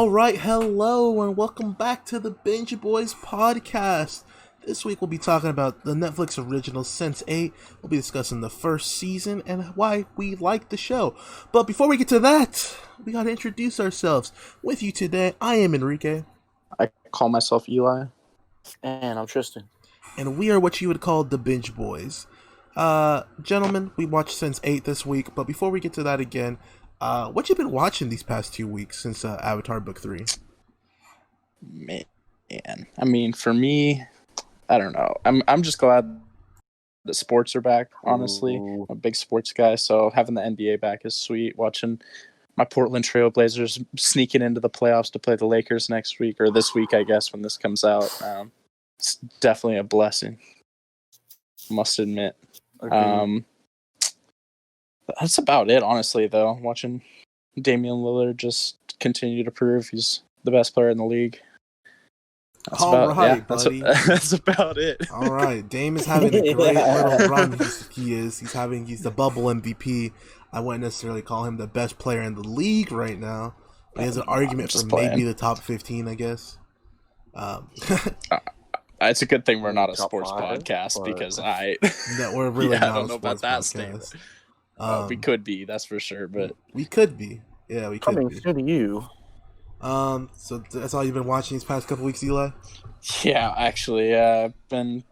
All right, hello, and welcome back to the Binge Boys podcast. This week we'll be talking about the Netflix original Sense8. We'll be discussing the first season and why we like the show. But before we get to that, we gotta introduce ourselves. With you today, I am Enrique. I call myself Eli. And I'm Tristan. And we are what you would call the Binge Boys. Gentlemen, we watched Sense8 this week, but before we get to that again, what you been watching these past 2 weeks since Avatar Book 3? Man, I mean, for me, I don't know. I'm just glad the sports are back, honestly. Ooh. I'm a big sports guy, so having the NBA back is sweet. Watching my Portland Trail Blazers sneaking into the playoffs to play the Lakers next week, or this week, I guess, when this comes out. It's definitely a blessing, must admit. Okay. That's about it, honestly, though. Watching Damian Lillard just continue to prove he's the best player in the league. That's that's about it. All right, Dame is having a great little run. He's the bubble MVP. I wouldn't necessarily call him the best player in the league right now. He has an argument for maybe the top 15, I guess. It's a good thing we're not a Top sports 5, podcast or... because we're really not I don't know about that podcast. statement. We could be, that's for sure. But we could be, yeah, we could coming be. soon to you. So that's all you've been watching these past couple weeks, Eli? Yeah, actually, I've been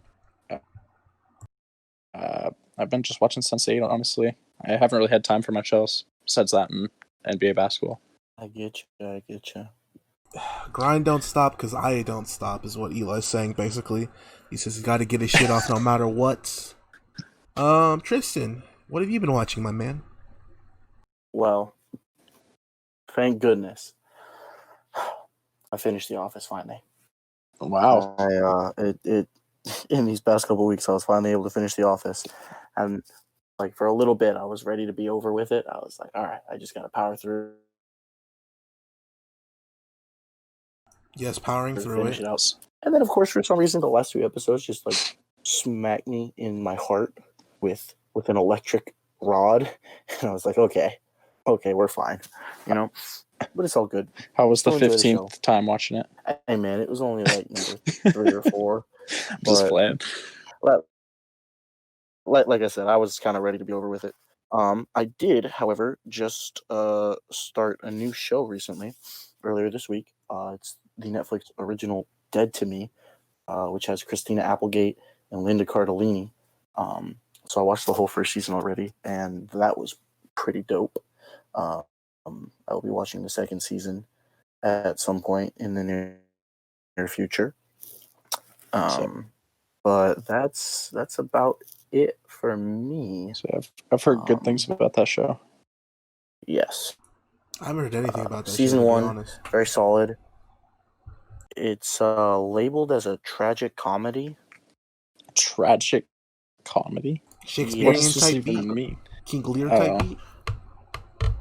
just watching Sense8. Honestly, I haven't really had time for much else besides that and NBA basketball. I get you. Grind don't stop because I don't stop is what Eli's saying, basically. He says he's got to get his shit off no matter what. Tristan, what have you been watching, my man? Well, thank goodness, I finished The Office finally. Wow. It in these past couple weeks, I was finally able to finish The Office, and like for a little bit, I was ready to be over with it. I was like, all right, I just got to power through. Yes, powering through finish it. Out. And then, of course, for some reason, the last 2 episodes just like smacked me in my heart with an electric rod, and I was like, okay, we're fine, you know. But it's all good. How was the Still enjoy 15th time watching it? Hey man, it was only like number 3 or 4. Just playing. Like I said, I was kind of ready to be over with it. I did, however, just start a new show recently, earlier this week. It's the Netflix original Dead to Me, which has Christina Applegate and Linda Cardellini. So I watched the whole first season already, and that was pretty dope. I will be watching the second season at some point in the near future. But that's about it for me. So I've heard good things about that show. Yes. I haven't heard anything about that season show, to be 1, honest. very solid. It's labeled as a tragic comedy. Tragic comedy? Shakespearean What does this type even beat? mean? King Lear type beat?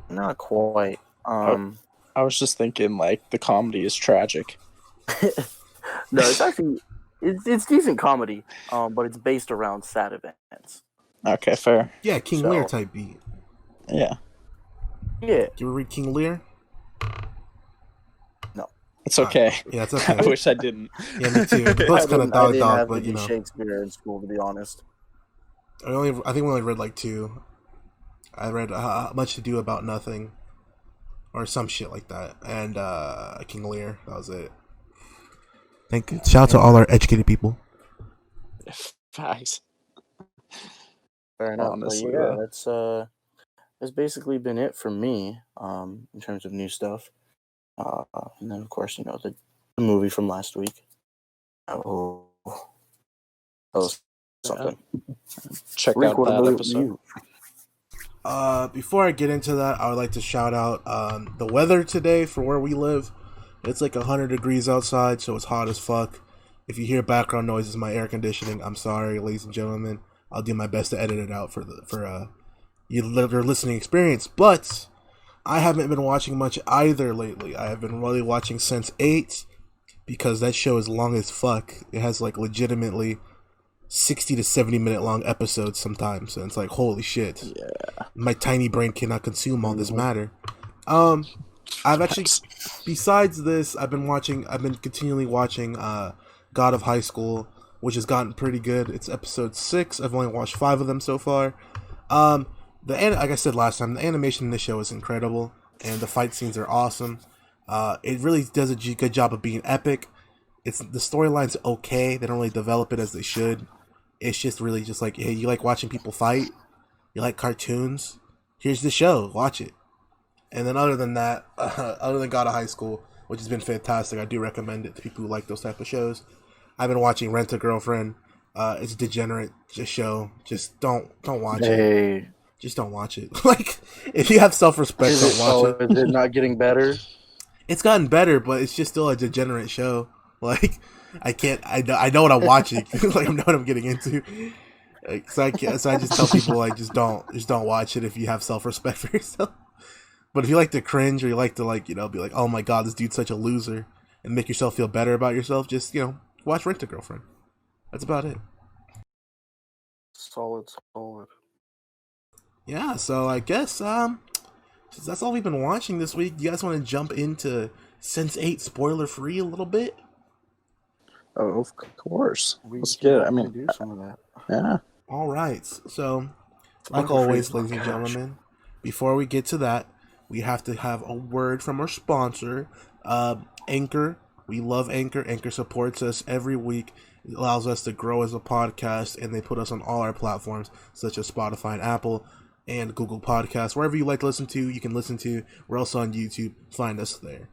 Not quite. I was just thinking like the comedy is tragic. No, it's actually it's decent comedy, but it's based around sad events. Okay, fair. Yeah, King Lear type beat. Yeah. Yeah. Do you ever read King Lear? No. It's okay. Yeah, it's okay. I wish I didn't. Yeah, me too. The book's kind of I didn't dog, have but to you do know. Shakespeare in school, to be honest. I think we only read like 2. I read Much to Do About Nothing, or some shit like that, and King Lear. That was it. Shout out to all our educated people. Facts. Fair enough. Honestly, but yeah, that's basically been it for me in terms of new stuff. And then, of course, you know, the movie from last week. Oh, that was something. Check Rick, out what that about episode. you? Before I get into that, I would like to shout out the weather today for where we live. It's like 100 degrees outside, so it's hot as fuck. If you hear background noises, my air conditioning, I'm sorry, ladies and gentlemen. I'll do my best to edit it out for your listening experience. But I haven't been watching much either lately. I have been really watching Sense8 because that show is long as fuck. It has like legitimately 60 to 70 minute long episodes sometimes, and it's like, holy shit. Yeah. My tiny brain cannot consume all this matter. I've actually, besides this, I've been continually watching God of High School, which has gotten pretty good. It's episode 6. I've only watched 5 of them so far. Um, like I said last time, the animation in this show is incredible, and the fight scenes are awesome. It really does a good job of being epic. It's the storyline's okay. They don't really develop it as they should. It's just really just like, hey, you like watching people fight? You like cartoons? Here's the show. Watch it. And then other than that, other than God of High School, which has been fantastic, I do recommend it to people who like those type of shows. I've been watching Rent a Girlfriend. It's a degenerate show. Just don't watch it. Just don't watch it. Like, if you have self-respect, don't watch it. Is it not getting better? It's gotten better, but it's just still a degenerate show. Like, I can't. I know what I'm watching. Like, I know what I'm getting into. Like, so I just tell people, like, just don't watch it if you have self-respect for yourself. But if you like to cringe, or you like to, like, you know, be like, oh my god, this dude's such a loser, and make yourself feel better about yourself, just, you know, watch Rent a Girlfriend. That's about it. Solid. Yeah, so I guess since that's all we've been watching this week, you guys want to jump into Sense8 spoiler free a little bit? Oh, of course. Let's can get it. I mean, do some of that. yeah. All right. So, like Spoiler free. always, ladies and gentlemen, before we get to that, we have to have a word from our sponsor, Anchor. We love Anchor. Anchor supports us every week. It allows us to grow as a podcast, and they put us on all our platforms, such as Spotify and Apple and Google Podcasts. Wherever you like to listen to, you can listen to. We're also on YouTube. Find us there.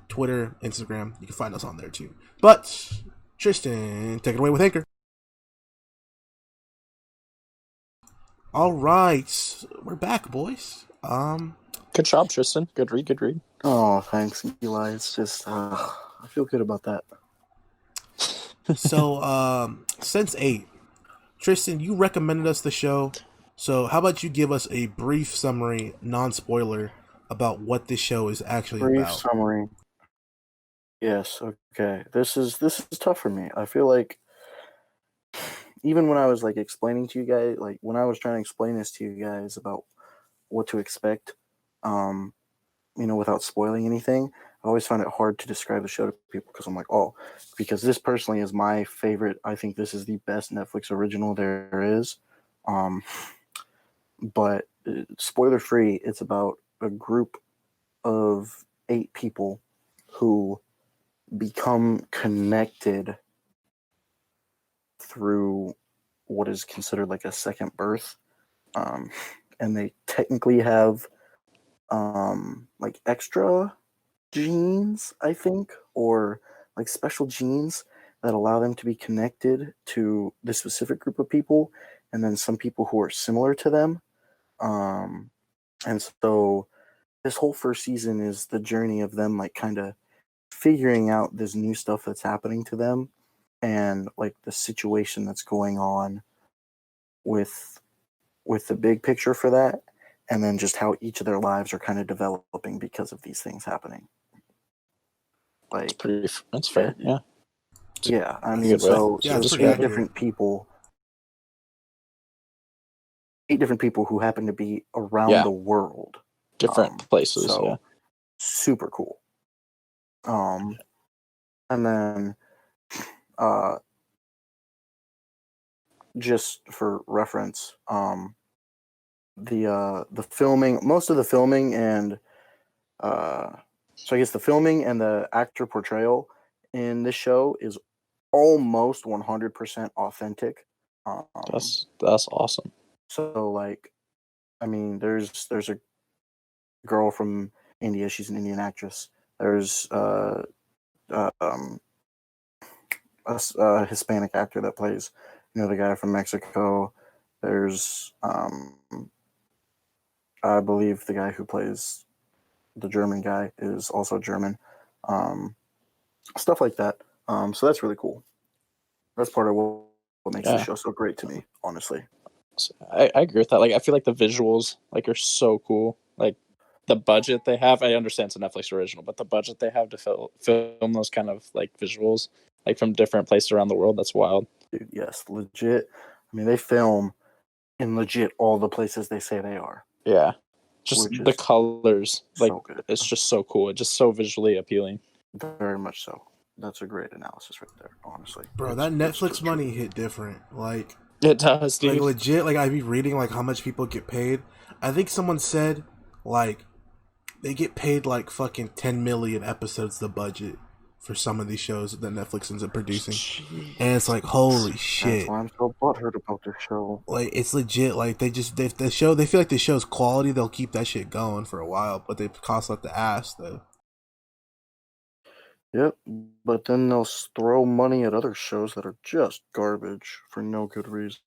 Twitter, Instagram, you can find us on there too. But, Tristan, take it away with Anchor. All right, we're back, boys. Good job, Tristan. Good read. Oh, thanks, Eli. It's just, I feel good about that. So, Sense8. Tristan, you recommended us the show. So, how about you give us a brief summary, non-spoiler, about what this show is actually about? Brief summary. Yes, okay. This is tough for me. I feel like even when I was like explaining to you guys, like when I was trying to explain this to you guys about what to expect, you know, without spoiling anything, I always find it hard to describe the show to people because I'm like, oh, because this personally is my favorite. I think this is the best Netflix original there is. But spoiler free, it's about a group of 8 people who become connected through what is considered like a second birth. And they technically have like extra genes, I think, or like special genes that allow them to be connected to this specific group of people, and then some people who are similar to them. And so this whole first season is the journey of them like kind of figuring out this new stuff that's happening to them, and like the situation that's going on with the big picture for that, and then just how each of their lives are kind of developing because of these things happening. Like, that's fair. Yeah. Yeah, I mean, so it's 8 different people. 8 different people who happen to be around the world. Different places, so yeah. Super cool. And then just for reference, the filming, most of the filming and so I guess the filming and the actor portrayal in this show is almost 100% authentic. That's awesome. So like, I mean, there's a girl from India. She's an Indian actress. There's a Hispanic actor that plays, you know, the guy from Mexico. There's I believe the guy who plays the German guy is also German. Stuff like that. So that's really cool. That's part of what makes the show so great to me, honestly. I agree with that. Like, I feel like the visuals like are so cool. Like, the budget they have, I understand it's a Netflix original, but the budget they have to film those kind of like visuals, like from different places around the world, that's wild. Dude, yes, legit. I mean, they film in legit all the places they say they are. Yeah. Just which the is colors, like so good. it's just so cool. It's just so visually appealing. Very much so. That's a great analysis right there, honestly. Bro, It's that Netflix just money true. hit different. Like It does, dude. legit. Like I be reading like how much people get paid. I think someone said like they get paid like fucking 10 million episodes the budget for some of these shows that Netflix ends up producing, and it's like holy That's shit. why I'm so butthurt about this show. Like it's legit. Like they show they feel like the show's quality. They'll keep that shit going for a while, but they cost like the ass though. Yep, but then they'll throw money at other shows that are just garbage for no good reason.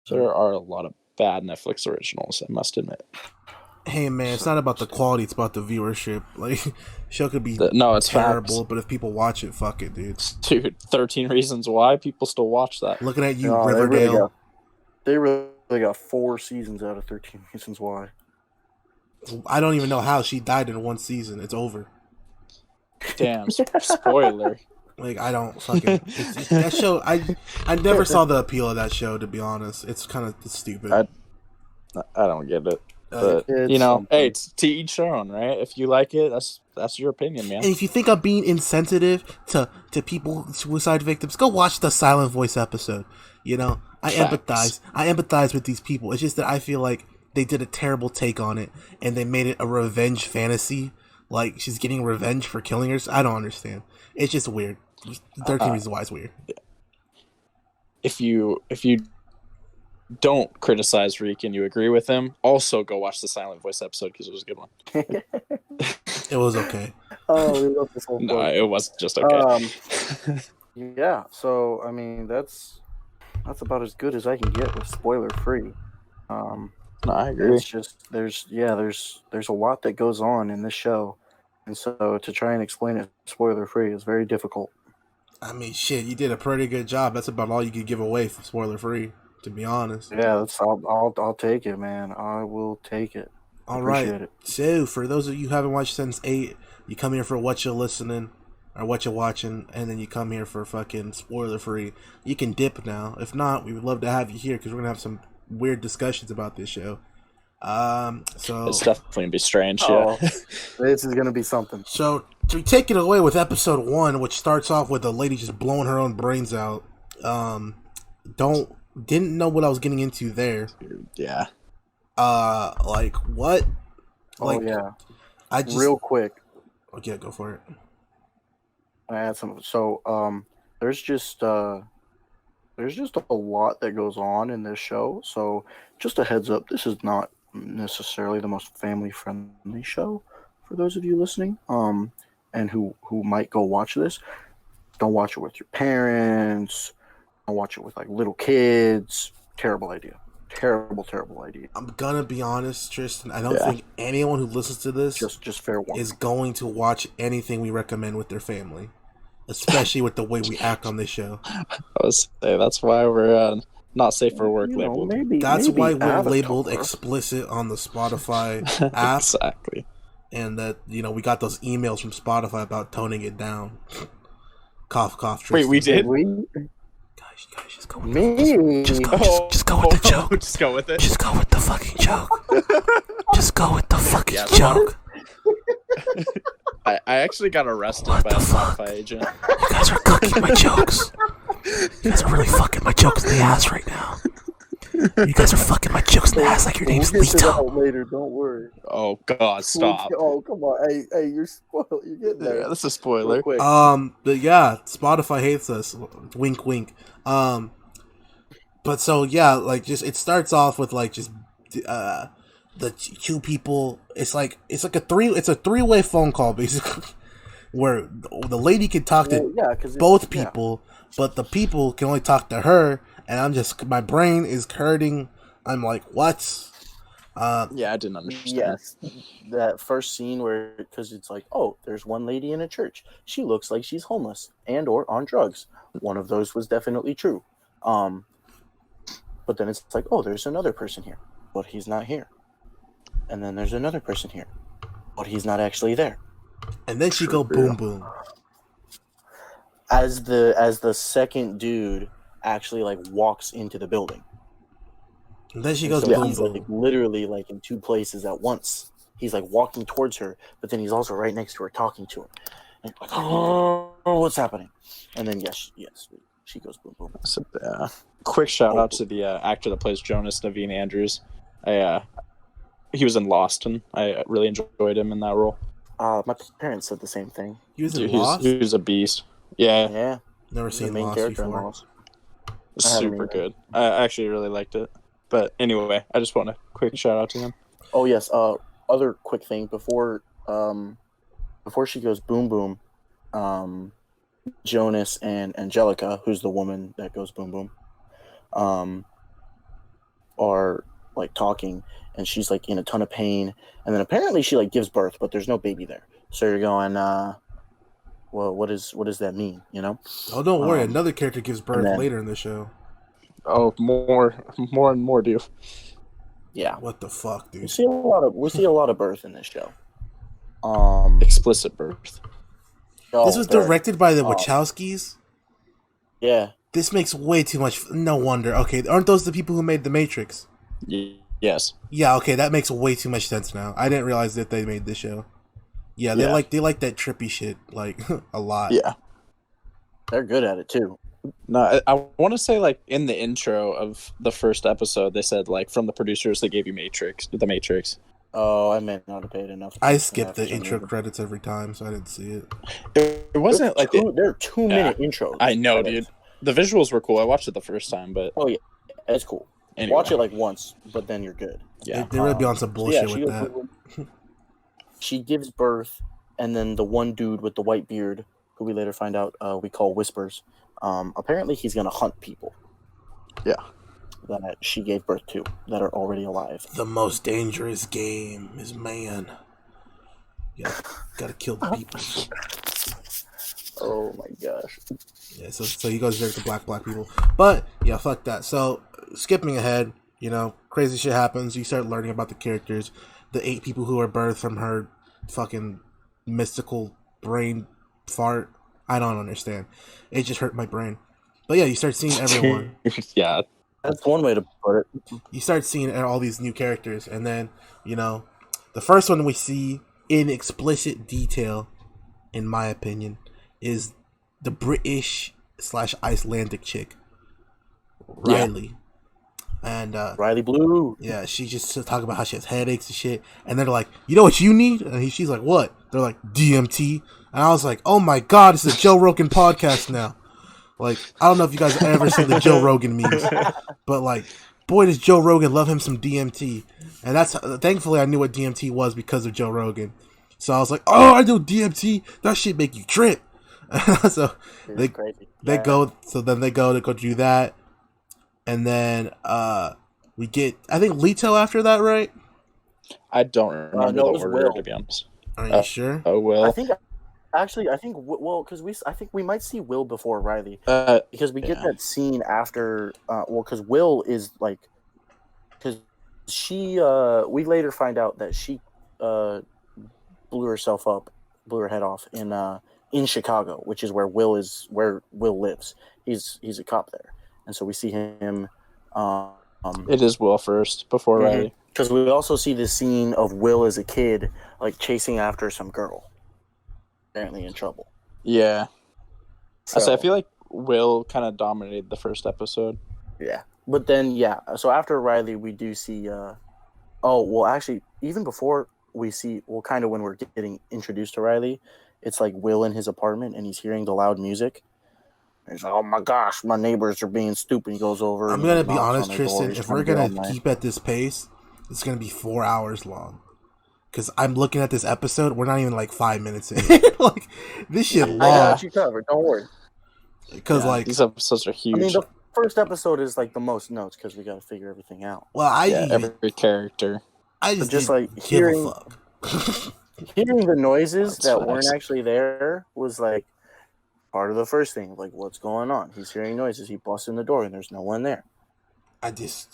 There are a lot of bad Netflix originals, I must admit. Hey man, it's not about the quality; it's about the viewership. Like, show could be No, it's terrible, facts. but if people watch it, fuck it, dude. Dude, 13 Reasons Why, people still watch that. Looking at you, No, Riverdale. They really got 4 seasons out of 13 Reasons Why. I don't even know how she died in one season. It's over. Damn, spoiler. Like I don't fucking that show. I never saw the appeal of that show, to be honest. It's kind of stupid. I don't get it. But It's you know, something. hey, it's to each their own, right? If you like it, that's your opinion, man. And if you think I'm being insensitive to people, suicide victims, go watch the Silent Voice episode. You know, I empathize with these people. It's just that I feel like they did a terrible take on it, and they made it a revenge fantasy. Like she's getting revenge for killing her. I don't understand. It's just weird. 13 Reasons Why is weird. If you don't criticize Reek and you agree with him, also go watch the Silent Voice episode because it was a good one. It was okay. Oh, we love this whole No, book. it was just okay. Yeah, so I mean that's about as good as I can get with spoiler free. No, I agree. It's just there's a lot that goes on in this show, and so to try and explain it spoiler free is very difficult. I mean, shit, you did a pretty good job. That's about all you could give away for spoiler free, to be honest. Yeah, I'll take it, man. I will take it. All Appreciate right. it. So, for those of you who haven't watched Sense8, you come here for Whatcha Listening or Whatcha Watching, and then you come here for fucking spoiler free. You can dip now. If not, we would love to have you here because we're gonna have some weird discussions about this show. So It's definitely gonna be strange. Oh, Yeah. this is gonna be something. So to take it away with episode 1, which starts off with a lady just blowing her own brains out. Didn't know what I was getting into there. Yeah. Like what? Like, Oh yeah. I just Real quick, okay, go for it. I had some. So there's just a lot that goes on in this show. So just a heads up, this is not necessarily the most family friendly show for those of you listening. And who might go watch this. Don't watch it with your parents. Don't watch it with like little kids. Terrible idea. Terrible idea. I'm gonna be honest, Tristan. I don't think anyone who listens to this Just fair warning. is going to watch anything we recommend with their family, especially with the way we act on this show. I was say that's why we're not safe for work You know, labeled. That's maybe why we're Avatar. labeled explicit on the Spotify app, Exactly. and that we got those emails from Spotify about toning it down. Cough, cough. Wait, Tristan. we did? Guys, just go with Me? just go with the joke. Just go with it. Just go with the fucking joke. Just go with the fucking joke. I actually got arrested What by a the fuck? Sci-fi agent. You guys are cooking my jokes. You guys are really fucking my jokes in the ass right now. You guys are fucking my jokes in the ass like your name's We'll get to that Lito. later. Don't worry. Oh God, stop. Oh, come on. Hey, you're spoiled. You're getting there. Yeah, that's a spoiler. Real quick. But yeah, Spotify hates us. Wink, wink. But so yeah, like just it starts off with like just the two people. It's like a three-way phone call basically, where the lady can talk to both people, but the people can only talk to her. And my brain is hurting. I'm like, what? Yeah, I didn't understand. Yes, that first scene where, because it's like, oh, there's one lady in a church. She looks like she's homeless and or on drugs. One of those was definitely true. But then it's like, oh, there's another person here, but he's not here. And then there's another person here, but he's not actually there. And then she go boom boom. As the second dude actually like walks into the building. And then she And goes so boom he's boom. like literally like in two places at once. He's like walking towards her, but then he's also right next to her talking to her. And like, oh, what's happening? And then yes, she goes boom boom. So, quick shout out to the actor that plays Jonas, Naveen Andrews. He was in Lost, and I really enjoyed him in that role. My parents said the same thing. He was in Dude, Lost? he was a beast. Yeah, Yeah, Never he's the seen main Lost character in before. Lost. super good. I actually really liked it. But anyway, I just want a quick shout out to him. Oh yes. Other quick thing before she goes boom boom, Jonas and Angelica, who's the woman that goes boom boom, are like talking, and she's like in a ton of pain, and then apparently she like gives birth, but there's no baby there. So you're going, well, what does that mean? You know? Oh, don't worry. Another character gives birth then, later in the show. Oh, more and more, dude. Yeah. What the fuck, dude? We see a lot of birth in this show. Explicit birth. This was directed by the Wachowskis? Yeah. This makes way too much... No wonder. Okay, aren't those the people who made The Matrix? Yes. Yeah, okay, that makes way too much sense now. I didn't realize that they made this show. Yeah, they like that trippy shit, like, a lot. Yeah. They're good at it, too. No, I want to say, like, in the intro of the first episode, they said, like, from the producers, they gave you The Matrix. Oh, I may not have paid enough. I skipped the intro credits every time, so I didn't see it. It wasn't like... They're 2-minute intros. I know, dude. The visuals were cool. I watched it the first time, but... Oh, yeah. It's cool. Anyway. Watch it, like, once, but then you're good. Yeah. They really be on some bullshit with that. She gives birth, and then the one dude with the white beard, who we later find out we call Whispers, apparently he's going to hunt people. Yeah. That she gave birth to, that are already alive. The most dangerous game is man. Yeah, gotta kill the people. Oh my gosh. Yeah, so he goes there to black people. But, yeah, fuck that. So, skipping ahead, crazy shit happens. You start learning about the characters. The 8 people who are birthed from her fucking mystical brain fart. I don't understand. It just hurt my brain. But yeah, you start seeing everyone. Yeah. That's one way to put it. You start seeing all these new characters. And then, the first one we see in explicit detail, in my opinion, is the British/Icelandic chick, Riley. And Riley Blue. Yeah, she just talking about how she has headaches and shit. And they're like, you know what you need? And she's like, what? They're like, DMT. And I was like, oh my god, it's a Joe Rogan podcast now. Like, I don't know if you guys have ever seen the Joe Rogan memes, but like, boy, does Joe Rogan love him some DMT. And that's thankfully I knew what DMT was because of Joe Rogan. So I was like, oh, I do DMT. That shit make you trip. So they go. So then they go to do that, and then we get, I think, Lito after that, right? I don't remember the order, to be honest. Are you sure? Oh, Will. I think because I think we might see Will before Riley, because we get that scene after. Because Will is like, because she we later find out that she blew her head off in Chicago, which is where Will lives. He's a cop there, and so we see him. It is Will first before Riley, because we also see this scene of Will as a kid, like chasing after some girl, apparently in trouble. Yeah, so I feel like Will kind of dominated the first episode. Yeah, but then so after Riley, we do see. Actually, even before we see, kind of when we're getting introduced to Riley, it's like Will in his apartment and he's hearing the loud music. He's like, oh my gosh, my neighbors are being stupid. He goes over. I'm going to be honest, Tristan. If we're going to keep at this pace, it's going to be 4 hours long. Because I'm looking at this episode, we're not even like 5 minutes in. Like, this shit long. I got you covered. Don't worry. Because these episodes are huge. I mean, the first episode is like the most notes because we got to figure everything out. Well, every character. I just like hearing the noises that weren't actually there was like part of the first thing. Like, what's going on? He's hearing noises. He busts in the door and there's no one there. He's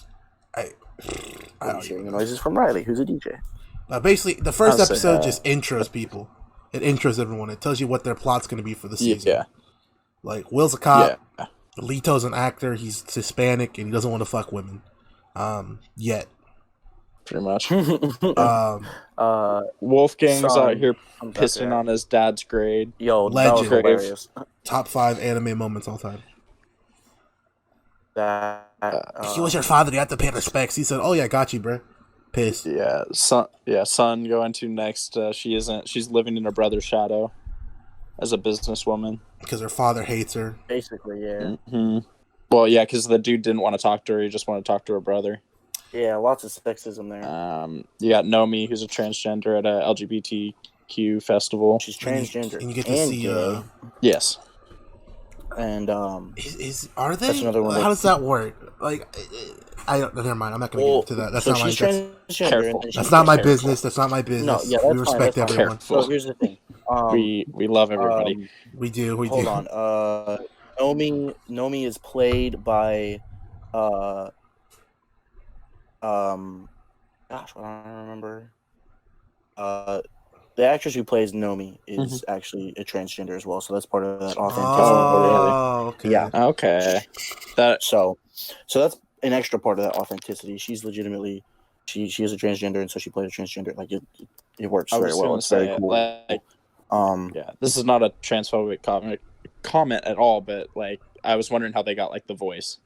hearing the noises from Riley, who's a DJ. Basically, the first episode just intros people. It intros everyone. It tells you what their plot's going to be for the season. Yeah. Like, Will's a cop. Lito's an actor. He's Hispanic and he doesn't want to fuck women. Yet. Pretty much. Son, Wolfgang's out here I'm back pissing there. on his dad's grade. Yo, that was Legend. hilarious. Top 5 anime moments all time. That He was your father. You have to pay respects. He said, "Oh yeah, got you, bro." Pissed. Yeah, son going to next. She's living in her brother's shadow as a businesswoman. Because her father hates her. basically, yeah. Mm-hmm. Well, yeah, because the dude didn't want to talk to her. He just wanted to talk to her brother. Yeah, lots of sexism there. You got Nomi, who's a transgender at a LGBTQ festival. She's transgender. And you get to see. gay. Yes. And Are they? That's another one. How does that work? Like, I don't. Never mind. I'm not going to get into that. That's so not my. she's That's, transgender. that's not my business. That's not my business. No, yeah, that's we respect fine, everyone. So here's the thing. We love everybody. We do. Hold on. Nomi is played by gosh, I don't remember. The actress who plays Nomi is actually a transgender as well, so that's part of that authenticity. Oh, okay. Yeah. Okay. So that's an extra part of that authenticity. She's legitimately she is a transgender, and so she played a transgender. Like it works very well. It's very cool. Yeah, this is not a transphobic comment at all, but like I was wondering how they got like the voice,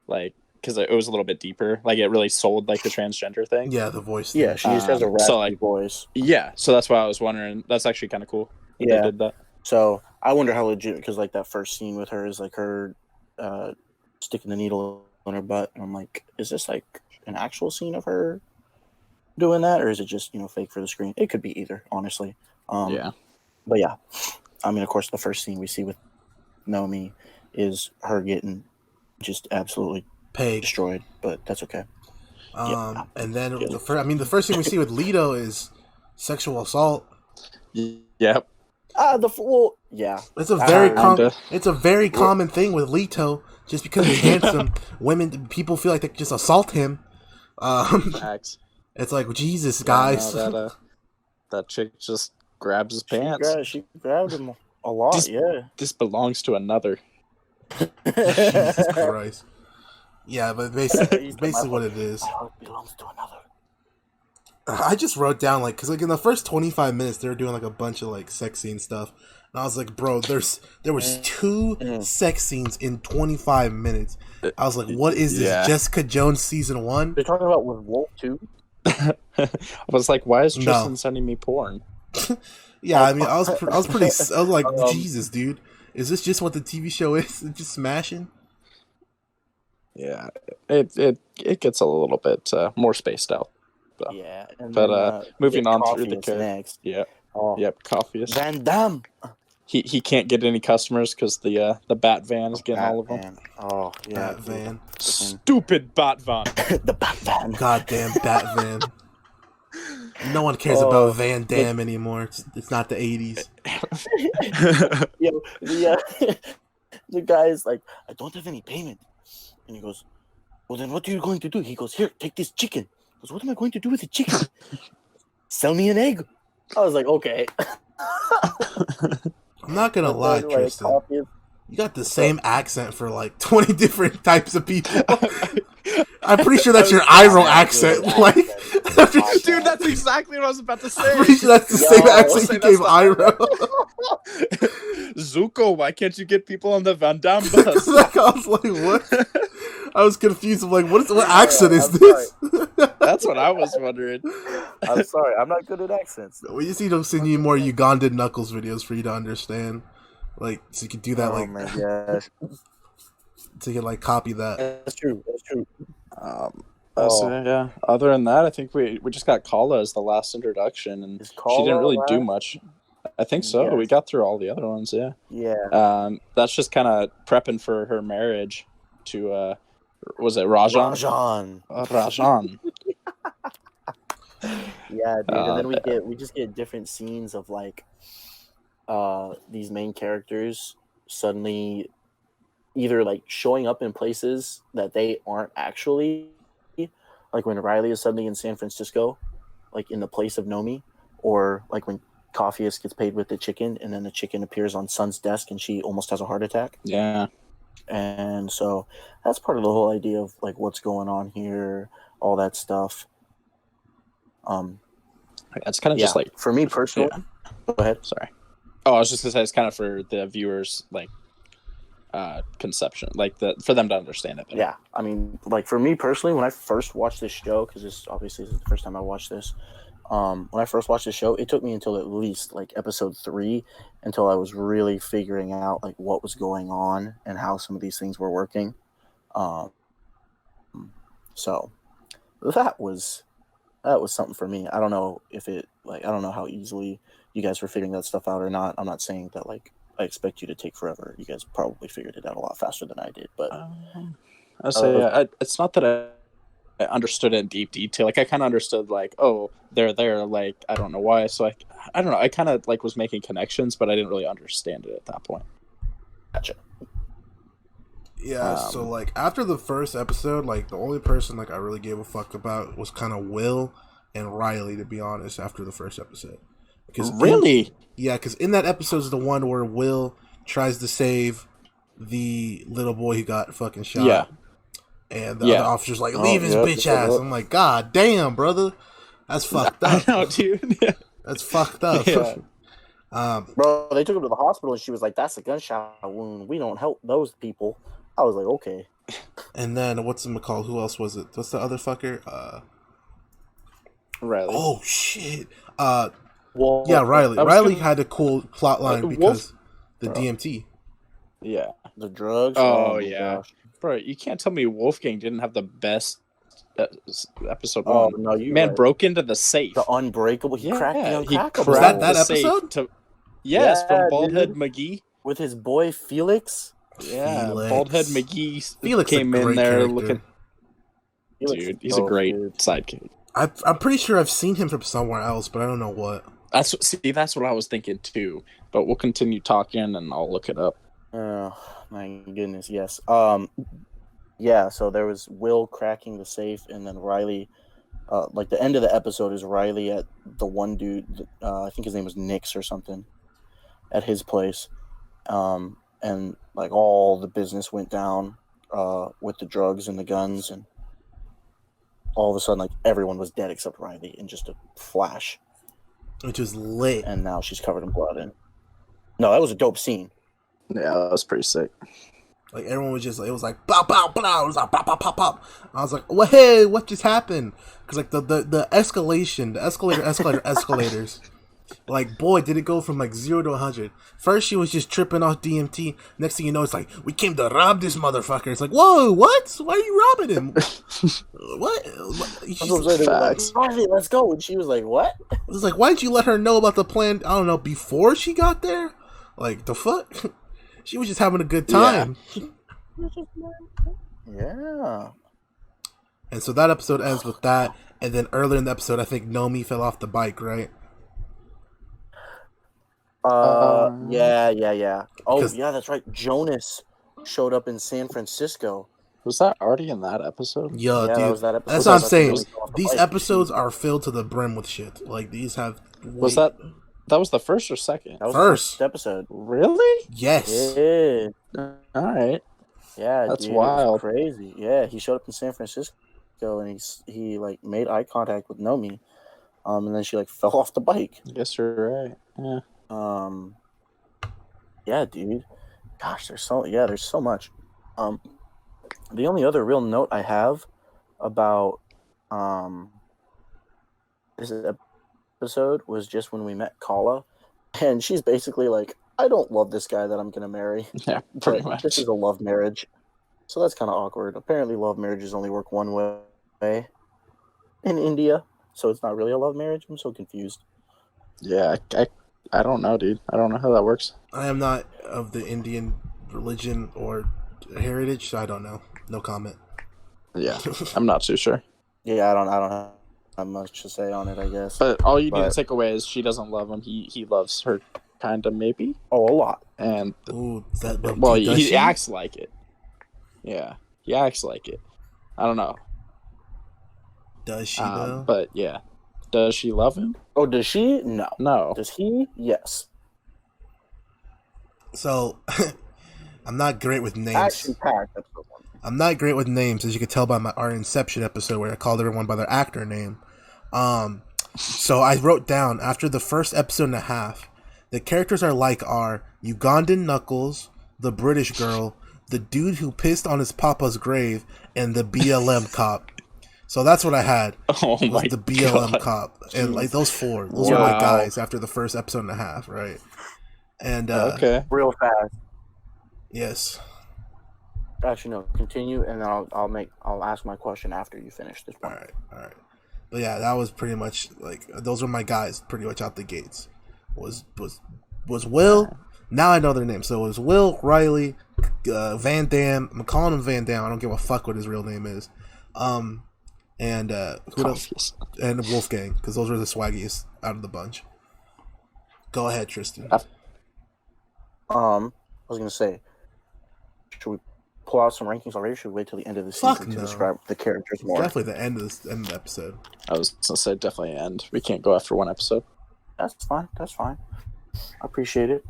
like because it was a little bit deeper. Like it really sold like the transgender thing. Yeah, the voice. Yeah, she just has a raspy voice. Yeah, so that's why I was wondering. That's actually kind of cool. They did that. So I wonder how legit, because like that first scene with her is like her sticking the needle in her butt, and I'm like, is this like an actual scene of her doing that, or is it just fake for the screen? It could be either, honestly. Yeah. But yeah, I mean, of course, the first scene we see with Nomi is her getting just absolutely destroyed, but that's okay. And then the first thing we see with Lito is sexual assault. Yep. It's a very common thing with Lito. Just because he's handsome, people feel like they just assault him. It's like, Jesus, guys. No, that chick just grabs his pants. She grabbed him a lot. This belongs to another. Jesus Christ. Yeah, but basically what it is. It belongs to another. I just wrote down because in the first 25 minutes they were doing like a bunch of sex scene stuff, and I was like, bro, there was 2 sex scenes in 25 minutes. I was like, what is this? Jessica Jones season 1? They're talking about with Wolf too. I was like, why is Tristan sending me porn? Yeah, I mean, I was like, Jesus, dude, is this just what the TV show is? It's just smashing. Yeah, it gets a little bit more spaced out. So. Yeah, but moving on through the character. Next. Yeah. Yep, Coffee is. Van Damme. He can't get any customers because the Bat Van is getting all of them. Oh yeah, Bat Van. Stupid Bat Van. The Bat Van. Goddamn Bat Van. No one cares about Van Damme anymore. It's not the 80s. The guy is like, I don't have any payment. And he goes, well, then what are you going to do? He goes, here, take this chicken. He goes, what am I going to do with the chicken? Sell me an egg. I was like, okay. I'm not going to lie, Tristan. You got the same accent for 20 different types of people. I'm pretty sure that's your Iroh accent. Dude, that's exactly what I was about to say. I'm pretty sure that's the same accent you gave Iroh. Zuko, why can't you get people on the Van Damme bus? I was like, what? I was confused. I'm like, what accent is this? That's what I was wondering. I'm sorry, I'm not good at accents. We just need to send you more Ugandan Knuckles videos for you to understand. So you can do that. Oh my gosh. So you can copy that. That's true. Yeah. Other than that, I think we just got Kala as the last introduction, and she didn't really do much. I think so. Yes. We got through all the other ones. Yeah. Yeah. That's just kind of prepping for her marriage to was it Rajan? Rajan. Yeah, dude. And then we just get different scenes of these main characters suddenly either showing up in places that they aren't actually, like when Riley is suddenly in San Francisco, in the place of Nomi, or when Coffeeus gets paid with the chicken and then the chicken appears on Sun's desk and she almost has a heart attack. Yeah. And so that's part of the whole idea of like what's going on here, all that stuff. It's kind of just like for me personally. Yeah. Go ahead. Sorry. Oh, I was just gonna say it's kind of for the viewers like conception, like for them to understand it better. Yeah, I mean, like for me personally, when I first watched this show, because this obviously is the first time I watched this. When I first watched the show, it took me until at least like episode 3 until I was really figuring out like what was going on and how some of these things were working. So that was something for me. I don't know if it I don't know how easily you guys were figuring that stuff out or not. I'm not saying that like I expect you to take forever. You guys probably figured it out a lot faster than I did. But I say it's not that I understood it in deep detail. Like I kind of understood like, oh, they're there. Like I don't know why. So I don't know. I kind of like was making connections, but I didn't really understand it at that point. Gotcha. Yeah. So like after the first episode, like the only person like I really gave a fuck about was kind of Will and Riley, to be honest. After the first episode, because because in that episode is the one where Will tries to save the little boy who got fucking shot. Yeah. And the other officer's like, leave his bitch ass. I'm like, God damn, brother. That's fucked up. I know, dude. That's fucked up. Yeah. Bro, they took him to the hospital and she was like, that's a gunshot wound. We don't help those people. I was like, okay. And then, what's it called? Who else was it? What's the other fucker? Riley. Oh, shit. Well, Riley. Riley had a cool plot line because the DMT. Yeah. The drugs. Oh yeah. Gosh. Bro, you can't tell me Wolfgang didn't have the best episode 1. No, you broke into the safe. The unbreakable. He cracked the uncrackable. He cracked that episode? From Baldhead McGee. With his boy Felix. Yeah, Baldhead McGee Felix came in there character. looking. Dude, he's a great sidekick. I'm pretty sure I've seen him from somewhere else, but I don't know what. That's what I was thinking too. But we'll continue talking, and I'll look it up. Oh my goodness, yes. So there was Will cracking the safe, and then Riley. Like the end of the episode is Riley at the one dude. I think his name was Nix or something. At his place, and like all the business went down with the drugs and the guns, and all of a sudden, like everyone was dead except Riley in just a flash. Which was lit. And now she's covered in blood. And no, that was a dope scene. Yeah, that was pretty sick. Like everyone was just like, it was like pow pow pow. It was like pop pop pop pop. I was like, well, hey, what just happened? Because like the escalation, the escalators. Like, boy, did it go from like 0 to 100. First, she was just tripping off DMT. Next thing you know, it's like, we came to rob this motherfucker. It's like, whoa, what? Why are you robbing him? What? Facts. Let's go. And she was like, what? It was like, why didn't you let her know about the plan, I don't know, before she got there? Like, the fuck? She was just having a good time. Yeah. And so that episode ends with that. And then earlier in the episode, I think Nomi fell off the bike, right? Yeah. Oh, yeah, that's right. Jonas showed up in San Francisco. Was that already in that episode? Yeah, dude. That was that episode. That's what I'm saying. These episodes are filled to the brim with shit. Like, these have... Was that was the first or second? That was first. The first episode. Really? Yes. Yeah. All right. Yeah, that's dude, wild. Crazy. Yeah, he showed up in San Francisco and he like made eye contact with Nomi, and then she like fell off the bike. I guess you're right. Yeah. Yeah, dude. Gosh, there's so much. The only other real note I have about this episode was just when we met Kala, and she's basically like, I don't love this guy that I'm gonna marry. Yeah, pretty much. This is a love marriage, so that's kind of awkward. Apparently, love marriages only work one way in India, so it's not really a love marriage. I'm so confused. Yeah, I don't know, dude. I don't know how that works. I am not of the Indian religion or heritage, so I don't know. No comment. Yeah, I'm not too sure. Yeah, I don't have much to say on it, I guess. But all you need to take away is she doesn't love him. He loves her, kind of, maybe. Oh, a lot. And he acts like it. Yeah, he acts like it. I don't know. Does she though? But yeah, does she love him? Oh, does she? No. No. Does he? Yes. So, I'm not great with names. Action-packed episode 1. I'm not great with names, as you could tell by our Inception episode where I called everyone by their actor name. So I wrote down, after the first episode and a half, the characters are Ugandan Knuckles, the British girl, the dude who pissed on his papa's grave, and the BLM cop. So that's what I had. Oh my the BLM God. cop. And like those four. Those were my guys after the first episode and a half, right? And okay. Real fast. Yes. Actually, no. Continue, and I'll ask my question after you finish this one. All right. But yeah, that was pretty much like those were my guys, pretty much out the gates. Was Will? Now I know their names. So it was Will, Riley, Van Damme. I'm calling him Van Damme. I don't give a fuck what his real name is. And who else? And Wolfgang, because those were the swaggiest out of the bunch. Go ahead, Tristan. I was gonna say, should we pull out some rankings already? Or should we wait till the end of the season to describe the characters more? Definitely the end of the episode. I was gonna say definitely end. We can't go after one episode. That's fine. I appreciate it.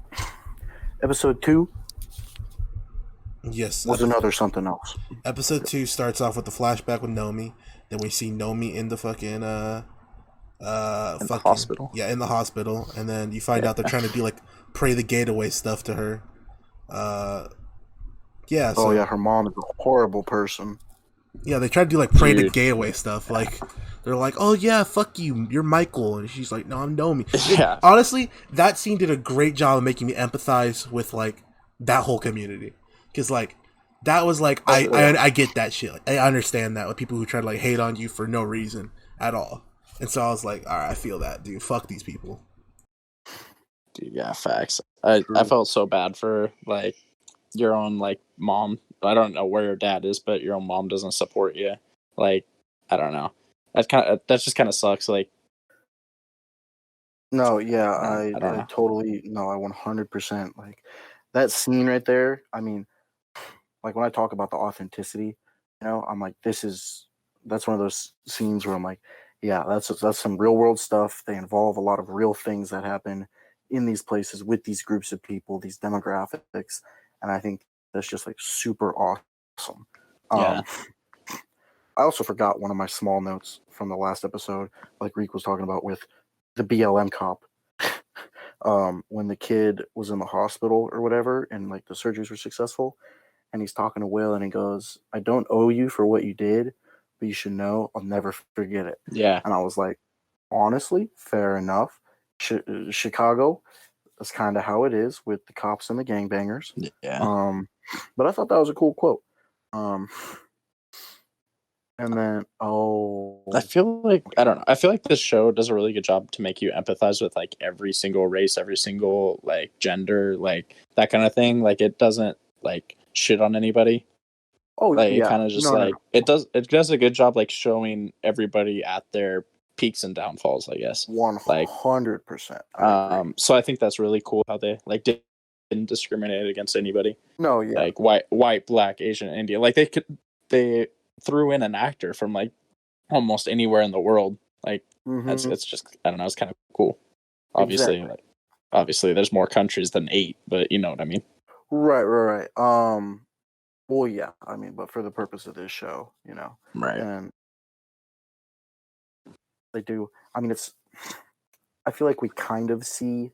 Episode 2. Yes. Was another something else. Episode 2 starts off with the flashback with Nomi. Then we see Nomi in the fucking the hospital. Yeah, in the hospital. And then you find out they're trying to do like pray the gate away stuff to her. Yeah. So, her mom is a horrible person. Yeah, they try to do like pray the gay away stuff. Like they're like, "Oh yeah, fuck you, you're Michael," and she's like, "No, I'm Nomi." Yeah. Honestly, that scene did a great job of making me empathize with like that whole community, because like that was like I get that shit. Like, I understand that with people who try to like hate on you for no reason at all, and so I was like, all right, I feel that, dude. Fuck these people. Dude, yeah, facts. I felt so bad for like your own like mom. I don't know where your dad is, but your own mom doesn't support you. Like, I don't know. That just kind of sucks. Like, no, yeah, I don't know. I totally no, I 100% like that scene right there. I mean, like when I talk about the authenticity, I'm like, that's one of those scenes where I'm like, yeah, that's some real world stuff. They involve a lot of real things that happen in these places with these groups of people, these demographics, and I think that's just like super awesome. Yeah. I also forgot one of my small notes from the last episode, like Reek was talking about with the BLM cop. When the kid was in the hospital or whatever, and like the surgeries were successful, and he's talking to Will, and he goes, "I don't owe you for what you did, but you should know I'll never forget it." Yeah. And I was like, honestly, fair enough. Chicago, that's kind of how it is with the cops and the gangbangers. Yeah. But I thought that was a cool quote. And then, I feel like, I don't know. I feel like this show does a really good job to make you empathize with like every single race, every single like gender, like that kind of thing. Like it doesn't like shit on anybody. Like it kind of just it does a good job like showing everybody at their peaks and downfalls, I guess. 100%. So I think that's really cool how they like didn't discriminate against anybody. No, yeah. Like white, black, Asian, Indian. Like they threw in an actor from like almost anywhere in the world. Like it's just, I don't know, it's kind of cool. Obviously, exactly. Obviously there's more countries than 8, but you know what I mean. Right. Well, yeah, I mean, but for the purpose of this show, Right. And they do. I mean, I feel like we kind of see,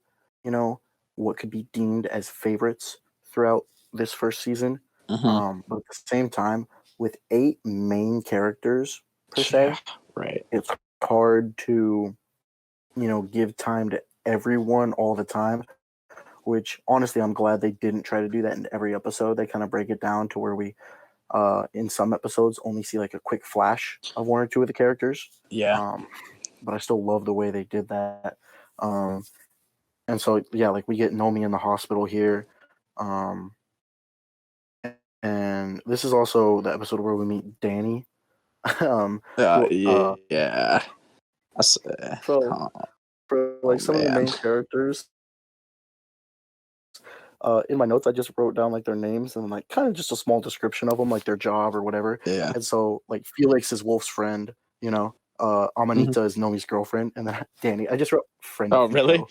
what could be deemed as favorites throughout this first season. Mm-hmm. But at the same time, with 8 main characters per se, right, it's hard to, give time to everyone all the time. Which honestly, I'm glad they didn't try to do that in every episode. They kind of break it down to where we, in some episodes, only see like a quick flash of 1 or 2 of the characters. Yeah. But I still love the way they did that. And so, yeah, like we get Nomi in the hospital here. And this is also the episode where we meet Danny. Yeah. So, for like some of the main characters, in my notes, I just wrote down like their names and like kind of just a small description of them, like their job or whatever. Yeah. And so, like Felix is Wolf's friend, Amanita is Nomi's girlfriend, and then Danny. I just wrote friend. Oh, really?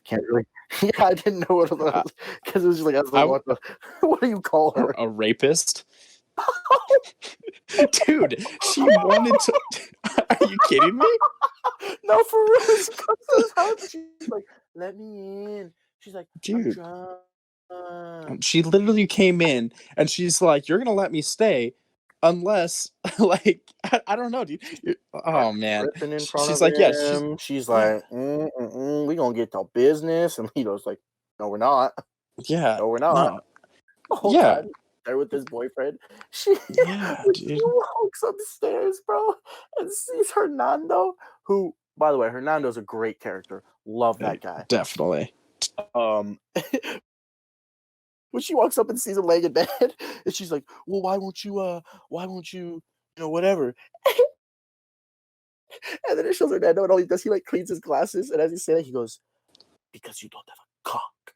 Can't really. Yeah, I didn't know what it was because it was just like I was like, what do you call her? A rapist? Dude, she wanted to. Are you kidding me? No, for real. She comes to his house and she's like, "Let me in." She's like, dude. I'm drunk. She literally came in and she's like, "You're gonna let me stay, unless like I don't know, dude." Oh man, she's like, "Yeah." She's like, "We gonna get to business," and Lito's like, "No, we're not." Yeah, no, we're not. No. The whole time there with his boyfriend. She walks upstairs, bro, and sees Hernando, who, by the way, Hernando's a great character. Love that guy. Definitely. When she walks up and sees him laying in bed, and she's like, "Well, why won't you, you know, whatever?" And then it shows Hernando, and all he does, he like cleans his glasses, and as he says that, he goes, "Because you don't have a cock."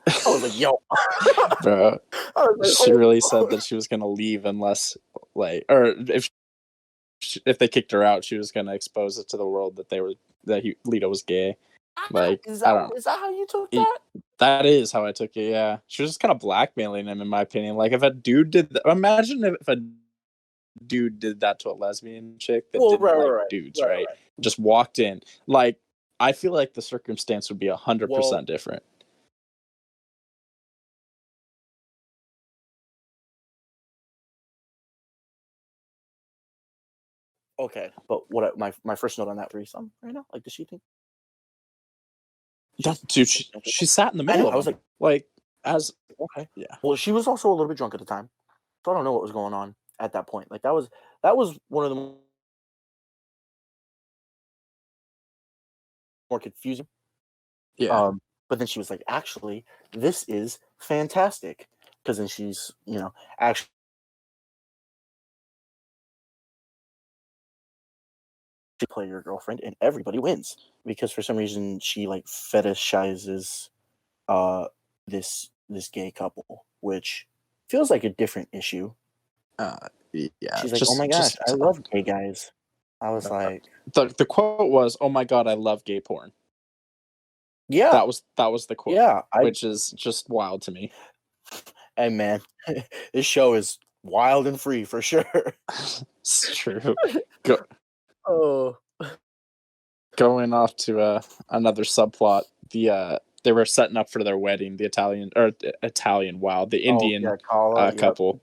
I was like, "Yo, bro." She really said that she was gonna leave unless, like, or if they kicked her out, she was gonna expose it to the world that Lito was gay. Like, is that how you took that? That is how I took it. Yeah, she was just kind of blackmailing him, in my opinion. Like, if a dude did that, imagine if a dude did that to a lesbian chick that didn't like dudes, right? Just walked in. Like, I feel like the circumstance would be 100% different. Okay, but what my first note on that threesome right now? Like, does she think? Dude, she sat in the middle. I was like, as okay, yeah. Well, she was also a little bit drunk at the time, so I don't know what was going on at that point. Like, that was one of the more confusing. Yeah. But then she was like, "Actually, this is fantastic," because then she's, you know, actually play your girlfriend, and everybody wins because for some reason she like fetishizes this gay couple, which feels like a different issue. Yeah. She's like, "Oh my gosh, I love gay guys." I was like, the quote was, "Oh my god, I love gay porn." Yeah, that was the quote. Yeah, which is just wild to me. Hey man, this show is wild and free for sure. It's true. Going off to another subplot, they were setting up for their wedding, the Italian the Indian couple.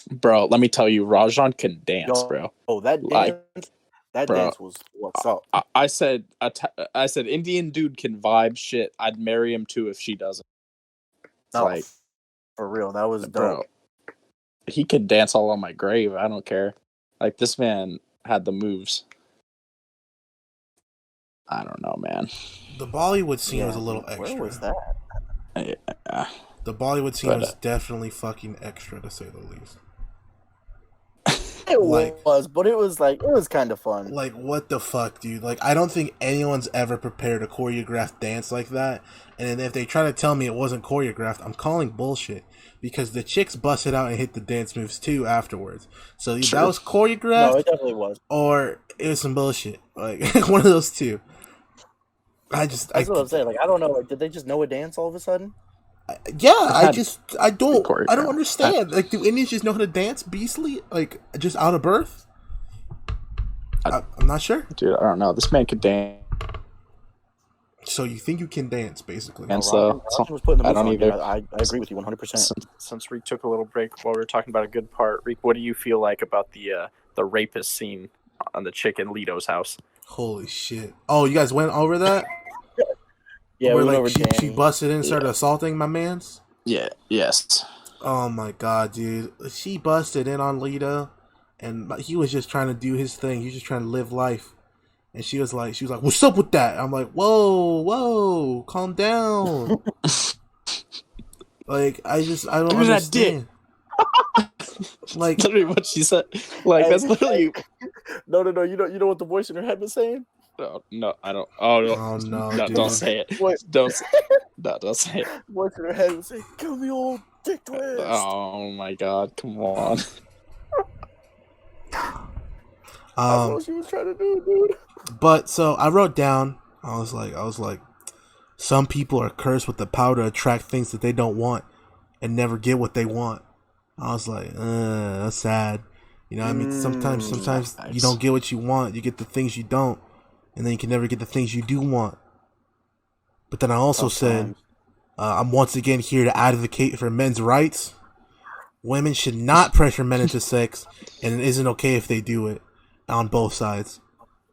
Bro, let me tell you, Rajan can dance, bro. Oh, that dance, dance was what's up. I said Indian dude can vibe shit. I'd marry him too if she doesn't. Like, for real, that was dope. Bro, he could dance all on my grave. I don't care. Like, this man had the moves. I don't know, man. The Bollywood scene was a little extra. Where was that? Yeah. The Bollywood scene was definitely fucking extra, to say the least. It was, but it was kind of fun. Like, what the fuck, dude? Like, I don't think anyone's ever prepared a choreographed dance like that. And if they try to tell me it wasn't choreographed, I'm calling bullshit. Because the chicks busted out and hit the dance moves too afterwards. So that was choreographed. No, it definitely was. Or it was some bullshit. Like, one of those two. That's what I'm saying. Like, I don't know. Like, did they just know a dance all of a sudden? I don't understand. Like, do Indians just know how to dance beastly? Like, just out of birth? I'm not sure. Dude, I don't know. This man could dance. So you think you can dance, basically? And so I don't either. I agree with you 100%. Since Reek took a little break while we were talking about a good part, Reek, what do you feel like about the rapist scene on the chick in Lito's house? Holy shit! Oh, you guys went over that? Yeah, where like she busted in and started assaulting my mans? Yeah, yes. Oh my god, dude. She busted in on Lito, and he was just trying to do his thing. He was just trying to live life. And she was like, "What's up with that?" I'm like, whoa, calm down. Like, I don't understand. Like, literally what she said. Like, that's literally. No. You know what the voice in her head was saying? No, I don't. Oh no, dude. Don't say it. Don't say it. Voice in her head was saying, "Kill me, old dick twist." Oh my god, come on. That's what she was trying to do, dude. But so I wrote down. I was like, some people are cursed with the power to attract things that they don't want and never get what they want. I was like, that's sad. You know what I mean? Sometimes you don't get what you want. You get the things you don't, and then you can never get the things you do want. But then I also said, I'm once again here to advocate for men's rights. Women should not pressure men into sex, and it isn't okay if they do it on both sides.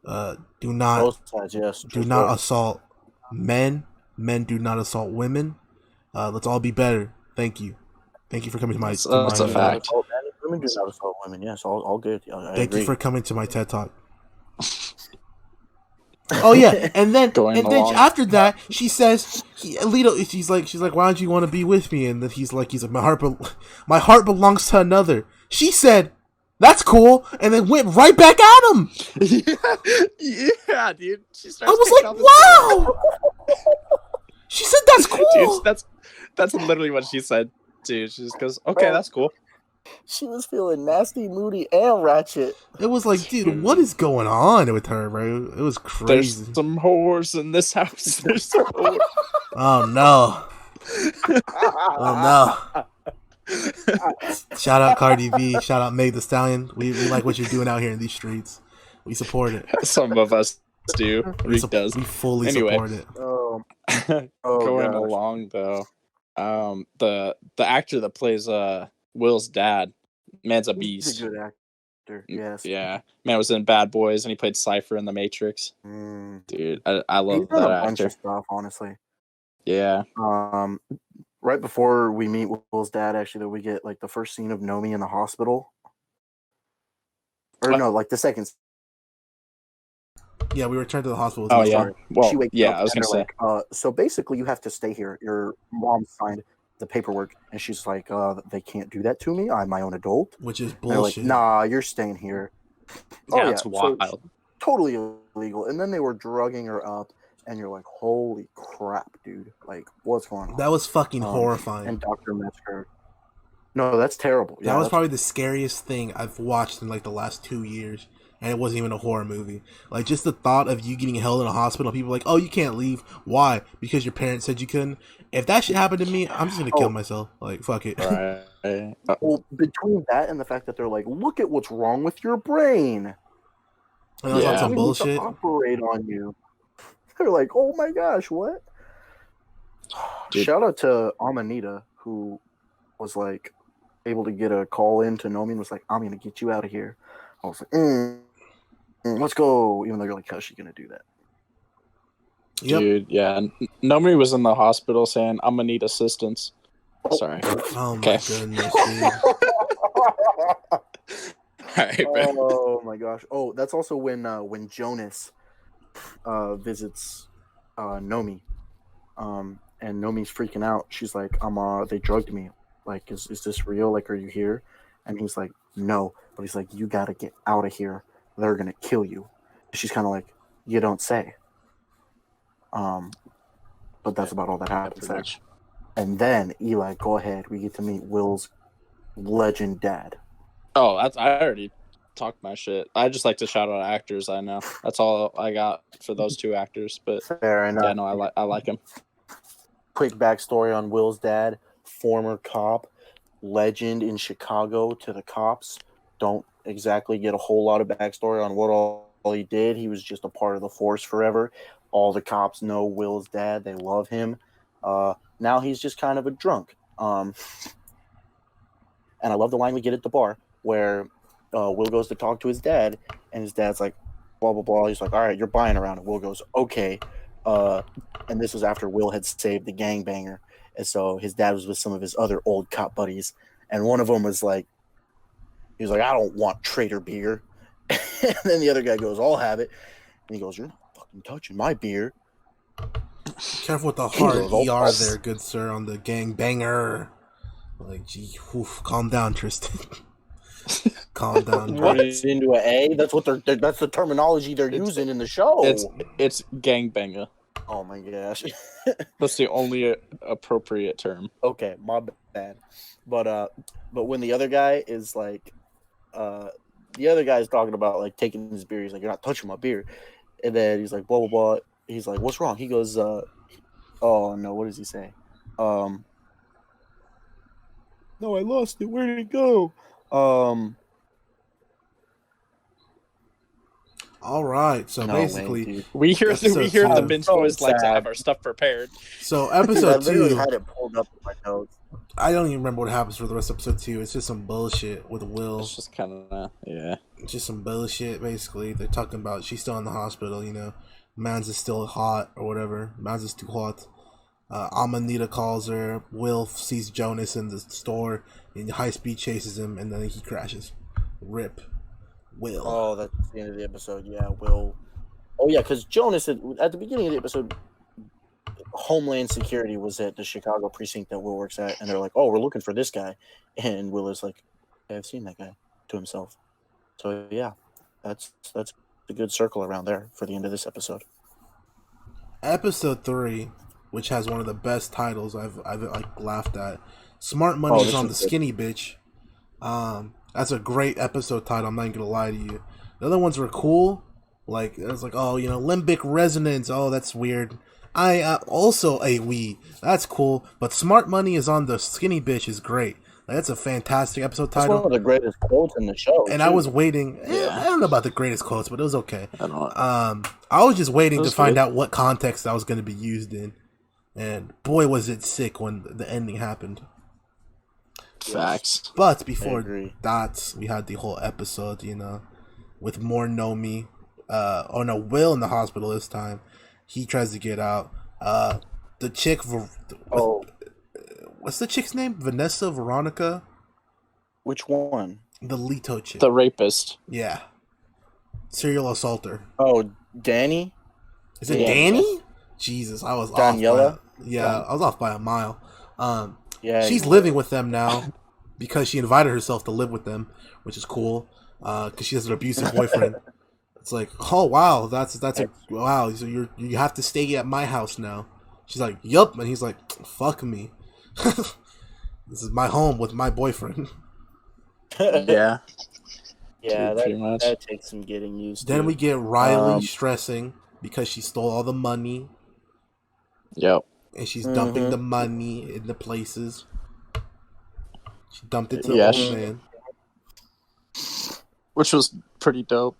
Do not Both sides, yes. do not assault men. Men do not assault women. Let's all be better. Thank you. Thank you for coming to my. That's a fact. Women do not assault women. Yes, all good. I Thank agree. you for coming to my TED Talk. Oh yeah, and then after that, she says, Lito, she's like, why don't you want to be with me? And then he's like, my heart belongs to another. She said, that's cool, and then went right back at him. Yeah, dude. I was like, wow. She said that's cool. Dude, that's literally what she said, dude. She just goes, okay, that's cool. She was feeling nasty, moody, and ratchet. It was like, dude, what is going on with her, bro? It was crazy. There's some whores in this house. There's some whores. Oh no. Oh no. Shout out Cardi B. Shout out Meg Thee Stallion. We like what you're doing out here in these streets. We support it. Some of us do. Rick does. We fully support it. Going along though, the actor that plays Will's dad, man's a beast. He's a good actor. Yes. Yeah, man was in Bad Boys and he played Cypher in The Matrix. Dude, I love He's done that a actor. bunch of stuff, honestly. Yeah. Right before we meet Will's dad, actually, though, we get like the first scene of Nomi in the hospital. Or no, like the second. Yeah, we returned to the hospital. Oh yeah. Well, she wakes yeah, up I was gonna say. like, so basically, you have to stay here. Your mom signed the paperwork, and she's like, they can't do that to me. I'm my own adult. Which is And bullshit. they're like, nah, you're staying here. Yeah, it's wild. So totally illegal. And then they were drugging her up, and you're like, holy crap, dude. Like, what's going on? That was fucking horrifying. And Dr. Metzger. No, that's terrible. That was probably the scariest thing I've watched in like the last 2 years. And it wasn't even a horror movie. Like, just the thought of you getting held in a hospital, people are like, oh, you can't leave. Why? Because your parents said you couldn't. If that shit happened to me, I'm just going to kill myself. Like, fuck it. Right. Well, between that and the fact that they're like, look at what's wrong with your brain. And that was on some We bullshit. need to operate on you. They're like, oh my gosh, what? Dude. Shout out to Amanita, who was like able to get a call in to Nomi and was like, I'm going to get you out of here. I was like, let's go. Even though you're like, how's she going to do that? Yep. Dude, yeah. Nobody was in the hospital saying, I'm going to need assistance. Sorry. Oh my goodness, dude. Right, oh my gosh. Oh, that's also when Jonas visits Nomi. And Nomi's freaking out. She's like, they drugged me. Like, is this real? Like, are you here? And he's like, no. But he's like, you gotta get out of here. They're gonna kill you. And she's kind of like, you don't say. But that's about all that happens there. And then Eli, go ahead. We get to meet Will's legend dad. Oh, I already talked my shit. I just like to shout out actors I know. That's all I got for those two actors. But fair enough. Yeah, no, I like him. Quick backstory on Will's dad: former cop, legend in Chicago to the cops. Don't exactly get a whole lot of backstory on what all he did. He was just a part of the force forever. All the cops know Will's dad. They love him. Now he's just kind of a drunk. And I love the line we get at the bar where Will goes to talk to his dad, and his dad's like, blah, blah, blah. He's like, all right, you're buying around. And Will goes, okay. And this was after Will had saved the gangbanger. And so his dad was with some of his other old cop buddies. And one of them was like, he was like, I don't want traitor beer. And then the other guy goes, I'll have it. And he goes, you're not fucking touching my beer. Careful with the hard ER there, good sir, on the gangbanger. Like, gee, oof, calm down, Tristan. Calm down. What? Into an A? That's what that's the terminology they're using in the show. It's gangbanger. Oh my gosh. That's the only appropriate term. Okay, my bad. But when the other guy is like the other guy's talking about like taking his beer. He's like, "You're not touching my beer," and then he's like, "Blah blah blah." He's like, "What's wrong?" He goes, "Oh no, what does he say?" No, I lost it. Where did it go? All right, so No basically, way, dude. We hear Episode the two. Binge So boys like to sad. have our stuff prepared. so Dude, I episode literally 2, had it pulled up in my notes. I don't even remember what happens for the rest of episode 2. It's just some bullshit with Will. It's just kind of yeah. It's just some bullshit. Basically, they're talking about she's still in the hospital. Mans is still hot or whatever. Mans is too hot. Amanita calls her. Will sees Jonas in the store and high speed chases him, and then he crashes. Rip. Will. Oh, that's the end of the episode. Yeah, Will. Oh yeah, because Jonas at the beginning of the episode, Homeland Security was at the Chicago precinct that Will works at, and they're like, "Oh, we're looking for this guy," and Will is like, "Hey, "I've seen that guy," to himself. So yeah, that's a good circle around there for the end of this episode. Episode 3, which has one of the best titles I've like laughed at. Smart Money is on the skinny bitch. That's a great episode title. I'm not gonna lie to you. The other ones were cool. Like it was like, oh, limbic resonance. Oh, that's weird. I also a we. That's cool. But Smart Money is on the skinny bitch is great. That's a fantastic episode That's title. one of the greatest quotes in the show. And too. I was waiting. Yeah. I don't know about the greatest quotes, but it was okay. I don't know. I was just waiting to find good. out what context that was going to be used in. And boy, was it sick when the ending happened. Facts. But before agree. that, we had the whole episode, with more Nomi. Will in the hospital this time. He tries to get out. The chick. What's the chick's name? Vanessa Veronica? Which one? The Lito chick. The rapist. Yeah. Serial assaulter. Oh, Danny? Is it Yeah. Danny? Jesus, I was Daniela? off. I was off by a mile. Yeah. She's living with them now because she invited herself to live with them, which is cool. Because she has an abusive boyfriend. It's like, oh wow, that's wow. So you have to stay at my house now. She's like, yup, and he's like, fuck me. This is my home with my boyfriend. Yeah. Yeah, Pretty much. that takes some getting used to. Then we get Riley stressing because she stole all the money. Yep. And she's dumping the money in the places. She dumped it to the Yeah, old she- man. Which was pretty dope,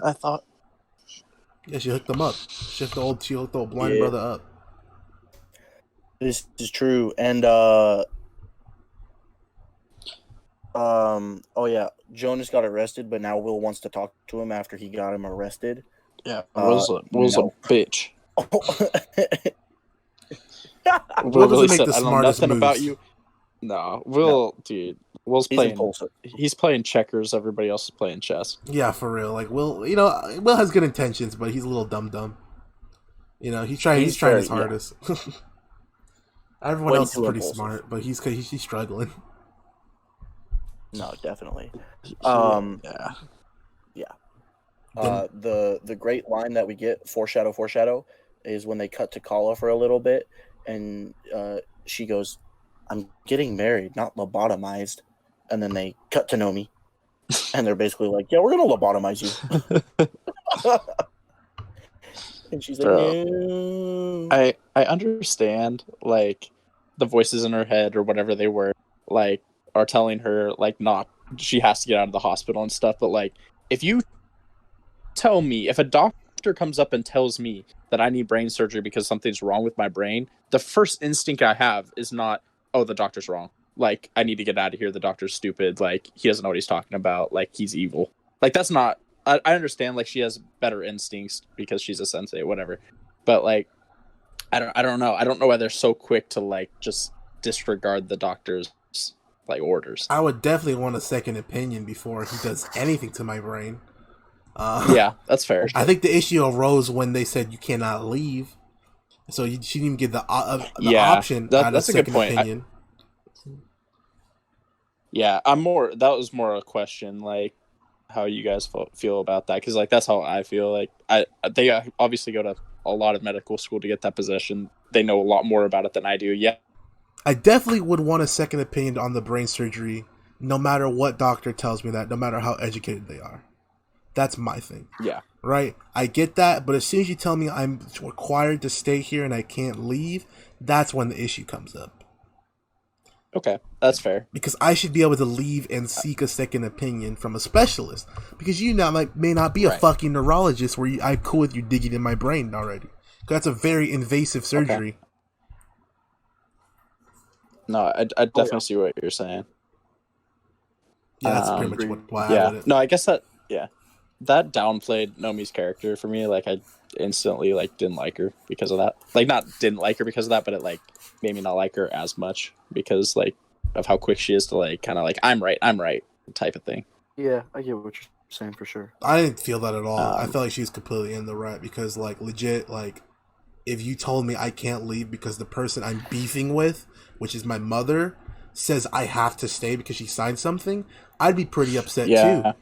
I thought. Yeah, she hooked him up. She hooked the old blind brother up. This is true, and oh yeah, Jonas got arrested, but now Will wants to talk to him after he got him arrested. Yeah, Will's a bitch. Will Will really doesn't make said, the I know smartest nothing about moves. you. No, Will, dude. Will's He's playing. impulsive. He's playing checkers. Everybody else is playing chess. Yeah, for real. Like Will, Will has good intentions, but he's a little dumb. He's trying his hardest. Everyone Way else is too pretty impulsive. smart, but he's struggling. No, definitely. Yeah. The great line that we get, foreshadow, is when they cut to Kala for a little bit, and she goes, "I'm getting married, not lobotomized." And then they cut to Nomi, and they're basically like, "Yeah, we're gonna lobotomize you." And she's like, Bro. "No." I understand, like, the voices in her head or whatever they were, like, are telling her, like, not, she has to get out of the hospital and stuff, but, like, if you tell me, if a doctor comes up and tells me that I need brain surgery because something's wrong with my brain, the first instinct I have is not, oh, the doctor's wrong. Like, I need to get out of here. The doctor's stupid. Like, he doesn't know what he's talking about. Like, he's evil. Like, that's not, I understand, like, she has better instincts because she's a sensei, whatever. But, like, I don't know. I don't know why they're so quick to, like, just disregard the doctor's, like, orders. I would definitely want a second opinion before he does anything to my brain. Yeah, that's fair. I think the issue arose when they said you cannot leave, so she didn't even get the option. That's a good second point. Opinion. That was more a question, like, how you guys feel about that, because, like, that's how I feel. Like, they obviously go to a lot of medical school to get that position. They know a lot more about it than I do. Yeah, I definitely would want a second opinion on the brain surgery no matter what doctor tells me that, no matter how educated they are. That's my thing. Yeah. Right? I get that, but as soon as you tell me I'm required to stay here and I can't leave, that's when the issue comes up. Okay, that's fair. Because I should be able to leave and seek a second opinion from a specialist. Because you now may not be a fucking neurologist where I'm cool with you digging in my brain already. That's a very invasive surgery. Okay. No, I definitely see what you're saying. Yeah, that's pretty much why I would. No, I guess that that downplayed Nomi's character for me. Like, I instantly didn't like her because of that. Like, not didn't like her because of that, but it made me not like her as much because of how quick she is to kind of I'm right type of thing. Yeah, I get what you're saying for sure. I didn't feel that at all. I felt like she was completely in the right because legit if you told me I can't leave because the person I'm beefing with, which is my mother, says I have to stay because she signed something, I'd be pretty upset too.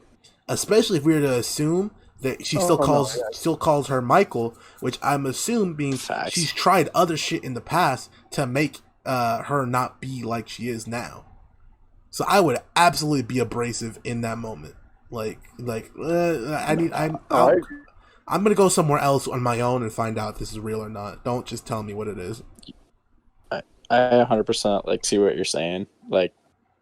Especially if we were to assume that she still calls her Michael, which I'm assuming means she's tried other shit in the past to make her not be like she is now. So I would absolutely be abrasive in that moment. I'm gonna go somewhere else on my own and find out if this is real or not. Don't just tell me what it is. I 100% see what you're saying.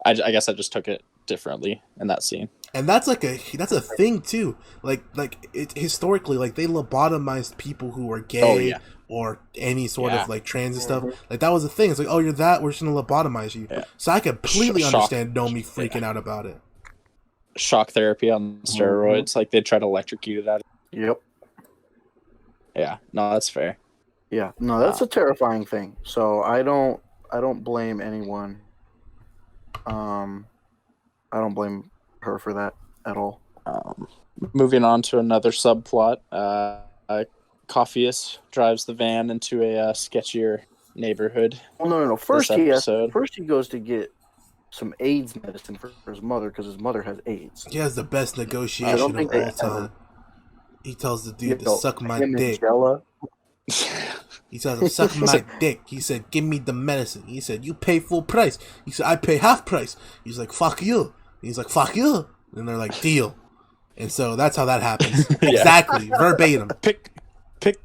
I guess I just took it differently in that scene. And that's a thing too. Historically, they lobotomized people who were gay or any sort of trans and stuff. That was a thing. It's you're that, we're just gonna lobotomize you. Yeah. So I completely understand Nomi freaking out about it. Shock therapy on steroids, they try to electrocute it out. Yep. Yeah, no, that's fair. Yeah, no, that's a terrifying thing. So I don't blame anyone. I don't blame her for that at all. Moving on to another subplot. Coffeeist drives the van into a sketchier neighborhood. Well, no. First he goes to get some AIDS medicine for his mother because his mother has AIDS. He has the best negotiation of all time. He tells the dude to suck my dick. He tells him, suck my dick. He said, give me the medicine. He said, you pay full price. He said, I pay half price. He's like, fuck you. He's like, fuck you. And they're like, deal. And so that's how that happens. Exactly. Verbatim. Pick the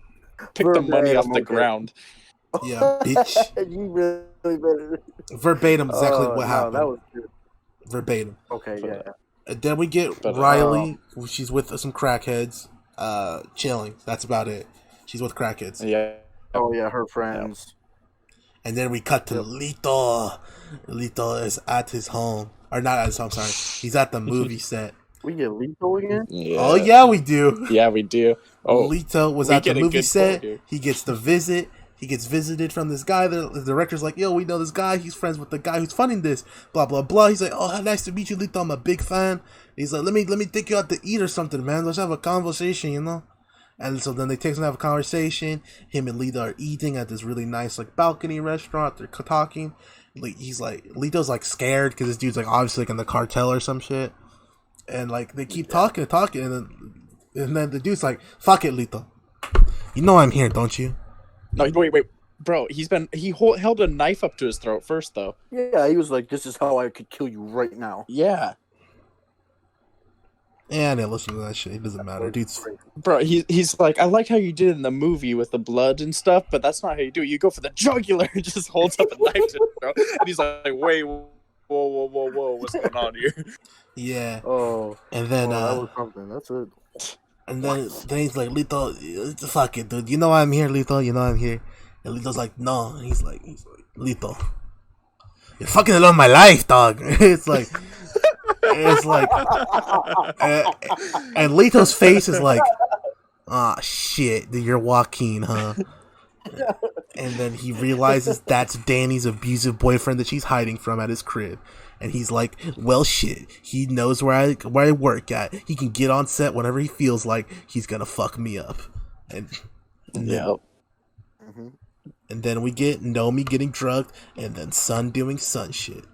money off the ground. Yeah, bitch. You really better. Verbatim exactly what happened. That was good. Verbatim. Okay, yeah. And then we get Riley. She's with some crackheads. Chilling. That's about it. She's with crackheads. Yeah. Oh yeah, her friends. And then we cut to Lito. Lito is at his home. Or not at his home, sorry. He's at the movie set. We get Lito again? Yeah. Oh yeah, we do. Yeah, we do. Oh, Lito was at the movie set. He gets the visit. He gets visited from this guy. The director's like, yo, we know this guy. He's friends with the guy who's funding this. Blah, blah, blah. He's like, oh, nice to meet you, Lito. I'm a big fan. He's like, let me take you out to eat or something, man. Let's have a conversation, you know? And so then they take some have a conversation. Him and Lito are eating at this really nice balcony restaurant. They're talking. He's like, Lito's scared because this dude's obviously in the cartel or some shit. And they keep talking, and then the dude's like, fuck it, Lito. You know I'm here, don't you? No, wait, bro. He held a knife up to his throat first, though. Yeah, he was like, "This is how I could kill you right now." Yeah. And I listen to that shit. It doesn't matter, dude. Bro, he's like, I like how you did it in the movie with the blood and stuff, but that's not how you do it. You go for the jugular. And just holds up a knife to his throat, and he's like, wait, whoa, what's going on here? Yeah. Oh. And then that was something. That's it. And then he's like, Lito, fuck it, dude. You know I'm here, Lito. You know I'm here. And Lito's like, no. And he's like, Lito, you're fucking along my life, dog. It's like, and Lito's face is like, ah, shit, dude, you're Joaquin, huh? And then he realizes that's Danny's abusive boyfriend that she's hiding from at his crib. And he's like, well, shit, he knows where I work at. He can get on set whenever he feels like he's going to fuck me up. And then we get Nomi getting drugged and then Sun doing Sun shit.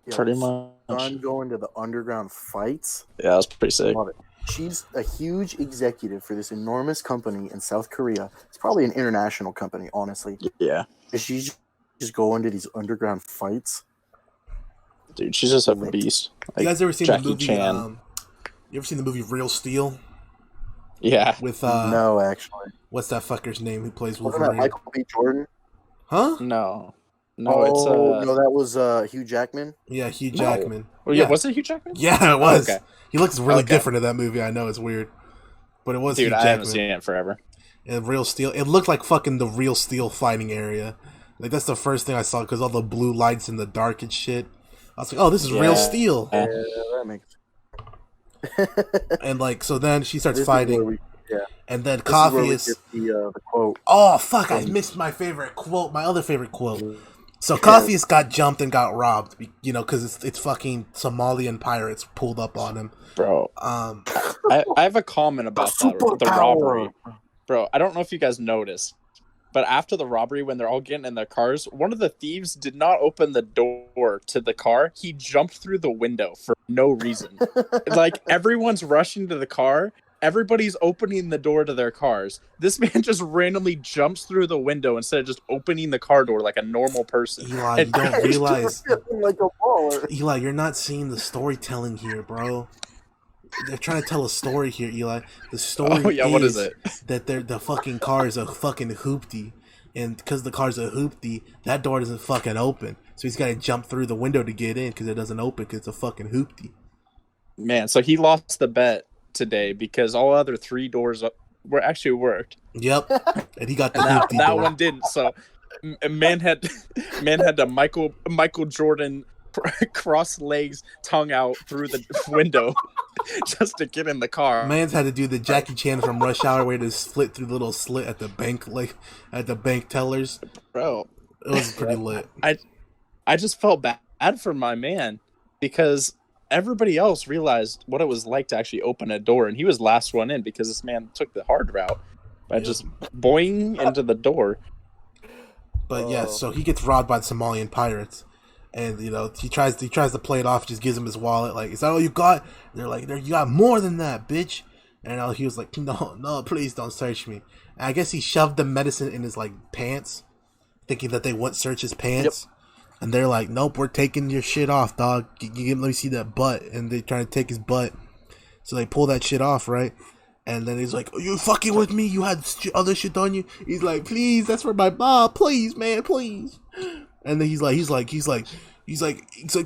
Pretty much. Sun going to the underground fights. Yeah, that's pretty sick. Love it. She's a huge executive for this enormous company in South Korea. It's probably an international company, honestly. Yeah. She's just going to these underground fights. Dude, she's just a beast. You Like guys ever seen Jackie the movie? Chan. You ever seen the movie Real Steel Yeah. with no, actually, what's that fucker's name who plays wasn't that Wolverine? Michael B. Jordan? Huh? No, it's no, that was Hugh Jackman. Yeah, Hugh No. Jackman. Oh, yeah, was it Hugh Jackman? Yeah, it was. Okay. He looks really Okay. different in that movie. I know it's weird, but it was Dude, Hugh I haven't Jackman. seen it forever. And Real Steel. It looked like fucking the Real Steel fighting area. Like that's the first thing I saw because all the blue lights in the dark and shit. I was like, oh, this is Real Steel. Yeah, that makes. And like, so then she starts This is fighting. where And then this is where we Coffee is. get the quote. Oh fuck! I missed my favorite quote. My other favorite quote. So Coffee got jumped and got robbed. You know, because it's fucking Somalian pirates pulled up on him. Bro, I have a comment about that. The robbery. Bro, I don't know if you guys noticed, but after the robbery, when they're all getting in their cars, one of the thieves did not open the door to the car. He jumped through the window for no reason. Like, everyone's rushing to the car. Everybody's opening the door to their cars. This man just randomly jumps through the window instead of just opening the car door like a normal person. Eli, you don't realize. Like a baller. Eli, you're not seeing the storytelling here, bro. They're trying to tell a story here, Eli. The story what is it? That the fucking car is a fucking hoopty. And because the car's a hoopty, that door doesn't fucking open. So he's got to jump through the window to get in because it doesn't open because it's a fucking hoopty. Man, so he lost the bet today because all other 3 doors were actually worked. Yep. And he got the And hoopty that door. one didn't. So man had to Michael Jordan cross legs, tongue out through the window just to get in the car. Man's had to do the Jackie Chan from Rush Hour where to split through the little slit at the bank, like at the bank tellers. Bro, it was pretty lit. I just felt bad for my man because everybody else realized what it was like to actually open a door, and he was last one in because this man took the hard route by just boing into the door. But yeah, so he gets robbed by the Somalian pirates. And you know he tries to play it off, just gives him his wallet. Like, is that all you got? And they're like, you got more than that, bitch. And he was like, no, please don't search me. And I guess he shoved the medicine in his like pants, thinking that they wouldn't search his pants. Yep. And they're like, nope, we're taking your shit off, dog. Let me see that butt. And they're trying to take his butt, so they pull that shit off, right? And then he's like, are you fucking with me? You had other shit on you? He's like, please, that's for my mom. Please, man, please. And then he's like,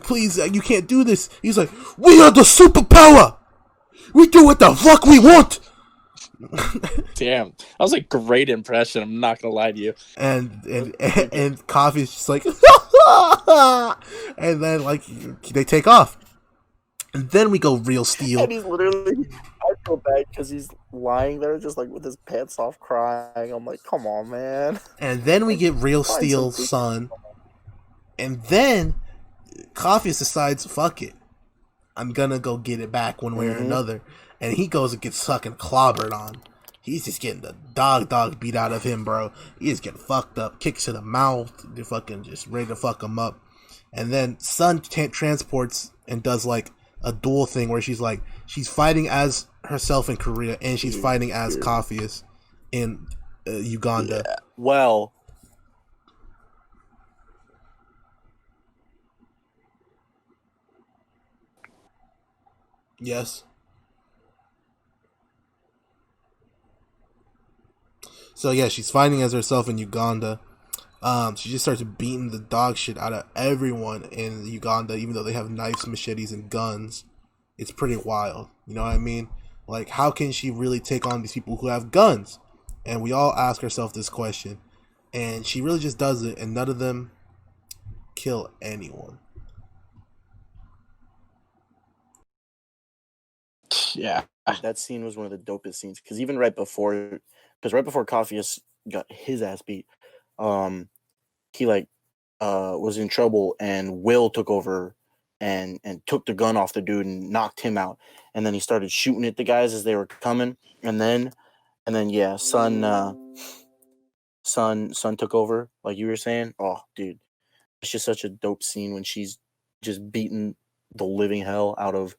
please, you can't do this. He's like, we are the superpower. We do what the fuck we want. Damn, that was a great impression. I'm not gonna lie to you. And Coffee's just like, and then like they take off, and then we go Real Steel. And he's literally, I feel bad because he's lying there just like with his pants off, crying. I'm like, come on, man. And then we get Real Steel, son. And then Coffee decides, fuck it, I'm gonna go get it back one way or another. And he goes and gets fucking clobbered on. He's just getting the dog beat out of him, bro. He's getting fucked up, kicks to the mouth. They're fucking just ready to fuck him up. And then Sun transports and does like a dual thing where she's fighting as herself in Korea and she's fighting as Coffee in Uganda. Yeah. Well. Yes. So yeah, she's fighting as herself in Uganda. She just starts beating the dog shit out of everyone in Uganda, even though they have knives, machetes, and guns. It's pretty wild. You know what I mean? Like, how can she really take on these people who have guns? And we all ask ourselves this question. And she really just does it, and none of them kill anyone. Yeah, that scene was one of the dopest scenes because even right before Coffee got his ass beat, he was in trouble and Will took over and took the gun off the dude and knocked him out, and then he started shooting at the guys as they were coming, and then yeah, Sun took over like you were saying. Oh, dude, it's just such a dope scene when she's just beating the living hell out of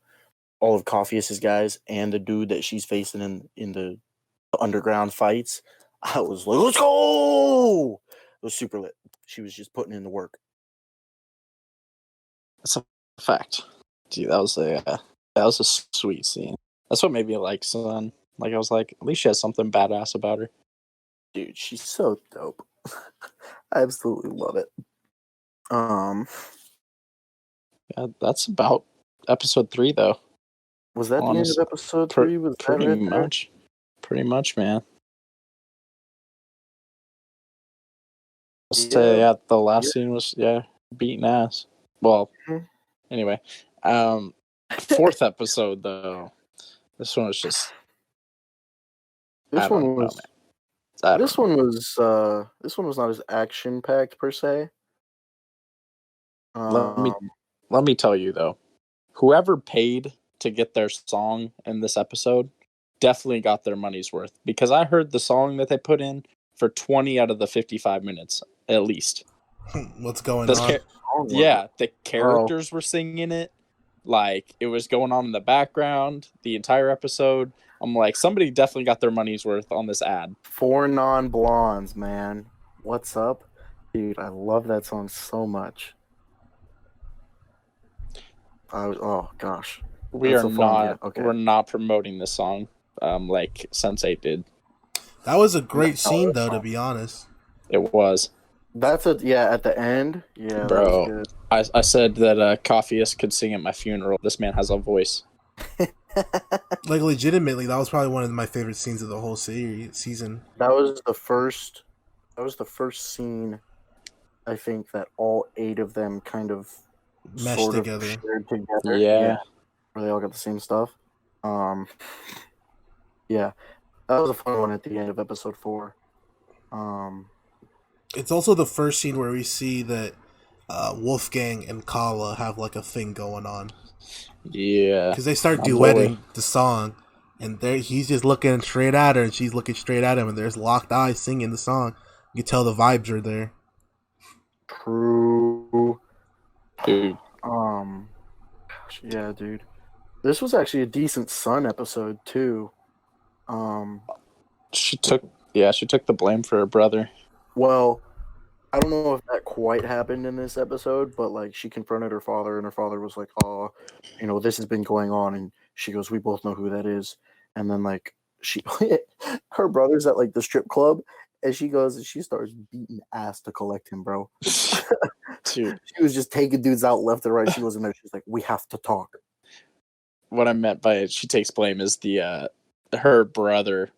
all of Coffee's guys and the dude that she's facing in the underground fights. I was like, let's go! It was super lit. She was just putting in the work. That's a Fact. Dude, that was a sweet scene. That's what made me like Sun. Like I was like, at least she has something badass about her. Dude, she's so dope. I absolutely love it. Yeah, that's about episode 3 though. Was that the end of episode 3? Was that pretty right much? There? Pretty much, man. Say the last scene was beating ass. Well, anyway, 4th episode though. This one was just. This one was not as action packed per se. Let me tell you though, whoever paid to get their song in this episode definitely got their money's worth, because I heard the song that they put in for 20 out of the 55 minutes at least. What's going on? The characters were singing it. Like, it was going on in the background the entire episode. I'm like, somebody definitely got their money's worth on this ad. 4 Non-Blondes, man. What's up? Dude, I love that song so much. Oh gosh. We're not promoting this song like Sense8 did. That was a great scene though, to be honest. It was. That's at the end. Yeah, bro. That was good. I said that Coffeeist could sing at my funeral. This man has a voice. Like, legitimately, that was probably one of my favorite scenes of the whole season. That was the first scene, I think, that all 8 of them kind of meshed together. Shared together. Yeah. Where they all got the same stuff. Yeah. That was a fun one at the end of episode 4. It's also the first scene where we see that Wolfgang and Kala have like a thing going on. Yeah. Because they start duetting the song, and he's just looking straight at her, and she's looking straight at him, and there's locked eyes singing the song. You can tell the vibes are there. True. Dude. Gosh, yeah, dude. This was actually a decent Sun episode too. She took the blame for her brother. Well, I don't know if that quite happened in this episode, but like she confronted her father, and her father was like, "Oh, this has been going on," and she goes, "We both know who that is." And then like her brother's at like the strip club, and she goes and she starts beating ass to collect him, bro. Dude. She was just taking dudes out left and right. She wasn't there. She's like, "We have to talk." What I meant by she takes blame is her brother.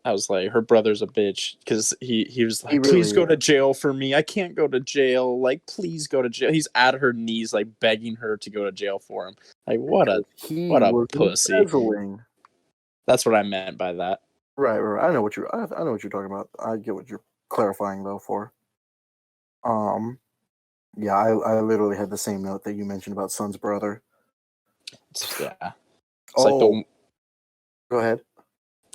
I was like, her brother's a bitch, because he was like, please go to jail for me. I can't go to jail. Like, please go to jail. He's at her knees, like begging her to go to jail for him. Like, what a pussy. Embezzling. That's what I meant by that. Right. I know what you're talking about. I get what you're clarifying though for. Yeah, I literally had the same note that you mentioned about Sun's brother. Yeah. Go ahead.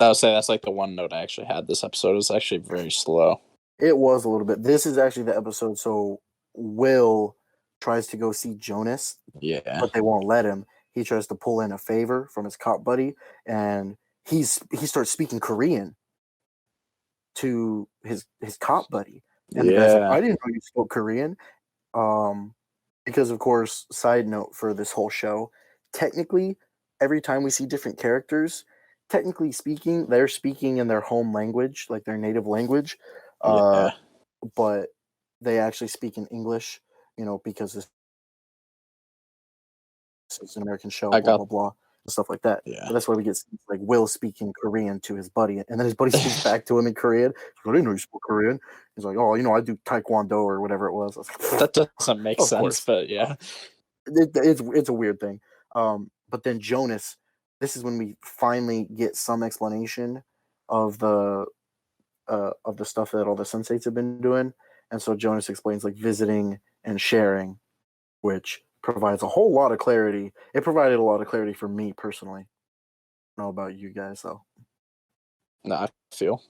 I would say that's like the one note I actually had. This episode was actually very slow. It was a little bit. This is actually the episode. So Will tries to go see Jonas, but they won't let him. He tries to pull in a favor from his cop buddy, and he starts speaking Korean to his cop buddy. And the guy's like, I didn't know you spoke Korean. Because of course, side note for this whole show, technically, every time we see different characters, technically speaking, they're speaking in their home language, like their native language. But they actually speak in English, because this is an American show, blah, blah, blah, and stuff like that. Yeah. So that's why we get like Will speaking Korean to his buddy, and then his buddy speaks back to him in Korean. I didn't know you spoke Korean. He's like, oh, I do Taekwondo or whatever it was. I was like, that doesn't make sense, course. But yeah. It's a weird thing. But then Jonas, this is when we finally get some explanation of the stuff that all the Sense8s have been doing. And so Jonas explains like visiting and sharing, which provides a whole lot of clarity. It provided a lot of clarity for me personally. I don't know about you guys though. No, I feel.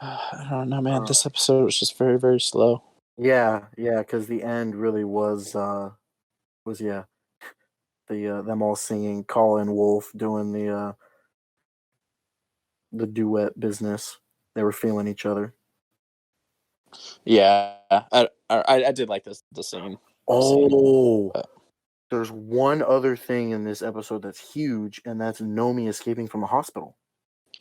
I don't know, man. This episode was just very, very slow. Yeah, because the end really was them all singing, Colin Wolf doing the duet business. They were feeling each other. Yeah, I did like this the scene. Oh, But- there's one other thing in this episode that's huge, and that's Nomi escaping from a hospital.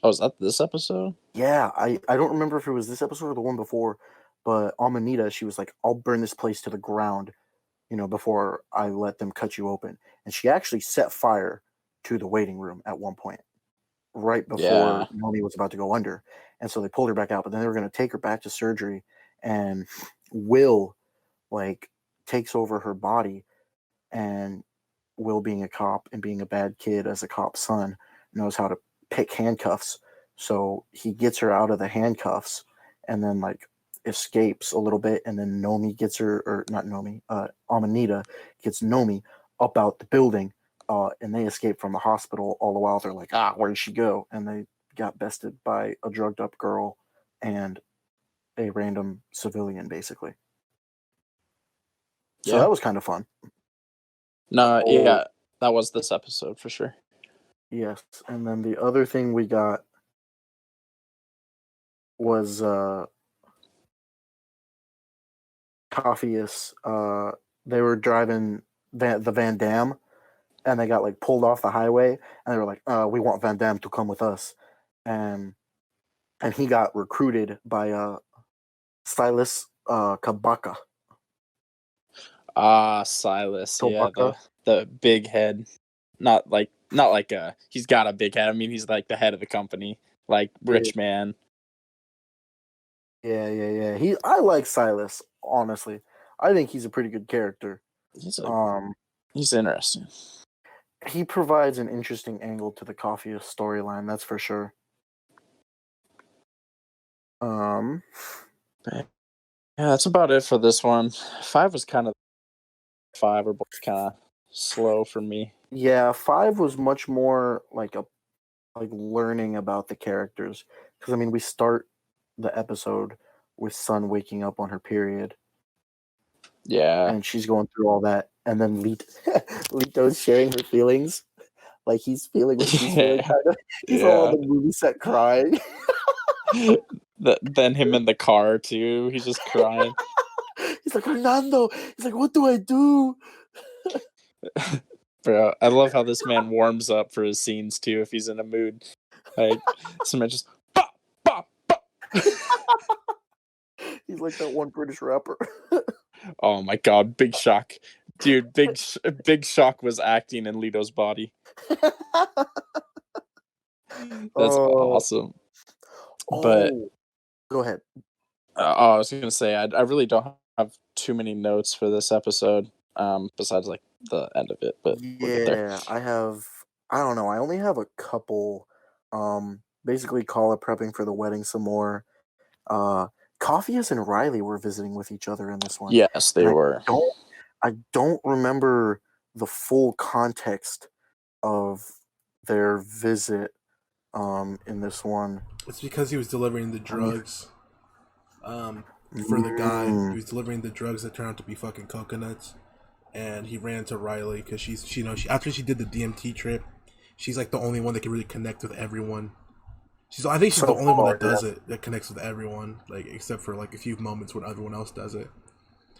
Oh, is that this episode? Yeah, I don't remember if it was this episode or the one before, but Amanita, she was like, I'll burn this place to the ground, before I let them cut you open. And she actually set fire to the waiting room at one point, right before Nomi was about to go under. And so they pulled her back out, but then they were going to take her back to surgery, and Will, like, takes over her body, and Will, being a cop and being a bad kid as a cop's son, knows how to pick handcuffs. So he gets her out of the handcuffs and then like escapes a little bit. And then Nomi gets her, or not Nomi, Amanita gets Nomi up out the building. And they escape from the hospital. All the while they're like, where'd she go? And they got bested by a drugged up girl and a random civilian, basically. So that was kind of fun. No, yeah, that was this episode for sure. Yes, and then the other thing we got was Coffeeus. They were driving the Van Damme, and they got like pulled off the highway, and they were like, "We want Van Damme to come with us," and he got recruited by Silas Kabaka. Silas, Tobacco. the big head, not like he's got a big head. I mean, he's like the head of the company, like rich man. Yeah. I like Silas, honestly. I think he's a pretty good character. He's interesting. He provides an interesting angle to the Coffee storyline, that's for sure. Yeah, that's about it for this one. 5 was kind of 5 were both kind of slow for me. Yeah, 5 was much more like learning about the characters, because I mean we start the episode with Sun waking up on her period. Yeah, and she's going through all that, and then Lito's sharing her feelings, like he's feeling what she's feeling. Kind of. He's all on the movie set crying. Then him in the car too. He's just crying. He's like, Hernando. He's like, what do I do? Bro, I love how this man warms up for his scenes too. If he's in a mood, like some man just bop, bop, bop. He's like that one British rapper. Oh my god, Big Shock, dude! Big Shock was acting in Lito's body. That's awesome. But go ahead. I was gonna say I really don't have too many notes for this episode. Besides like the end of it, but yeah, I don't know. I only have a couple. Basically, Kala prepping for the wedding some more. Coffeeus and Riley were visiting with each other in this one. Yes, they were. I don't remember the full context of their visit in this one. It's because he was delivering the drugs for the guy. He was delivering the drugs that turned out to be fucking coconuts. And he ran to Riley because she after she did the DMT trip, she's like the only one that can really connect with everyone. I think she's the only one that does it, that connects with everyone, like except for like a few moments when everyone else does it.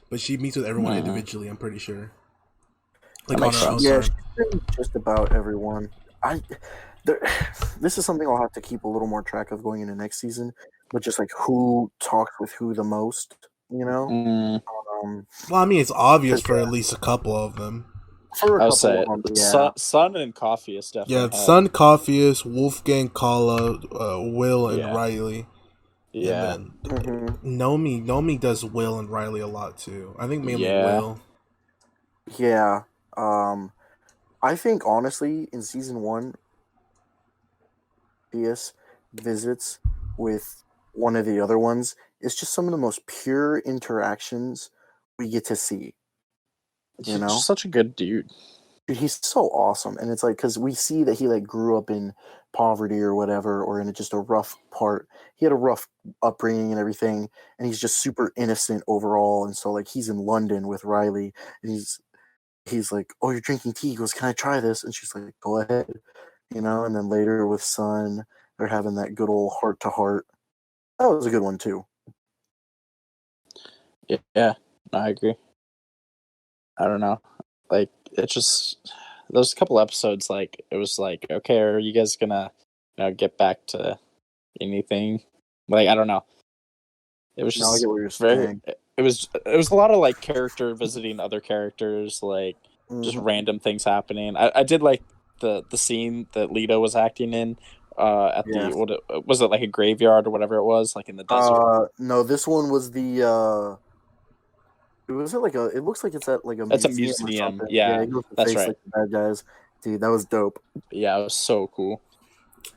But she meets with everyone individually, I'm pretty sure. Like on her own time. She's just about everyone. This is something I'll have to keep a little more track of going into next season, but just like who talks with who the most, well, I mean, it's obvious for at least a couple of them. I'll say it. Sun and Coffeeus definitely. Yeah, Sun, Coffeeus, Wolfgang, Kala, Will, and Riley. Yeah. And then Nomi does Will and Riley a lot too. I think mainly Will. Yeah. I think honestly in season 1, Coffeeus visits with one of the other ones. It's just some of the most pure interactions we get to see. He's just such a good dude. He's so awesome, and it's like because we see that he like grew up in poverty or whatever, or in just a rough part. He had a rough upbringing and everything, and he's just super innocent overall. And so like he's in London with Riley, and he's like, "Oh, you're drinking tea." He goes, "Can I try this?" And she's like, "Go ahead," And then later with Sun, they're having that good old heart to heart. That was a good one too. Yeah. I agree. I don't know. Like, it just those couple episodes, like, it was like, okay, are you guys gonna, get back to anything? Like, I don't know. It was No, I just get what you're very. saying. It was a lot of like character visiting other characters, like just Mhm. random things happening. I did like the scene that Lito was acting in at Yeah. was it like a graveyard or whatever it was, like in the desert. No, this one was the. It looks like it's at like a That's a museum or museum. something. Yeah, he goes to that's face right. like the bad guys. Dude, that was dope. Yeah, it was so cool.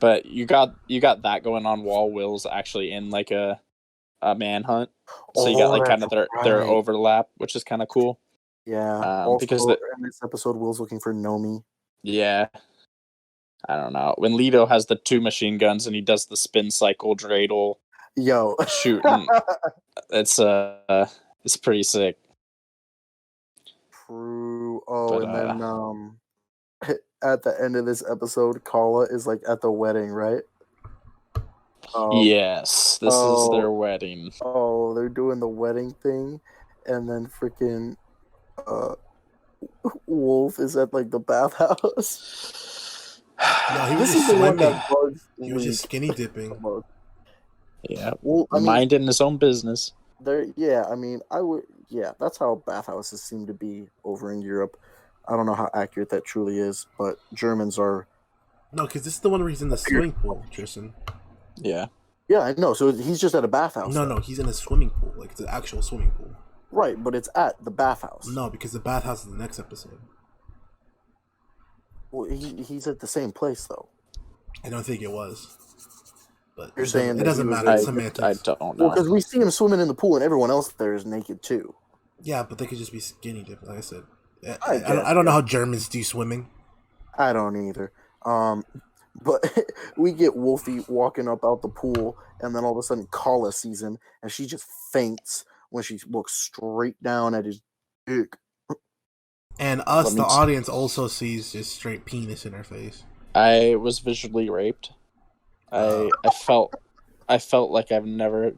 But you got that going on while Will's actually in like a manhunt. So you got like kind of their overlap, which is kind of cool. Yeah. Because in this episode, Will's looking for Nomi. Yeah, I don't know. When Lito has the 2 machine guns and he does the spin cycle dreidel Yo, shooting, it's pretty sick. True. Oh, But, and then at the end of this episode, Kala is like at the wedding, right? Yes, this is their wedding. Oh, they're doing the wedding thing, and then freaking Wolf is at like the bathhouse. No, he was This just is the one swimming. that bugs He was me just skinny dipping. the most. Yeah, Well, I mean, minding his own business. I mean, I would. Yeah, that's how bathhouses seem to be over in Europe. I don't know how accurate that truly is, but Germans are. No, because this is the one where he's in the swimming pool, Tristan. Yeah. Yeah, I know. So he's just at a bathhouse. No, he's in a swimming pool. Like, it's an actual swimming pool. Right, but it's at the bathhouse. No, because the bathhouse is the next episode. Well, he's at the same place, though. I don't think it was. But You're saying it doesn't matter. It's semantics. I don't know. Well, because we see him swimming in the pool, and everyone else there is naked too. Yeah, but they could just be skinny dipping. Like I said, I don't know how Germans do swimming. I don't either. But we get Wolfie walking up out the pool, and then all of a sudden Kala sees him, and she just faints when she looks straight down at his dick. And us, the audience, also sees just straight penis in her face. I was visually raped. I felt like I've never.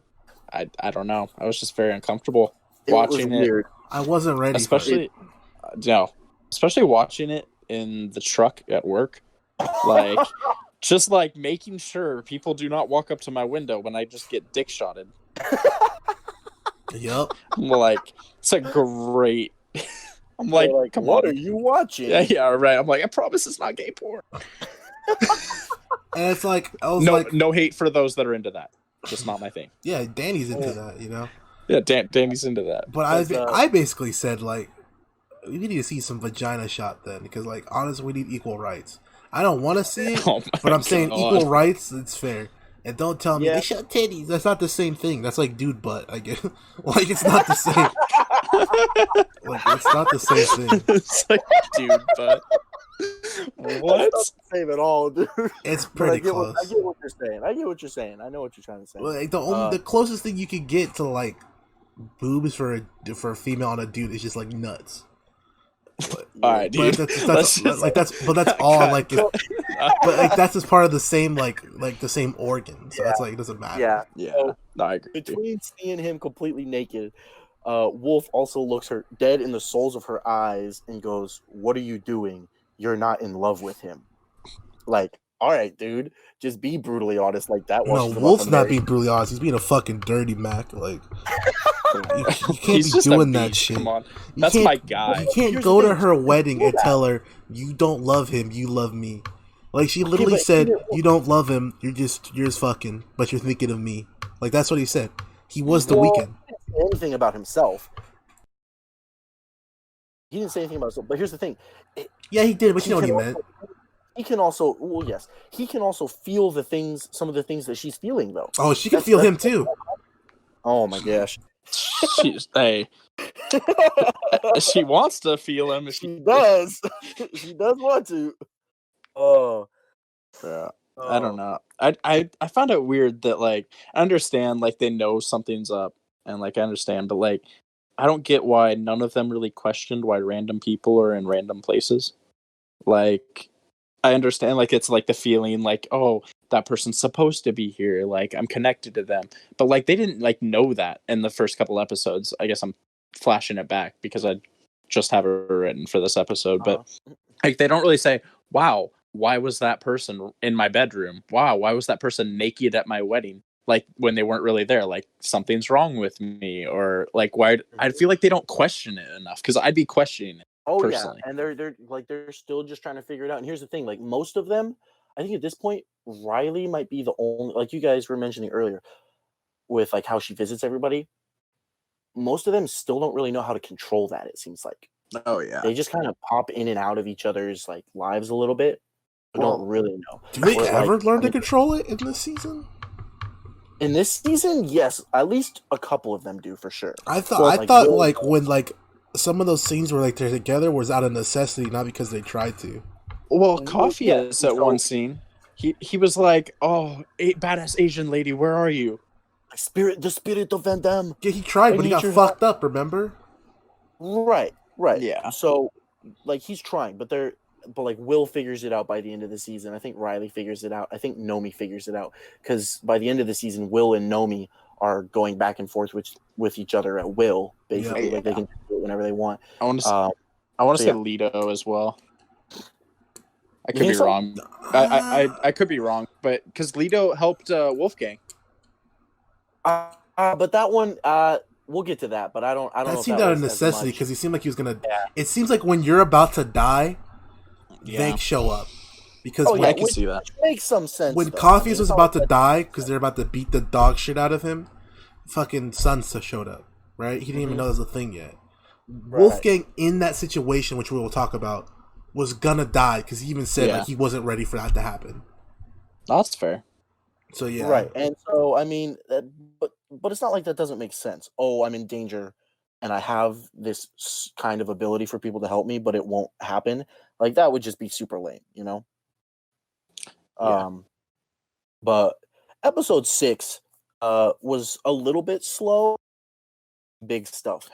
I don't know. I was just very uncomfortable watching it. Weird. I wasn't ready. Especially watching it in the truck at work. Like, just like making sure people do not walk up to my window when I just get dick shotted. Yup. I'm like, it's a great. I'm like, come what on. are you watching? Yeah, right. I'm like, I promise it's not gay porn. And it's like, no hate for those that are into that. Just not my thing. Yeah, Danny's into that, you know. Yeah, Danny's into that. But I basically said, like, we need to see some vagina shot then, because, like, honestly, we need equal rights. I don't want to see it, but I'm saying equal rights. It's fair. And don't tell me they shot titties. That's not the same thing. That's like dude butt. I get like it's not the same. Like it's not the same thing. It's like dude butt. What? It's not the same at all, dude. It's pretty close. I get what you're saying. I get what you're saying. I know what you're trying to say. Well, like the closest thing you could get to like boobs for a female on a dude is just like nuts. All right, dude. But that's all like. But like that's just part of the same like the same organ. So that's like it doesn't matter. Yeah. So, No, I agree. between seeing him completely naked, Wolf also looks her dead in the soles of her eyes and goes, "What are you doing? You're not in love with him." Like, all right, dude, just be brutally honest like that. No, Wolf's not being brutally honest. He's being a fucking dirty Mac. Like, you can't be doing that shit. Come on, that's my guy. You can't go to her wedding and tell her you don't love him, you love me. Like she literally said, you don't love him, you're just fucking, but you're thinking of me. Like that's what he said. He was the Weeknd. He didn't say anything about himself. He didn't say anything about himself. But here's the thing. Yeah, he did, but you know what he meant. He can also, well, yes, he can also feel some of the things that she's feeling, though. Oh, she can feel him too. Oh my gosh. Hey, she wants to feel him. She does. She does want to. Oh, yeah. I don't know. I found it weird that like I understand like they know something's up and like I understand, but like I don't get why none of them really questioned why random people are in random places. Like I understand like it's like the feeling like, oh, that person's supposed to be here, like I'm connected to them. But like they didn't like know that in the first couple episodes. I guess I'm flashing it back because I just have it written for this episode. But like, they don't really say, "Wow, why was that person in my bedroom? Wow, why was that person naked at my wedding?" Like, when they weren't really there, like, something's wrong with me, or like, why? I feel like they don't question it enough, because I'd be questioning it. Oh personally. yeah, and they're still just trying to figure it out. And here's the thing: like most of them, I think at this point, Riley might be the only. Like you guys were mentioning earlier, with like how she visits everybody. Most of them still don't really know how to control that. It seems like Oh yeah, they just kind of pop in and out of each other's like lives a little bit, but don't really know. Do they ever learn I to mean, control it in this season? in this season, yes, at least a couple of them do for sure. I thought when like some of those scenes where like they're together was out of necessity, not because they tried to. Well, Coffee Yeah, is at one scene. He was like, "Oh, badass Asian lady, where are you?" The spirit of Van Damme. Yeah, he tried, but he got fucked up. Remember? Right. Yeah. So, like, he's trying, but like Will figures it out by the end of the season. I think Riley figures it out. I think Nomi figures it out, because by the end of the season, Will and Nomi are going back and forth with each other at will, basically. Yeah. Like they can do it whenever they want. I want to say Lito as well. I could be wrong. I could be wrong, but because Lito helped Wolfgang. But that one, we'll get to that. But I don't know. That seemed out of necessity because he seemed like he was gonna. Yeah. It seems like when you're about to die, they show up. Because I can see that. Makes some sense. When Coffee's was about to die because they're about to beat the dog shit out of him, fucking Sansa showed up. Right? He didn't even know there was a thing yet. Right. Wolfgang in that situation, which we will talk about, was gonna die because he even said like he wasn't ready for that to happen. That's fair. So yeah, right. And so I mean, but it's not like that doesn't make sense. Oh, I'm in danger, and I have this kind of ability for people to help me, but it won't happen. Like that would just be super lame, you know. Yeah. But episode 6 was a little bit slow. Big stuff.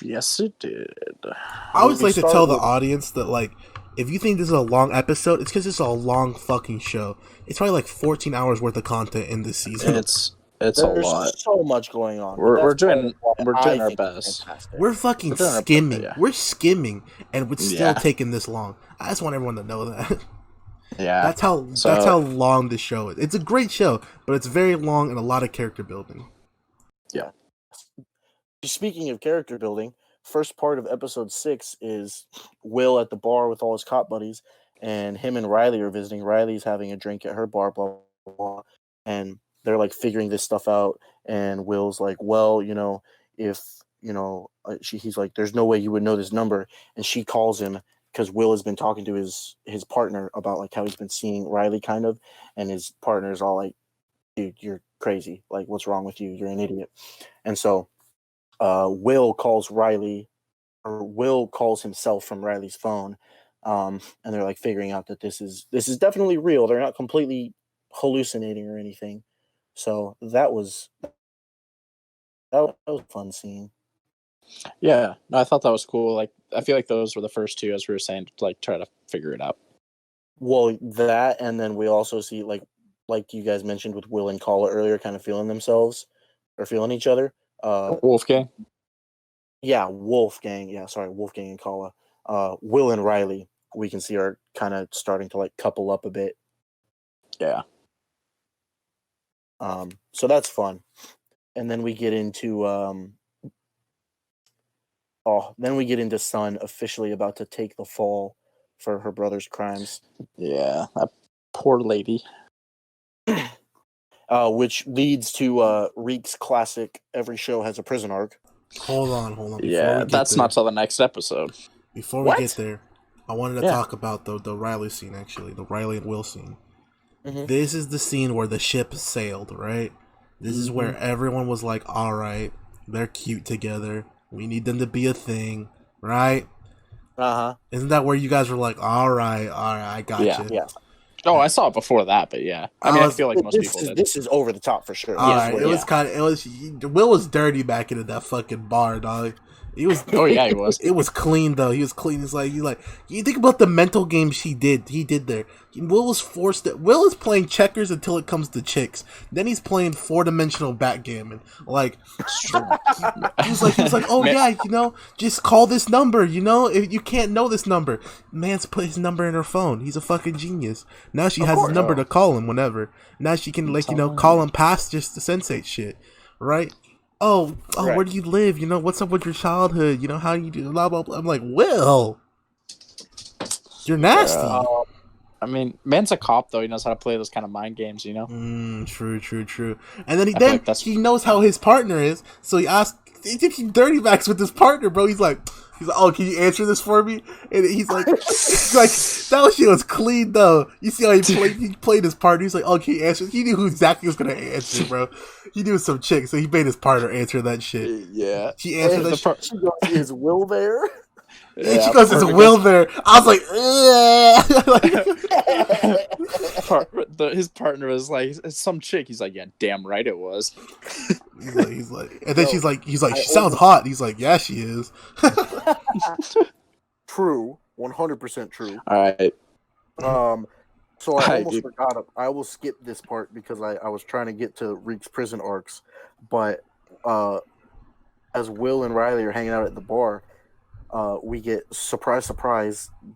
Yes, it did. I always like to tell the audience that, like, if you think this is a long episode, it's because it's a long fucking show. It's probably like 14 hours worth of content in this season. It's a lot. There's so much going on. We're doing our best. We're fucking skimming. We're skimming, and it's still taking this long. I just want everyone to know that. Yeah, that's how long this show is. It's a great show, but it's very long and a lot of character building. Yeah. Speaking of character building, first part of episode 6 is Will at the bar with all his cop buddies, and him and Riley are visiting. Riley's having a drink at her bar, blah, blah, blah, and they're like figuring this stuff out. And Will's like, well, you know, if, you know, he's like, there's no way you would know this number. And she calls him because Will has been talking to his partner about like how he's been seeing Riley kind of, and his partner's all like, dude, you're crazy. Like, what's wrong with you? You're an idiot. And so Will calls himself from Riley's phone, and they're like figuring out that this is definitely real. They're not completely hallucinating or anything. So that was a fun scene. Yeah, no, I thought that was cool. Like, I feel like those were the first two, as we were saying, to like try to figure it out. Well, that, and then we also see like you guys mentioned with Will and Kala earlier, kind of feeling themselves or feeling each other. Wolfgang. Yeah, Wolfgang. Yeah, sorry, Wolfgang and Kala. Will and Riley, we can see are kind of starting to like couple up a bit. Yeah. So that's fun. And then we get into Sun officially about to take the fall for her brother's crimes. Yeah, that poor lady. Which leads to Reek's classic "Every show has a prison arc." Hold on. Yeah, that's not till the next episode. Before we get there, I wanted to talk about the Riley scene, actually, the Riley and Will scene. Mm-hmm. This is the scene where the ship sailed, right? This is where everyone was like, all right, they're cute together. We need them to be a thing, right? Uh-huh. Isn't that where you guys were like, all right, I got you? Yeah. Oh, I saw it before that, but yeah. I feel like most people did. This is over the top for sure. All right, Will was dirty back into that fucking bar, dog. He was. Oh yeah, he was. It was clean though. He was clean. He's like you think about the mental games he did there. Will was forced. Will is playing checkers until it comes to chicks. Then he's playing 4-dimensional backgammon. Like he was like, oh Man. yeah, just call this number. If you can't know this number, man's put his number in her phone. He's a fucking genius. Now she has his number to call him whenever. Now she can call him past just the Sense8 shit, right? Oh, right. Where do you live? What's up with your childhood? How you do? Blah blah blah. I'm like, Will, you're nasty. I mean, man's a cop though. He knows how to play those kind of mind games. True. And then he knows how his partner is, so he asks. He dirty backs with his partner, bro. He's like, oh, can you answer this for me? And he's like, that shit was clean though. You see how he played his partner. He's like, oh, can you answer? He knew who exactly was gonna answer, bro. He knew some chick, so he made his partner answer that shit. Yeah, she answered that shit. She goes, "Is Will there?" Yeah, she goes, "Is Will there?" I was like, his partner was like, "It's some chick." He's like, "Yeah, damn right it was." he's like, and then he's like, "She sounds hot." He's like, "Yeah, she is." True, 100% true. All right. So I almost forgot. I will skip this part because I was trying to get to Reek's prison arcs, but as Will and Riley are hanging out at the bar, we get surprise,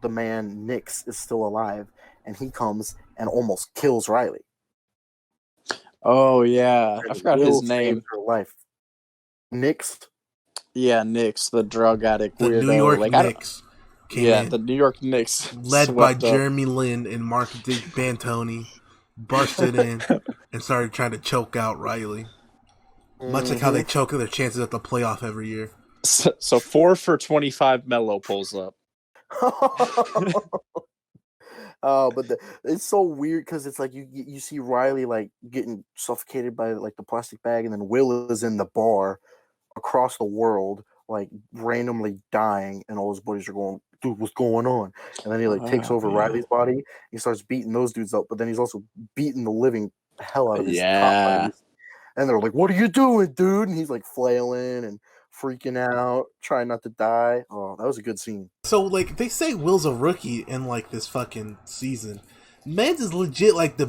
the man Nix is still alive, and he comes and almost kills Riley. Oh yeah, I forgot his name. Her life. Nix. Yeah, Nix, the drug addict. The New York Knicks. The New York Knicks, led by Jeremy Lin and Mark D'Antoni, busted in and started trying to choke out Riley. Much like how they choke their chances at the playoff every year. So 4 for 25 Melo pulls up. But it's so weird because it's like you see Riley like getting suffocated by like the plastic bag, and then Will is in the bar across the world, like randomly dying, and all his buddies are going, "Dude, what's going on?" And then he like takes over Riley's body. He starts beating those dudes up, but then he's also beating the living hell out of his top buddies. And they're like, "What are you doing, dude?" And he's like flailing and freaking out, trying not to die. Oh, that was a good scene. So, like, they say Will's a rookie in, like, this fucking season. Mans is legit, like, the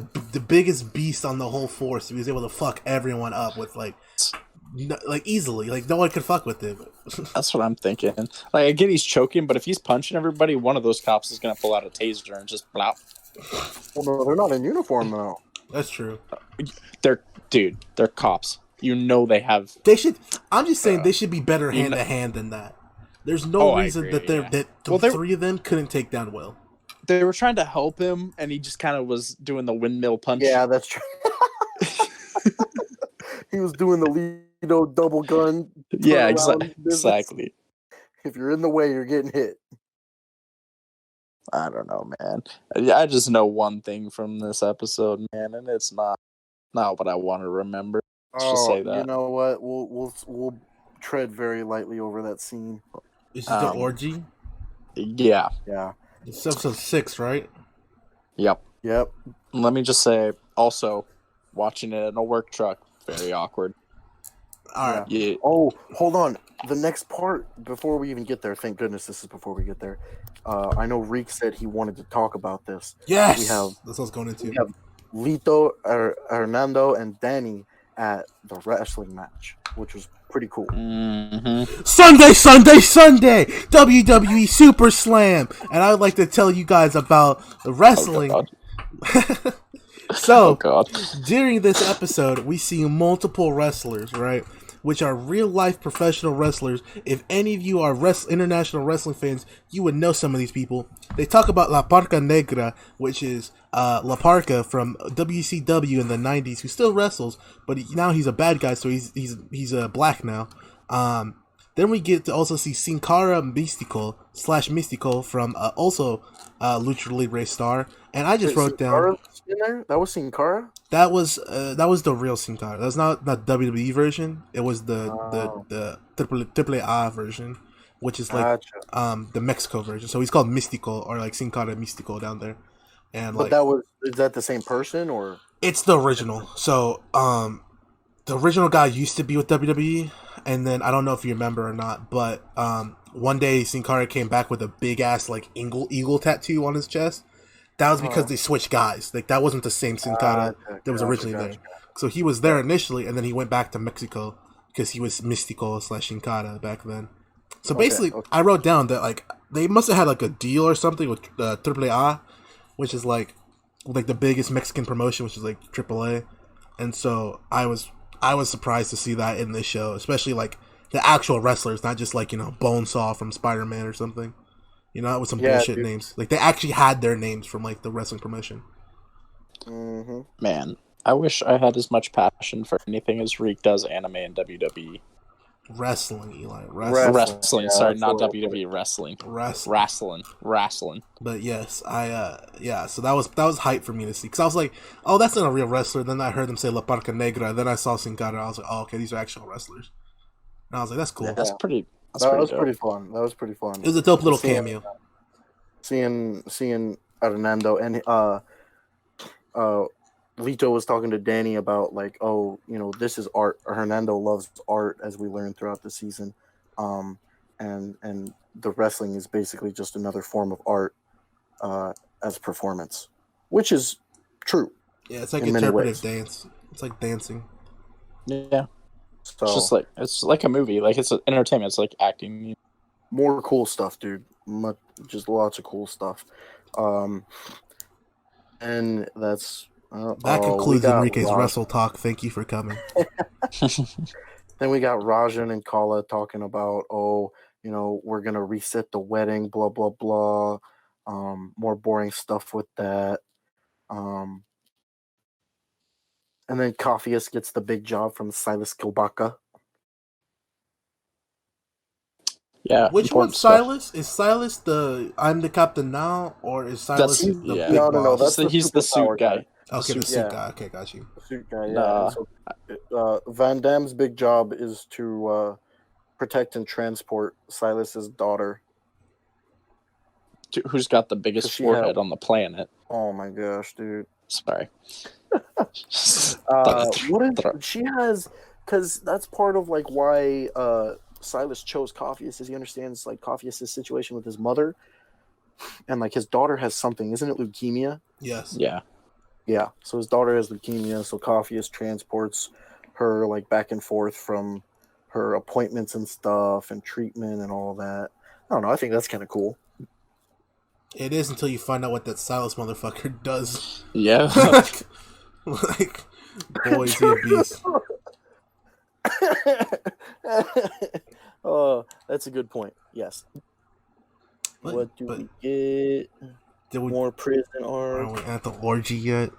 biggest beast on the whole force. He was able to fuck everyone up with, like easily. Like, no one could fuck with him. That's what I'm thinking. Like, I get he's choking, but if he's punching everybody, one of those cops is going to pull out a taser and just blop. Well, no, they're not in uniform, though. That's true. They're cops. They have. They should. I'm just saying they should be better hand to hand than that. There's no reason that the three of them couldn't take down Will. They were trying to help him, and he just kind of was doing the windmill punch. Yeah, that's true. He was doing the Lito double gun. Yeah, exactly. If you're in the way, you're getting hit. I don't know, man. I just know one thing from this episode, man, and it's not what I want to remember. Let's just say that. You know what? We'll tread very lightly over that scene. Is it the orgy? Yeah. Yeah. It's episode 6, right? Yep. Let me just say, also, watching it in a work truck, very awkward. All right. Yeah. Oh, hold on. The next part, before we even get there, thank goodness this is before we get there. I know Reek said he wanted to talk about this. Yes! That's what I was going into. We have Lito, Hernando, and Danny at the wrestling match, which was pretty cool. Mm-hmm. Sunday! WWE Super Slam! And I would like to tell you guys about the wrestling. Oh, So, during this episode, we see multiple wrestlers, right? Which are real-life professional wrestlers. If any of you are international wrestling fans, you would know some of these people. They talk about La Parca Negra, which is La Parca from WCW in the 90s, who still wrestles, but now he's a bad guy, so he's black now. Then we get to also see Sin Cara Mystico from also Lucha Libre star. And I just wrote down in there? That was Sin Cara? That was the real Sin Cara. That's not the WWE version. It was the triple A version, which is like the Mexico version. So he's called Mystico, or like Sin Cara Mystico down there. And but is that the same person, or it's the original? So the original guy used to be with WWE. and then I don't know if you remember or not, but one day Sin Cara came back with a big ass like eagle tattoo on his chest. That was because they switched guys. Like that wasn't the same Sin Cara that was originally there. So he was there initially, and then he went back to Mexico because he was Mystico / Sin Cara back then. So basically, I wrote down that like they must have had like a deal or something with AAA, which is like the biggest Mexican promotion, which is like AAA. And so I was surprised to see that in this show, especially like the actual wrestlers, not just like Bonesaw from Spider-Man or something. It was some bullshit names. Like they actually had their names from like the wrestling promotion. Mm-hmm. Man, I wish I had as much passion for anything as Reek does anime and WWE. Wrestling, Eli. Wrestling. Yeah, Sorry, not WWE. Wrestling. Wrestling. But yes, so that was hype for me to see, because I was like, oh, that's not a real wrestler. Then I heard them say La Parca Negra. Then I saw Sin Cara. I was like, oh, okay, these are actual wrestlers. And I was like, that's cool. Yeah, that's pretty. That was pretty fun. It was a dope little cameo. Seeing Hernando and Lito was talking to Danny about like, oh, this is art. Hernando loves art, as we learned throughout the season, and the wrestling is basically just another form of art as performance, which is true. Yeah, it's like interpretive dance. It's like dancing. Yeah, so it's like a movie. Like it's entertainment. It's like acting. More cool stuff, dude. Just lots of cool stuff. And that's. That concludes Enrique's Wrestle Talk. Thank you for coming. Then we got Rajan and Kala talking about, we're going to reset the wedding, blah, blah, blah. More boring stuff with that. And then Coffeus gets the big job from Silas Kilbaka. Yeah. Which one's Silas? Is Silas the I'm the captain now, or is Silas the big boss? No. He's the suit guy. Okay, the suit guy. Okay, got you. The suit guy, yeah. So, Van Damme's big job is to protect and transport Silas's daughter. Who's got the biggest forehead on the planet? Oh my gosh, dude. Sorry. She has, because that's part of like why Silas chose Coffeus, is he understands like Coffeus' situation with his mother, and like his daughter has something, isn't it leukemia? Yes. Yeah, so his daughter has leukemia, so Coffeus transports her like back and forth from her appointments and stuff and treatment and all that. I don't know, I think that's kind of cool. It is, until you find out what that Silas motherfucker does. Yeah. like boy, is he a beast. Oh, that's a good point. Yes. What do we get? More prison arc. Are we at the orgy yet?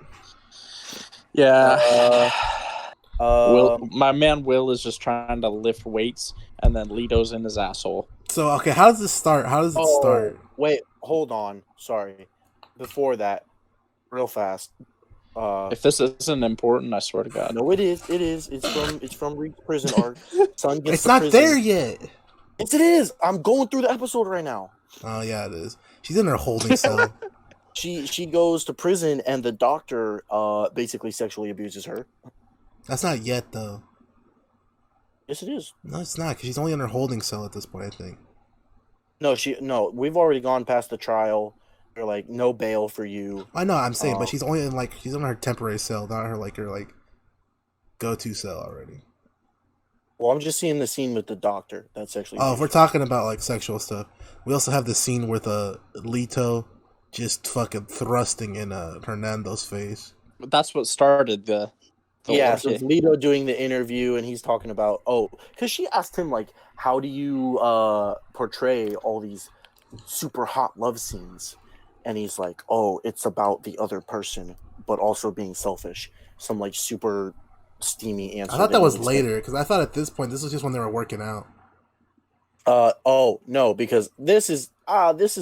Yeah. My man Will is just trying to lift weights, and then Lito's in his asshole. So, okay, how does this start? How does it start? Wait, hold on. Sorry. Before that, real fast. If this isn't important, I swear to God. No, it is. It is. It's from Reek's prison arc. Son gets it's not prison. there yet. Yes, it is. I'm going through the episode right now. Oh yeah, it is. She's in her holding cell. She goes to prison, and the doctor basically sexually abuses her. That's not yet, though. Yes, it is. No, it's not, because she's only in her holding cell at this point, I think. No, we've already gone past the trial. They're like, no bail for you. I know, I'm saying, but she's only in she's in her temporary cell, not her go-to cell already. Well, I'm just seeing the scene with the doctor. That's actually. Oh, if we're talking about sexual stuff, we also have the scene with Lito just fucking thrusting in Hernando's face. That's what started the so it's Lito doing the interview, and he's talking about because she asked him how do you portray all these super hot love scenes, and he's like, it's about the other person, but also being selfish. Some super steamy answer. I thought that was later, because I thought at this point this was just when they were working out. No, because this is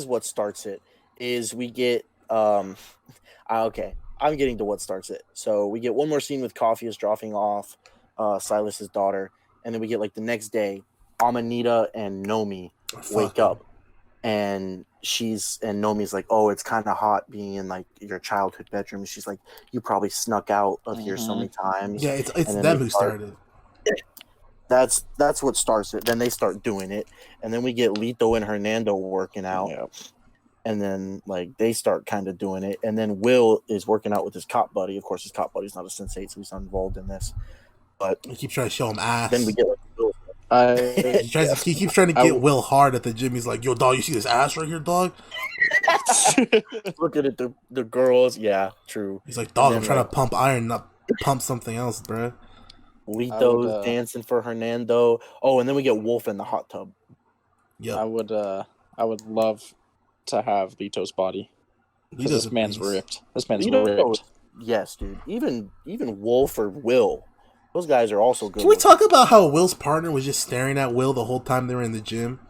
what starts it. Is we get okay. I'm getting to what starts it. So we get one more scene with Coffee is dropping off Silas's daughter, and then we get the next day, Amanita and Nomi wake up, and Nomi's like, it's kind of hot being in your childhood bedroom. She's like, you probably snuck out of here so many times. Yeah, it's them who started. That's what starts it. Then they start doing it, and then we get Lito and Hernando working out, and then like they start kind of doing it, and then Will is working out with his cop buddy. Of course, his cop buddy's not a Sense8, so he's not involved in this. But He keeps trying to show him ass. then we get like Will. He keeps trying to get Will hard at the gym. He's like, "Yo, dog, you see this ass right here, dog?" Looking at the girls, yeah, true. He's like, "Dog, I'm trying to pump iron, not pump something else, bro." Lito's dancing for Hernando. Oh, and then we get Wolf in the hot tub. Yeah, I would love to have Lito's body. This man's ripped. This man's ripped. Yes, dude. Even Wolf or Will, those guys are also good. Can we talk about how Will's partner was just staring at Will the whole time they were in the gym?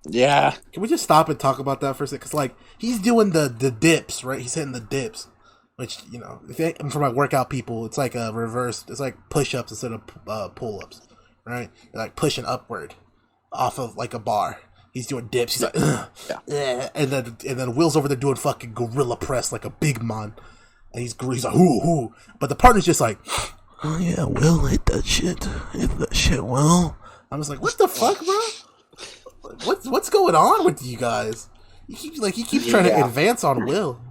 Yeah. Can we just stop and talk about that for a second? Because like he's doing the dips, right? He's hitting the dips. Which, you know, for my workout people, it's like a reverse. It's like push-ups instead of pull-ups, right? They're like pushing upward off of like a bar. He's doing dips. He's like, and then Will's over there doing fucking gorilla press like a big man, and he's like, hoo. But the partner's just like, oh yeah, Will hit that shit, Will. I'm just like, what the fuck, bro? What's going on with you guys? He keeps trying to advance on Will.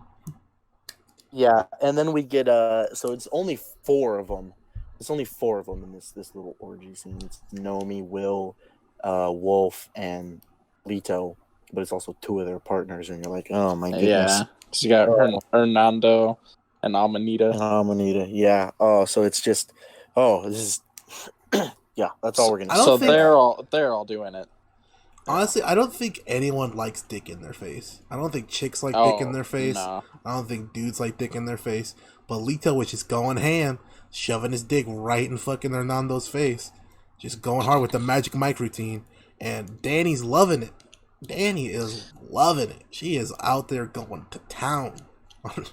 Yeah, and then we get so it's only 4 of them. It's only 4 of them in this little orgy scene. It's Nomi, Will, Wolf, and Lito, but it's also 2 of their partners, and you're like, oh my goodness. Yeah, so you got Hernando and Amanita. Yeah. Oh, so it's just, this is, yeah. That's all we're gonna. So they're all doing it. Honestly, I don't think anyone likes dick in their face. I don't think chicks like dick in their face. No. I don't think dudes like dick in their face. But Lito was just going ham, shoving his dick right in fucking Hernando's face. Just going hard with the magic mic routine. And Danny's loving it. Danny is loving it. She is out there going to town. I'm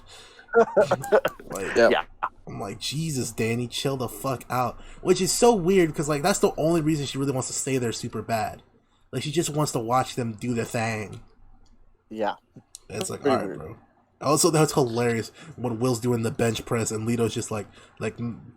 like, Jesus, Danny, chill the fuck out. Which is so weird because like that's the only reason she really wants to stay there super bad. Like, she just wants to watch them do their thing. Yeah. And it's like, all right, bro. Also, that's hilarious when Will's doing the bench press and Lito's just like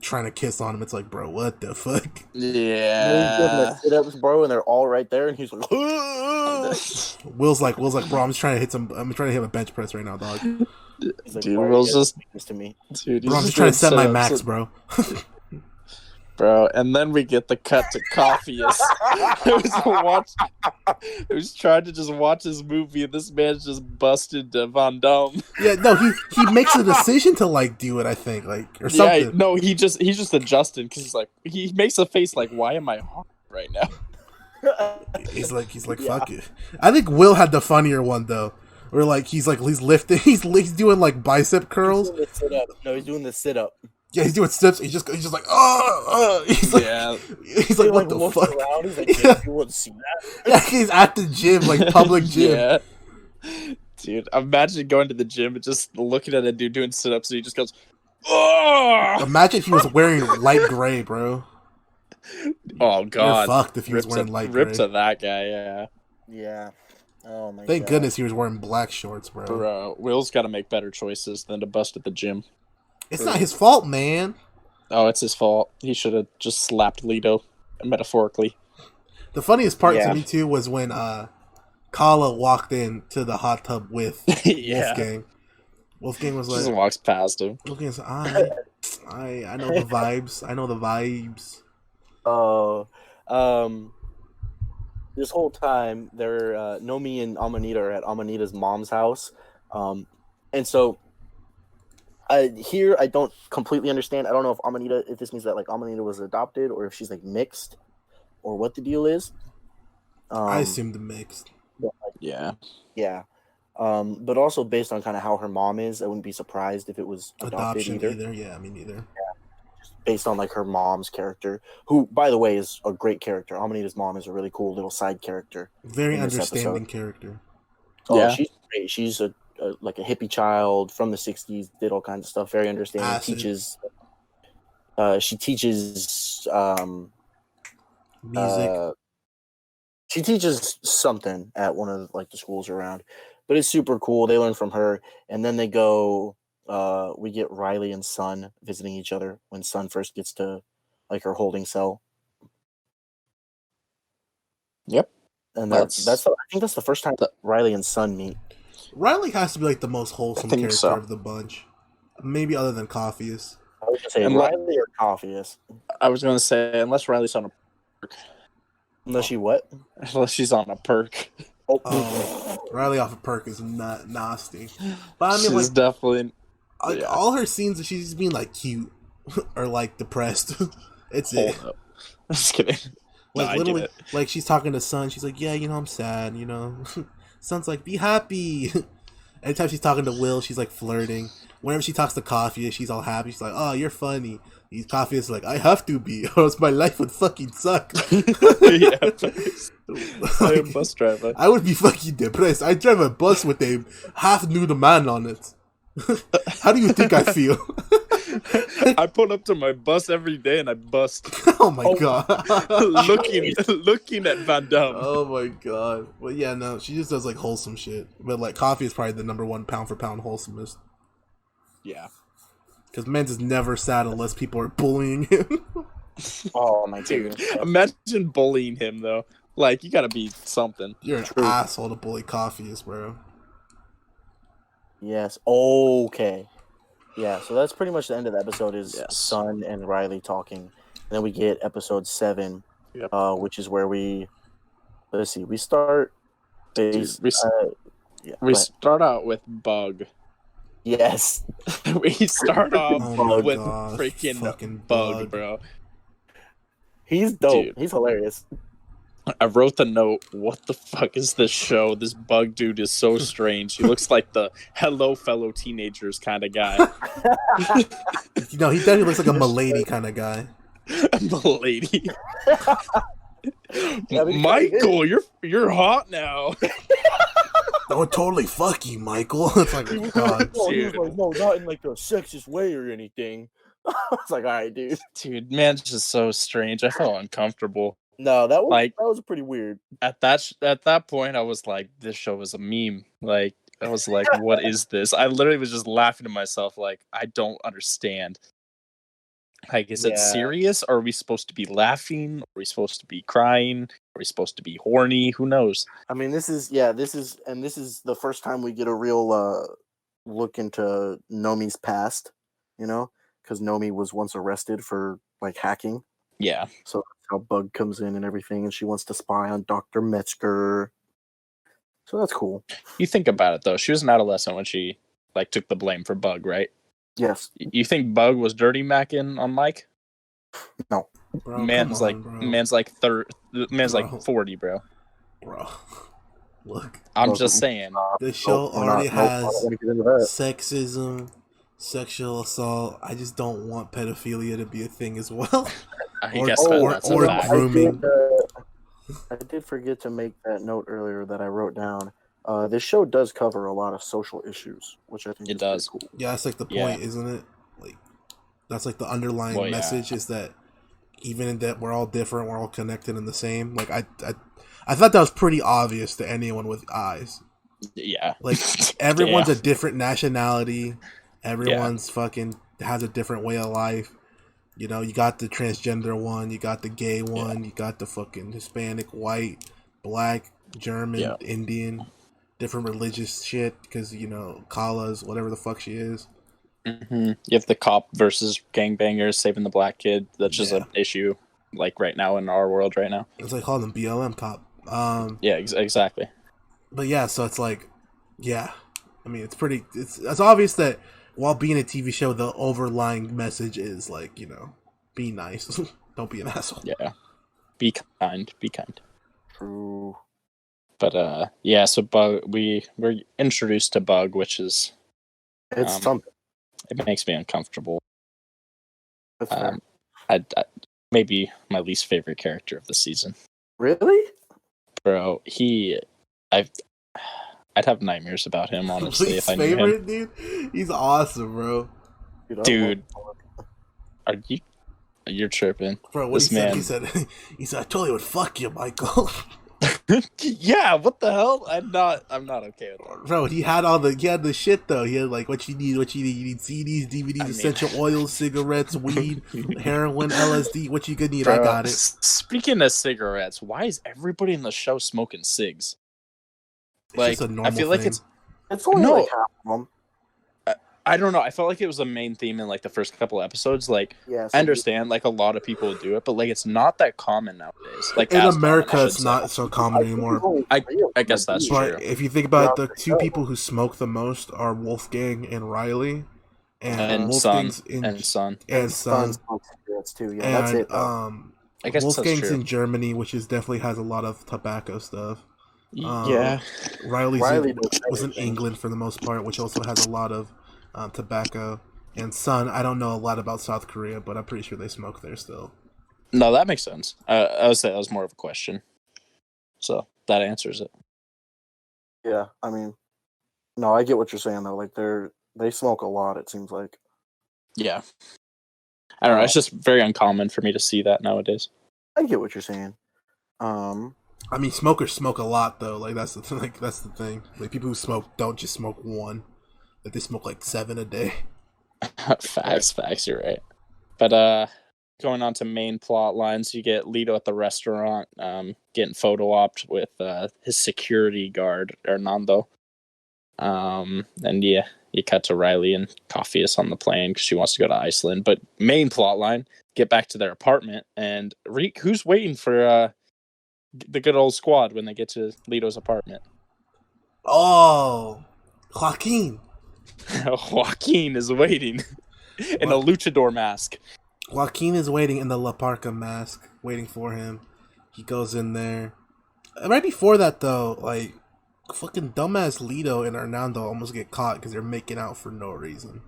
trying to kiss on him. It's like, bro, what the fuck? Yeah. He's doing the sit-ups, bro, and they're all right there, and he's like, Will's like, bro, I'm trying to hit a bench press right now, dog. He's like, dude, Will's just this to me. Dude, bro, I'm just trying to set my max, bro. Bro, and then we get the cut to Coffee. It was trying to just watch his movie, and this man's just busted Van Damme. Yeah, no, he makes a decision to like do it. I think or something. Yeah, no, he's just adjusting because he's like he makes a face like, why am I hard right now? He's like, fuck it. I think Will had the funnier one though. Where like he's lifting, he's doing like bicep curls. He's doing the sit up. Yeah, he's doing steps. He's just like, he's like, what the fuck? Around, he's like, you wouldn't see that. Yeah, he's at the gym, like public gym. Yeah. Dude, imagine going to the gym and just looking at a dude doing sit-ups and he just goes, oh! Imagine if he was wearing light gray, bro. Oh, God. You're fucked if he was wearing light gray. Ripped to that guy, yeah. Yeah. Oh, my God. Thank goodness he was wearing black shorts, bro. Bro, Will's got to make better choices than to bust at the gym. It's not his fault, man. Oh, it's his fault. He should have just slapped Lito, metaphorically. The funniest part to me, too, was when Kala walked in to the hot tub with Wolfgang. Wolfgang was like... Just walks past him. Wolfgang's like, I know the vibes. I know the vibes. This whole time, they're Nomi and Amanita are at Amanita's mom's house. And so... here, I don't completely understand. I don't know if this means that like Amanita was adopted or if she's like mixed or what the deal is. I assumed mixed. Yeah. Yeah. But also based on kind of how her mom is, I wouldn't be surprised if it was adoption either. Yeah, me neither. Yeah. Just based on like her mom's character, who, by the way, is a great character. Amanita's mom is a really cool little side character. Very understanding character. Oh, yeah. She's great. She's like a hippie child from the 60s, did all kinds of stuff, very understanding. She teaches music. She teaches something at one of like the schools around, but it's super cool. They learn from her, and then they go we get Riley and Sun visiting each other when Sun first gets to like her holding cell. Yep. And I think that's the first time Riley and Sun meet. Riley has to be like the most wholesome character so. of the bunch. Maybe other than Coffeeus. I was gonna say Riley or Coffeeus. I was gonna say unless Riley's on a perk. Unless she what? Unless she's on a perk. Riley off a perk is not nasty. But I mean, she's definitely all her scenes, she's just being like cute or like depressed. It's it. Up. I'm just kidding. Like literally, like she's talking to Sun. She's like, "Yeah, I'm sad. Sun's like, "Be happy." Anytime she's talking to Will, she's like flirting. Whenever she talks to Coffee, she's all happy. She's like, "Oh, you're funny." Coffee is like, "I have to be, or else my life would fucking suck." Yeah, I'm a bus driver. I would be fucking depressed. I drive a bus with a half-nude man on it. How do you think I feel? I pull up to my bus every day and I bust. Oh my god! looking at Van Damme. Oh my god! Well, yeah, no, she just does like wholesome shit. But like, Coffee is probably the number one pound for pound wholesomest. Yeah, because Men's is never sad unless people are bullying him. Oh my dude! Imagine bullying him though. Like, you gotta be something. You're an asshole to bully Coffee, bro. Yes. Okay. Yeah, so that's pretty much the end of the episode is Sun and Riley talking. And then we get episode 7, which is where we start we start out with Bug. Yes. We start off with fucking freaking Bug, bro. He's dope. Dude. He's hilarious. I wrote the note, what the fuck is this show? This Bug dude is so strange. He looks like the hello fellow teenagers kind of guy. He definitely looks like a milady kind of guy. Milady. Michael, you're hot now. Oh, totally fuck you, Michael. It's like, oh, God. He was like, no, not in like a sexist way or anything. I was like, all right, dude. Dude, man's just so strange. I felt uncomfortable. No, that was pretty weird. At that point, I was like, this show is a meme. Like, I was like, what is this? I literally was just laughing to myself, like, I don't understand. Like, is it serious? Or are we supposed to be laughing? Are we supposed to be crying? Are we supposed to be horny? Who knows? I mean, this is the first time we get a real look into Nomi's past, because Nomi was once arrested for like hacking. Yeah. So that's how Bug comes in and everything, and she wants to spy on Dr. Metzger. So that's cool. You think about it though. She was an adolescent when she like took the blame for Bug, right? Yes. You think Bug was dirty macking on Mike? No. Bro, man's like 40, bro. Bro. Look. I'm just saying. The show already has sexism, sexual assault. I just don't want pedophilia to be a thing as well. I guess that's a fact. Grooming. I did forget to make that note earlier that I wrote down. This show does cover a lot of social issues, which I think it does. Cool. Yeah, that's like the point, isn't it? Like, that's like the underlying message is that even in that we're all different, we're all connected and the same. Like, I thought that was pretty obvious to anyone with eyes. Yeah. Like, everyone's a different nationality. Everyone's fucking has a different way of life. You got the transgender one, you got the gay one, you got the fucking Hispanic, white, black, German, Indian, different religious shit, because, Kala's whatever the fuck she is. Mm-hmm. You have the cop versus gangbangers saving the black kid. That's just an issue, like, right now in our world right now. It's like calling them BLM cop. Exactly. But yeah, so it's like, I mean, it's obvious that while being a TV show, the overlying message is like, be nice. Don't be an asshole. Yeah. Be kind. True. But so Bug, we're introduced to Bug, which is it's something. It makes me uncomfortable. That's fair. I maybe my least favorite character of the season. Really? Bro, I'd have nightmares about him, honestly, if I knew him. Dude? He's awesome, bro. Dude, you're tripping. Bro, what he said, he said, I totally would fuck you, Michael. Yeah, what the hell? I'm not okay with that. Bro, he had the shit though. He had like what you need. You need CDs, DVDs, essential oils, cigarettes, weed, heroin, LSD. What you could need, Bro, I got it. Speaking of cigarettes, why is everybody in the show smoking cigs? It's just a normal I feel like thing. It's only No. like half of them. I don't know. I felt like it was a main theme in like the first couple episodes. Like, Yeah, I understand like a lot of people do it, but like it's not that common nowadays. Like In as America, common, I it's should not say. so common anymore. I guess that's true. But if you think about it, the two people who smoke the most are Wolfgang and Riley, and Wolfgang's Son. and Son. Cigarettes too. Yeah, And that's it. I guess Wolfgang's that's true. in Germany, which is definitely has a lot of tobacco stuff. Yeah. Riley was in England for the most part, which also has a lot of tobacco. And Son, I don't know a lot about South Korea, but I'm pretty sure they smoke there still. No, that makes sense. I would say that was more of a question. So that answers it. Yeah, I mean, no, I get what you're saying though. Like they smoke a lot. It seems like. Yeah. I don't know. It's just very uncommon for me to see that nowadays. I get what you're saying. I mean, smokers smoke a lot though. Like that's the thing. Like people who smoke don't just smoke one. Like they smoke like 7 a day. Facts. You're right. But going on to main plot lines, you get Lito at the restaurant, getting photo opped with his security guard Hernando. And yeah, you cut to Riley and Coffee is on the plane because she wants to go to Iceland. But main plot line, get back to their apartment, and who's waiting for the good old squad when they get to Lito's apartment? Oh, Joaquin. Joaquin is waiting in a luchador mask. Joaquin is waiting in the La Parca mask, waiting for him. He goes in there. Right before that, though, like, fucking dumbass Lito and Hernando almost get caught because they're making out for no reason.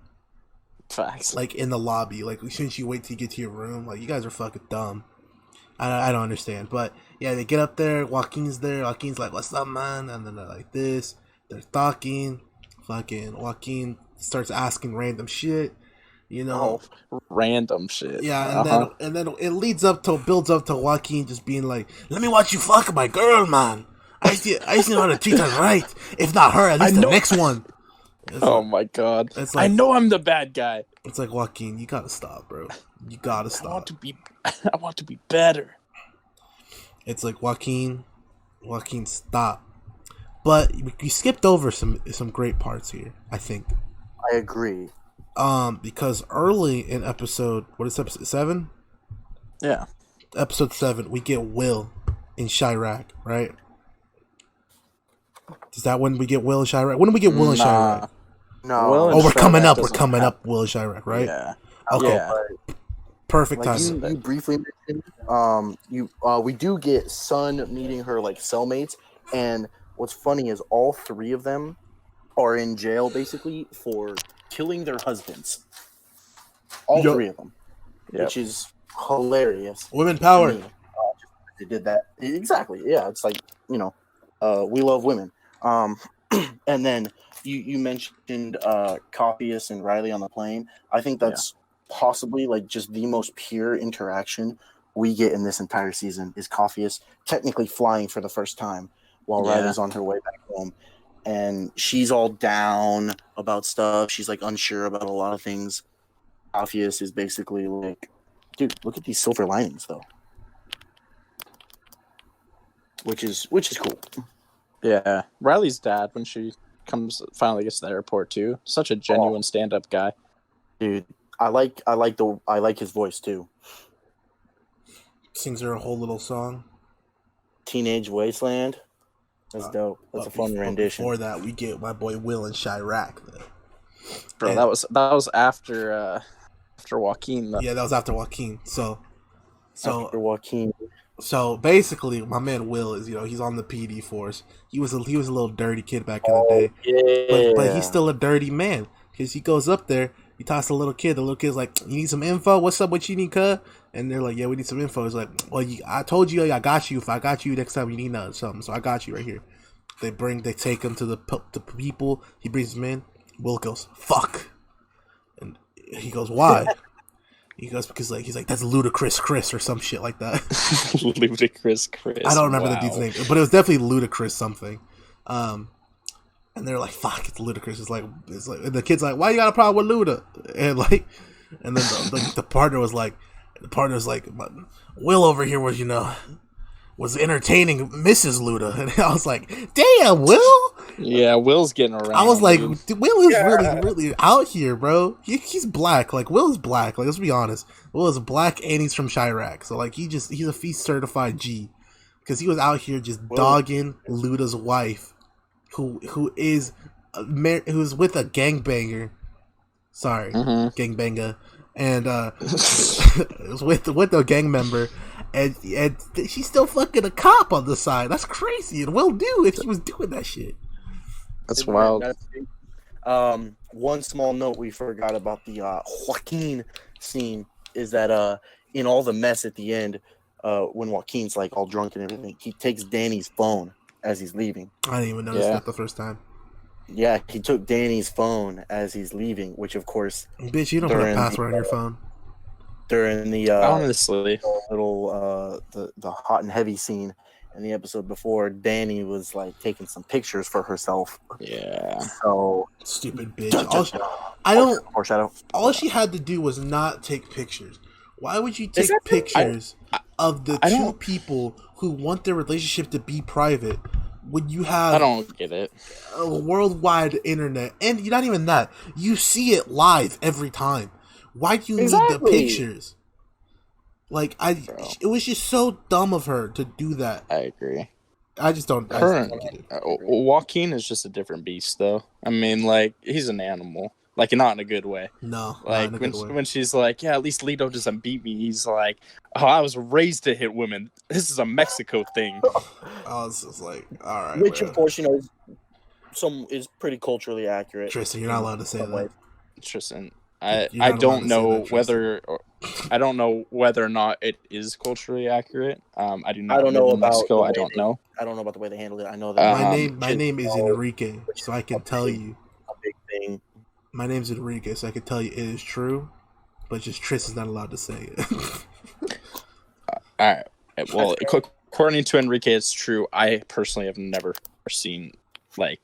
Facts. Like, in the lobby. Like, shouldn't you wait till you get to your room? Like, you guys are fucking dumb. I don't understand. But, yeah, they get up there. Joaquin's there. Joaquin's like, what's up, man? And then they're like this. They're talking. Fucking Joaquin starts asking random shit. You know, random shit. Yeah, and then it builds up to Joaquin just being like, "Let me watch you fuck my girl, man. I see how to treat her right. If not her, at least the next one." My god! It's like, I know I'm the bad guy. It's like, Joaquin, you gotta stop, bro. You gotta stop. I want to be better. It's like, Joaquin, stop. But we skipped over some great parts here, I think. I agree. Because early in episode 7? Yeah. Episode 7, we get Will in Chirac, right? Is that when we get Will in Chirac? When do we get Will in Chirac? No. We're coming up. We're coming up, Will in Chirac, right? Yeah. Okay. Yeah. Perfect like time. You briefly mentioned, we do get Sun meeting her like cellmates, and what's funny is all 3 of them are in jail basically for killing their husbands. All 3 of them, which is hilarious. Women power. They did that exactly. Yeah, it's like, we love women. And then you mentioned Coppius and Riley on the plane. I think that's possibly like just the most pure interaction we get in this entire season is Coppius technically flying for the first time while Riley's on her way back home. And she's all down about stuff. She's like unsure about a lot of things. Coppius is basically like, dude, look at these silver linings though. Which is cool. Yeah. Riley's dad, when she finally gets to the airport too. Such a genuine stand-up guy. Dude, I like his voice too. Sings her a whole little song. Teenage Wasteland. That's dope. That's a fun rendition. Before that, we get my boy Will in Chirac. Bro, and that was after Joaquin. Though. Yeah, that was after Joaquin. So after Joaquin. So basically, my man Will is, he's on the PD force. He was a little dirty kid back in the day, but he's still a dirty man because he goes up there. He talks to the little kid. The little kid's like, "You need some info? What's up? What you need, cuz?" And they're like, "Yeah, we need some info." He's like, "Well, I told you, I got you. If I got you next time, you need something. So I got you right here." They take him to the people. He brings him in. Will goes, "Fuck," and he goes, "Why?" He goes because like he's like that's ludicrous Chris or some shit like that. Ludicrous Chris. I don't remember the dude's name, but it was definitely ludicrous something. And they're like, "Fuck, it's ludicrous." It's like and the kid's like, "Why you got a problem with Luda?" And then the partner was like, "Will over here was entertaining Mrs. Luda," and I was like, "Damn, Will." Yeah, Will's getting around. I was like, dude. Will is really out here, bro. He's black. Like, Will is black. Like, let's be honest. Will is black and he's from Chirac. So, like, he's a feast certified G. Because he was out here just dogging Luda's wife, who's with a gangbanger. Sorry, gangbanger. And it was with the gang member. And she's still fucking a cop on the side. That's crazy. And Will do if he was doing that shit. That's wild. One small note we forgot about the Joaquin scene is that in all the mess at the end, when Joaquin's like all drunk and everything, he takes Danny's phone as he's leaving. I didn't even notice that the first time. Yeah, he took Danny's phone as he's leaving, which of course, bitch, you don't put a password on your phone. During the honestly the hot and heavy scene in the episode before, Danny was like taking some pictures for herself. Yeah. So stupid bitch. Foreshadow. All she had to do was not take pictures. Why would you take pictures of the two people who want their relationship to be private when you have? I don't get it. A worldwide internet, and not even that. You see it live every time. Why do you need the pictures? Like, it was just so dumb of her to do that. I agree. I just don't. Joaquin is just a different beast, though. I mean, like, he's an animal. Like, not in a good way. No. Like, when she's like, yeah, at least Lito doesn't beat me. He's like, oh, I was raised to hit women. This is a Mexico thing. I was just like, all right. Which, of course, is pretty culturally accurate. Tristan, you're not allowed to say that. Tristan, I don't know whether or not it is culturally accurate. I do not. I don't know about Mexico. I don't know. I don't know about the way they handled it. I know that my name is Enrique, so I can tell you a big thing. My name's Enrique, so I can tell you it is true, but just Tristan's not allowed to say it. All right. Well, according to Enrique, it's true. I personally have never seen like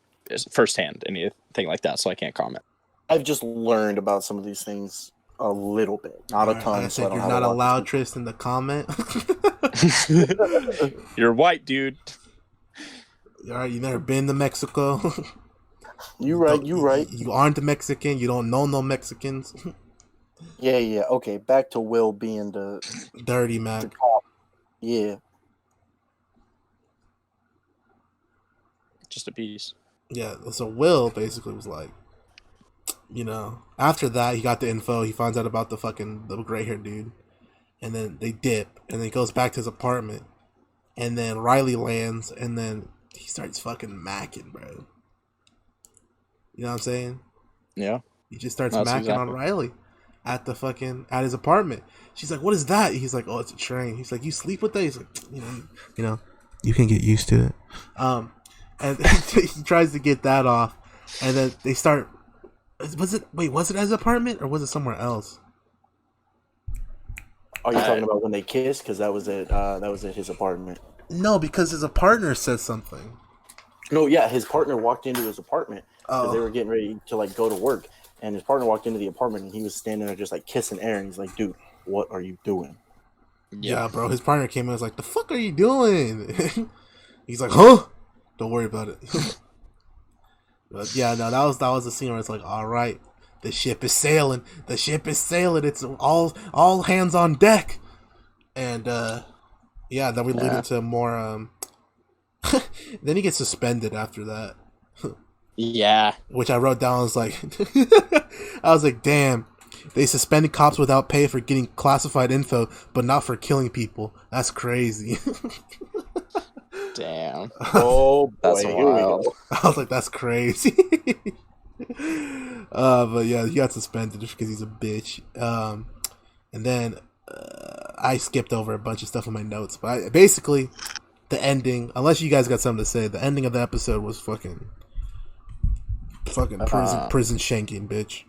firsthand anything like that, so I can't comment. I've just learned about some of these things a little bit, not a ton. I said you're not allowed, Tristan, to comment. You're white, dude. All right, you never been to Mexico. You right. You aren't a Mexican. You don't know no Mexicans. Yeah. Okay, back to Will being the dirty Mac. Yeah. Just a piece. Yeah. So Will basically was like, after that he got the info. He finds out about the gray haired dude, and then they dip, and then he goes back to his apartment, and then Riley lands, and then he starts fucking macking, bro. You know what I'm saying? Yeah. He just starts macking on Riley at his apartment. She's like, "What is that?" He's like, "Oh, it's a train." He's like, "You sleep with that?" He's like, you can get used to it. And he tries to get that off, and then they start. Was it at his apartment or was it somewhere else? Are you talking about when they kissed? Because that was it. That was at his apartment. No, because his partner said something. No, yeah, his partner walked into his apartment because they were getting ready to go to work, and his partner walked into the apartment and he was standing there just kissing air, and he's like, "Dude, what are you doing?" Yeah, bro. His partner came in and was like, "The fuck are you doing?" He's like, "Huh? Don't worry about it." But yeah, no, that was the scene where it's like, all right, the ship is sailing. It's all hands on deck. And then we lead into more. Then he gets suspended after that. Yeah, which I wrote down. I was like, damn, they suspended cops without pay for getting classified info, but not for killing people. That's crazy. Damn. Oh, boy. That's wild. I was like, that's crazy. But yeah, he got suspended just because he's a bitch. And then I skipped over a bunch of stuff in my notes. But basically, the ending, unless you guys got something to say, the ending of the episode was fucking prison shanking, bitch.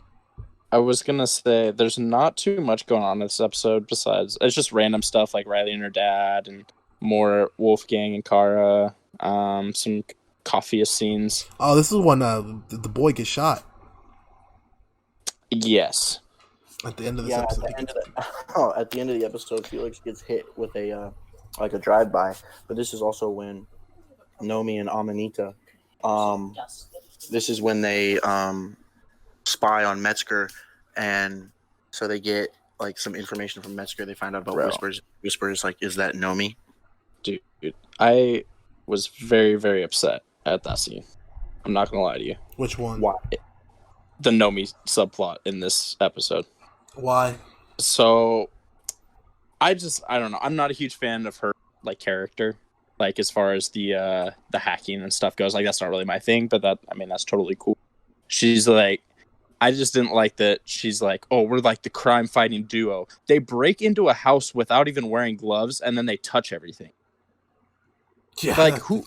I was gonna say there's not too much going on in this episode besides it's just random stuff like Riley and her dad and more Wolfgang and Kara, some coffee scenes. Oh, this is when the boy gets shot Yes. at the end of this episode. At the end of the episode, Felix gets hit with a like a drive-by. But this is also when Nomi and Amanita, this is when they spy on Metzger, and so they get like some information from Metzger. They find out about Whispers. Whispers like, is that Nomi? Dude, I was very, very upset at that scene. I'm not gonna lie to you. Which one? Why? The Nomi subplot in this episode. Why? So, I don't know. I'm not a huge fan of her like character. Like as far as the hacking and stuff goes, like that's not really my thing. But that's totally cool. She's like, I just didn't like that. She's like, oh, we're like the crime fighting duo. They break into a house without even wearing gloves, and then they touch everything. Yeah, like who?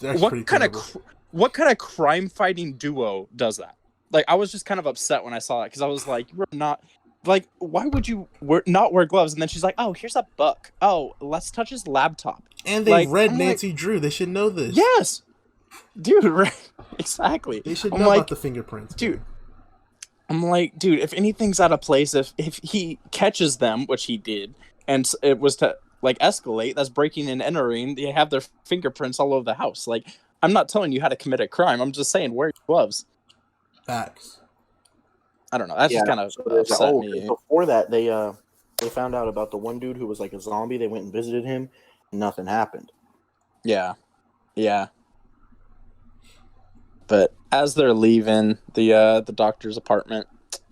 What kind of crime fighting duo does that? Like I was just kind of upset when I saw that because I was like, you're not. Like, why would you not wear gloves? And then she's like, oh, here's a book. Oh, let's touch his laptop. And they read Nancy Drew. They should know this. Yes. Dude, right. Exactly. They should know about the fingerprints. Dude. I'm like, dude, if anything's out of place, if he catches them, which he did, and it was to, like, escalate, that's breaking and entering, they have their fingerprints all over the house. Like, I'm not telling you how to commit a crime. I'm just saying, wear your gloves. Facts. I don't know. That's just kind of upset me. Before that, they found out about the one dude who was like a zombie. They went and visited him. Nothing happened. Yeah. Yeah. But as they're leaving the doctor's apartment,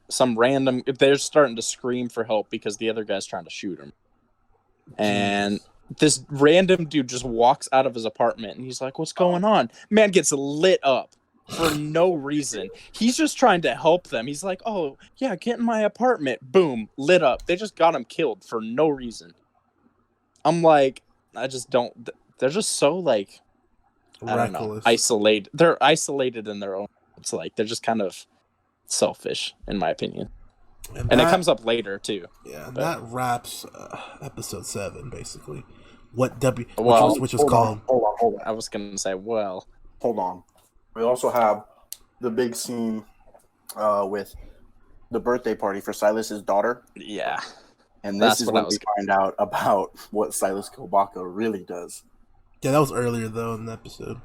they're starting to scream for help because the other guy's trying to shoot him. And this random dude just walks out of his apartment and he's like, what's going on? Man gets lit up. For no reason. He's just trying to help them. He's like, oh, yeah, get in my apartment. Boom, lit up. They just got him killed for no reason. I'm like, I just don't... They're just so, like... I don't know. Isolated. They're isolated in their own... It's like, they're just kind of selfish, in my opinion. And it comes up later, too. Yeah, and that wraps episode 7, basically. Which was called... Hold on. I was going to say, well... Hold on. We also have the big scene with the birthday party for Silas's daughter. Yeah. And this is when we find out about what Silas Kobaka really does. Yeah, that was earlier, though, in the episode.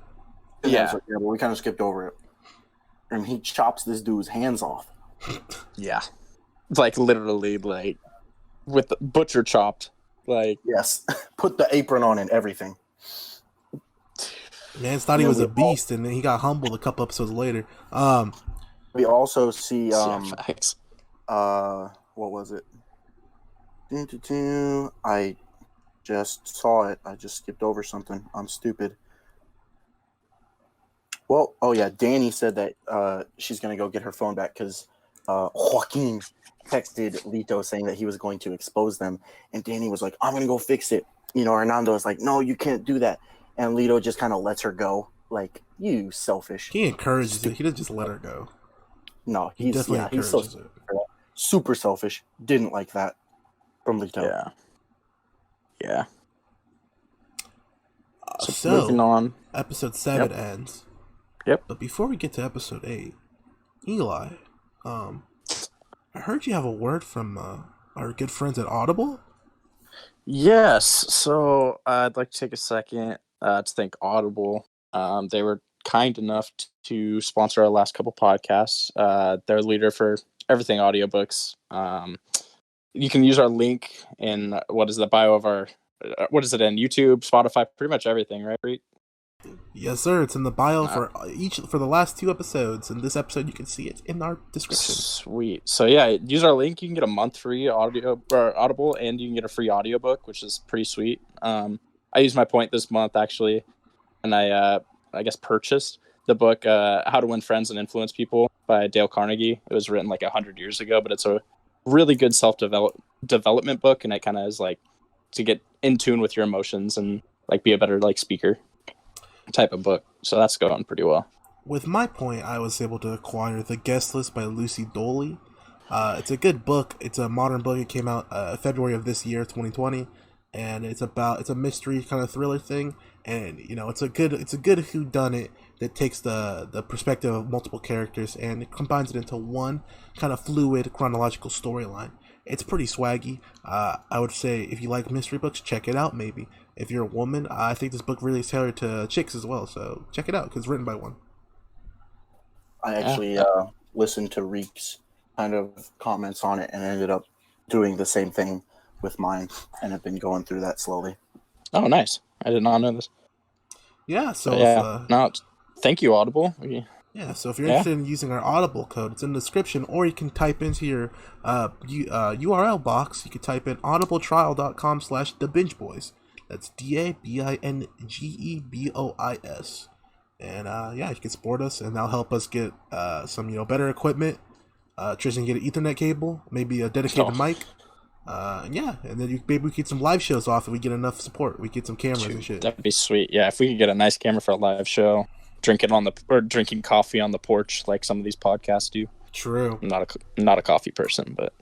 Yeah, but we kind of skipped over it. And he chops this dude's hands off. Yeah. Like, literally, like, with the butcher chopped. Like... Yes. Put the apron on and everything. Man thought he was a beast, and then he got humbled a couple episodes later. We also see facts. What was it? I just saw it. I just skipped over something. I'm stupid. Well, oh yeah, Danny said that she's gonna go get her phone back because Joaquin texted Lito saying that he was going to expose them, and Danny was like, "I'm gonna go fix it." You know, Hernando was like, "No, you can't do that." And Lito just kind of lets her go. Like, you selfish. He encourages it. He doesn't just let her go. No, he's super selfish. Didn't like that from Lito. Yeah. So moving on. Episode 7 ends. Yep. But before we get to episode 8, Eli, I heard you have a word from our good friends at Audible. Yes. So I'd like to take a second to thank Audible. They were kind enough to sponsor our last couple podcasts. They're a leader for everything audiobooks. You can use our link in what is the bio of our what is it in YouTube, Spotify, pretty much everything, right, Reed? Yes, sir. It's in the bio for the last 2 episodes, and this episode you can see it in our description. Sweet. So yeah, use our link. You can get a month free Audible, and you can get a free audiobook, which is pretty sweet. I used my point this month actually, and I guess purchased the book How to Win Friends and Influence People by Dale Carnegie. It was written like 100 years ago, but it's a really good self-development book, and it kind of is like to get in tune with your emotions and like be a better like speaker type of book. So that's going pretty well. With my point, I was able to acquire The Guest List by Lucy Doley. It's a good book. It's a modern book. It came out February of this year, 2020, and it's a mystery kind of thriller thing. And it's a good whodunit that takes the perspective of multiple characters and it combines it into one kind of fluid chronological storyline. It's pretty swaggy. I would say if you like mystery books, check it out. Maybe if you're a woman, I think this book really is tailored to chicks as well. So check it out because it's written by one. I actually listened to Reek's kind of comments on it and ended up doing the same thing with mine and have been going through that slowly. Oh, nice. I did not know this. Yeah, so thank you, Audible. Yeah, so if you're interested in using our Audible code, it's in the description, or you can type into your URL box. You can type in audibletrial.com/thebingeboys. That's DABINGEBOIS. And you can support us, and that'll help us get some better equipment. Tristan get an Ethernet cable, maybe a dedicated mic. And then maybe we get some live shows off if we get enough support. We get some cameras and shit. That'd be sweet. Yeah, if we could get a nice camera for a live show, drinking coffee on the porch like some of these podcasts do. True. I'm not a coffee person, but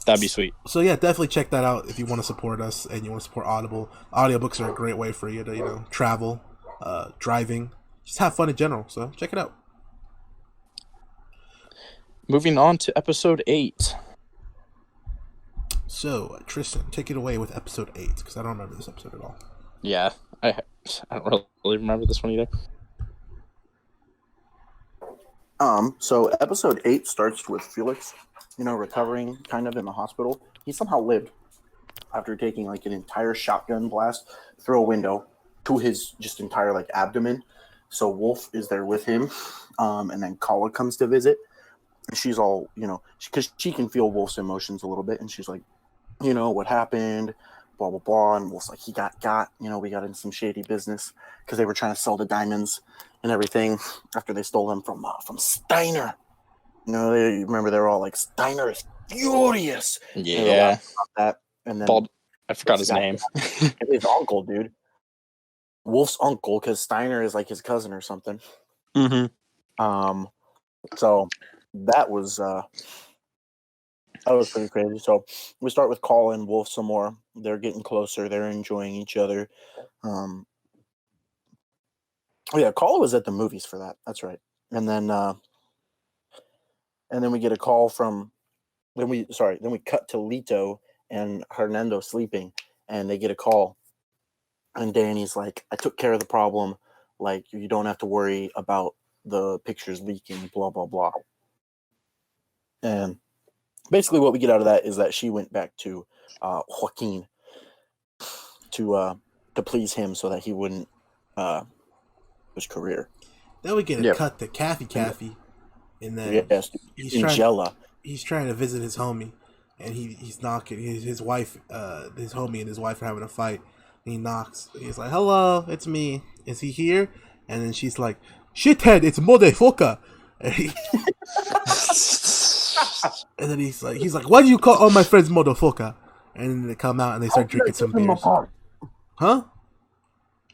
that'd be sweet. So yeah, definitely check that out if you want to support us and you want to support Audible. Audiobooks are a great way for you to travel, driving, just have fun in general. So check it out. Moving on to episode 8. So, Tristan, take it away with episode 8, because I don't remember this episode at all. Yeah, I don't really remember this one either. So episode 8 starts with Felix, recovering kind of in the hospital. He somehow lived after taking like an entire shotgun blast through a window to his just entire like abdomen. So Wolf is there with him, and then Kala comes to visit. And she's all, because she can feel Wolf's emotions a little bit, and she's like, what happened, blah, blah, blah. And Wolf's like, he got, we got in some shady business because they were trying to sell the diamonds and everything after they stole them from Steiner. They were all like, Steiner is furious. Yeah. That. And then I forgot his name. His uncle, dude. Wolf's uncle, because Steiner is like his cousin or something. Mm-hmm. So that was pretty crazy. So we start with Call and Wolf some more. They're getting closer. They're enjoying each other. Call was at the movies for that. That's right. And then we get a call from. Then we cut to Lito and Hernando sleeping, and they get a call. And Danny's like, "I took care of the problem. Like, you don't have to worry about the pictures leaking." Blah blah blah. And basically what we get out of that is that she went back to Joaquin to please him so that he wouldn't his career. Then we get a cut to Caffey, and then he's trying to visit his homie, and he's knocking his wife, his homie and his wife are having a fight. And he knocks. He's like, "Hello, it's me. Is he here?" And then she's like, "Shithead, it's motherfucker." And then he's like, "Why do you call all my friends motherfucker?" And then they come out and they start drinking some beers. Huh?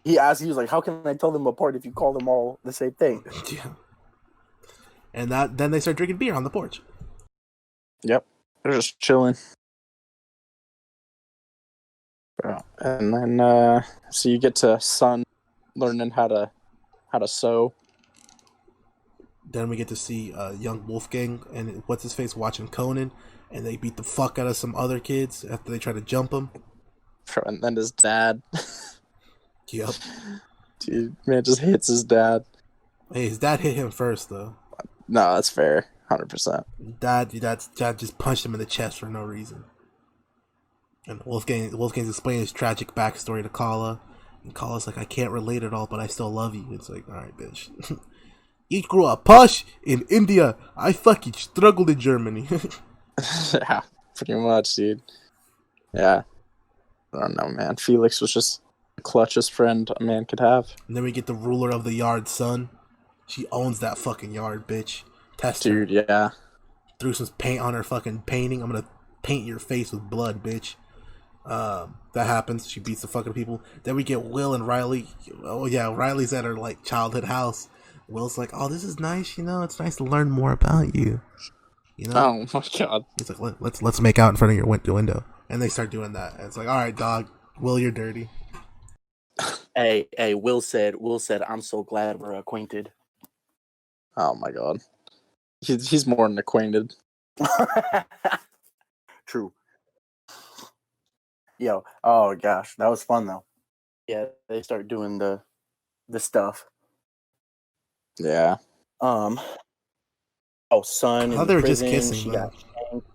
He was like, "How can I tell them apart if you call them all the same thing?" Yeah. And then they start drinking beer on the porch. Yep. They're just chilling. And then so you get to Sun learning how to sew. Then we get to see young Wolfgang and what's his face watching Conan, and they beat the fuck out of some other kids after they try to jump him. And then his dad. Yep. Dude, man just hits his dad. Hey, his dad hit him first though. No, that's fair. 100%. Dad just punched him in the chest for no reason. And Wolfgang's explaining his tragic backstory to Kala. And Kala's like, "I can't relate at all, but I still love you." It's like, alright, bitch. You grew up posh in India. I fucking struggled in Germany. Yeah, pretty much, dude. Yeah. I don't know, man. Felix was just the clutchest friend a man could have. And then we get the ruler of the yard, son. She owns that fucking yard, bitch. Test her. Dude, yeah. Threw some paint on her fucking painting. I'm gonna paint your face with blood, bitch. That happens. She beats the fucking people. Then we get Will and Riley. Oh yeah, Riley's at her like childhood house. Will's like, "Oh, this is nice. It's nice to learn more about you." You know? Oh my god. He's like, let's make out in front of your window, and they start doing that. And it's like, all right, dog, Will, you're dirty. Hey, Will said, I'm so glad we're acquainted. Oh my god. He's more than acquainted. True. Yo, oh gosh, that was fun though. Yeah, they start doing the stuff. Yeah. Son I in thought the they were just prison. kissing, She though. got shanked.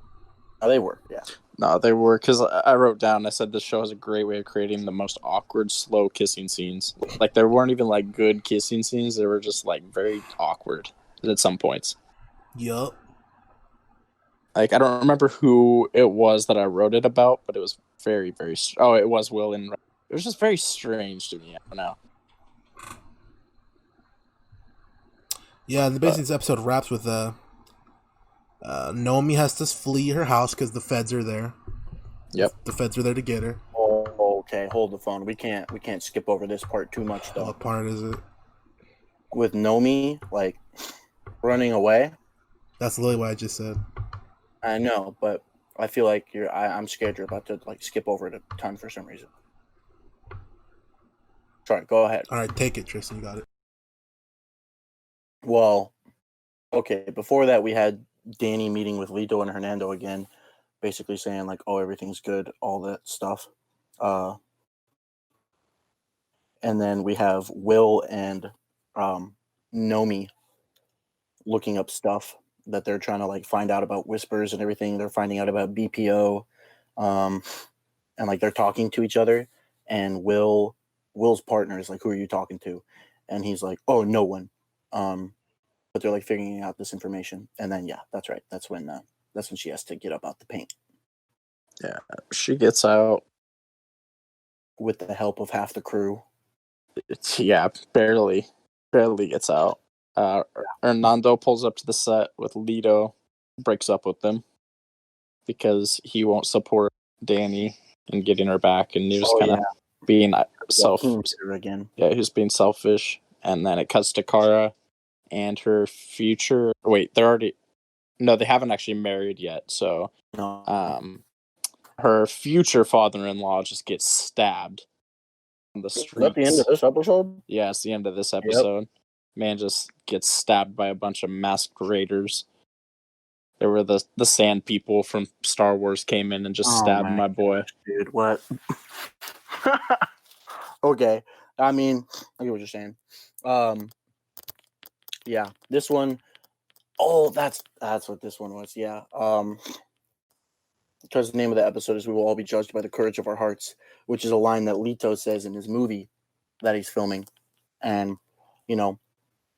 Oh, they were, yeah. No, they were, because I wrote down, I said this show has a great way of creating the most awkward, slow kissing scenes. Like, there weren't even, like, good kissing scenes. They were just, like, very awkward at some points. Yup. Like, I don't remember who it was that I wrote it about, but it was very, very... Oh, it was Will and... It was just very strange to me. I don't know. Yeah, and basically this episode wraps with Nomi has to flee her house because the feds are there. Yep. The feds are there to get her. Oh, okay. Hold the phone. We can't skip over this part too much though. What part is it? With Nomi like running away. That's literally what I just said. I know, but I feel like I'm scared you're about to like skip over it a ton for some reason. Sorry, go ahead. All right, take it, Tristan. You got it. Well, okay. Before that, we had Danny meeting with Lito and Hernando again, basically saying like, "Oh, everything's good," all that stuff. And then we have Will and Nomi looking up stuff that they're trying to like find out about whispers and everything. They're finding out about BPO, and like they're talking to each other. And Will's partner is like, "Who are you talking to?" And he's like, "Oh, no one." But they're like figuring out this information, and then yeah, that's right. That's when she has to get up out the paint. Yeah, she gets out with the help of half the crew. Yeah, barely gets out. Hernando pulls up to the set with Lito, breaks up with them because he won't support Danny in getting her back, and he was kind of being again. Yeah, he was being selfish, and then it cuts to Kara and her future. Wait, they haven't actually married yet. So, her future father-in-law just gets stabbed on the streets. Is that the end of this episode? Yeah, it's the end of this episode. Yep. Man just gets stabbed by a bunch of masked raiders. There were the sand people from Star Wars came in and just stabbed my boy. Gosh, dude, what? Okay, I mean, I get what you're saying. Yeah, this one. Oh, that's what this one was. Yeah. Because the name of the episode is "We Will All Be Judged by the Courage of Our Hearts," which is a line that Lito says in his movie that he's filming, and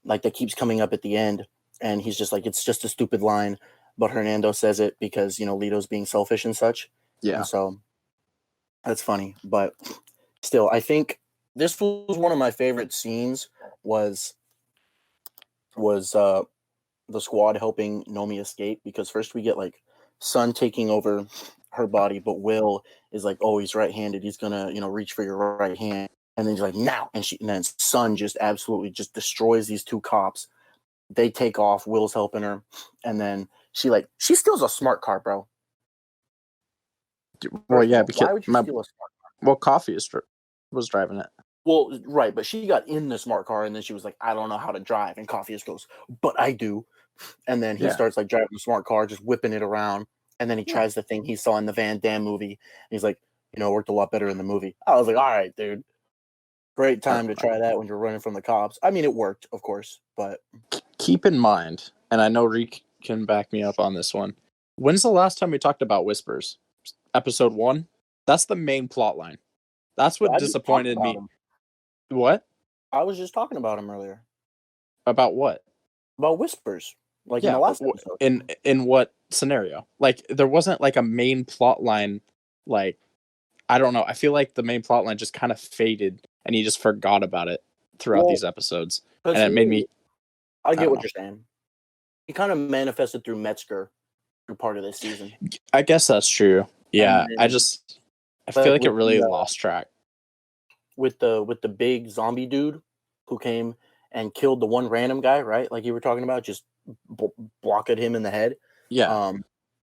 like that keeps coming up at the end, and he's just like, it's just a stupid line, but Hernando says it because Lito's being selfish and such. Yeah. And so that's funny, but still, I think this was one of my favorite scenes. Was the squad helping Nomi escape, because first we get like Sun taking over her body, but Will is like, oh, he's right-handed, he's gonna reach for your right hand, and then he's like, now, and then Sun just absolutely just destroys these two cops. They take off, Will's helping her, and then she steals a smart car, bro. Well, yeah, because why would you steal a smart car? Well, Coffee was driving it. Well, right, but she got in the smart car, and then she was like, I don't know how to drive, and Coffee just goes, but I do. And then he starts like driving the smart car, just whipping it around. And then he tries the thing he saw in the Van Damme movie. And he's like, it worked a lot better in the movie. I was like, all right, dude. Great time to try that when you're running from the cops. I mean, it worked, of course, but keep in mind, and I know Reek can back me up on this one. When's the last time we talked about Whispers? Episode 1? That's the main plot line. That's what disappointed me. What? I was just talking about him earlier. About what? About Whispers. Like in the last episode. In what scenario? Like, there wasn't like a main plot line. Like, I don't know. I feel like the main plot line just kind of faded, and he just forgot about it throughout these episodes, and it made me. I get what you're saying. He kind of manifested through Metzger through part of this season. I guess that's true. Yeah, I feel like it really lost track. With the big zombie dude who came and killed the one random guy, right? Like you were talking about, just blocked him in the head. Yeah.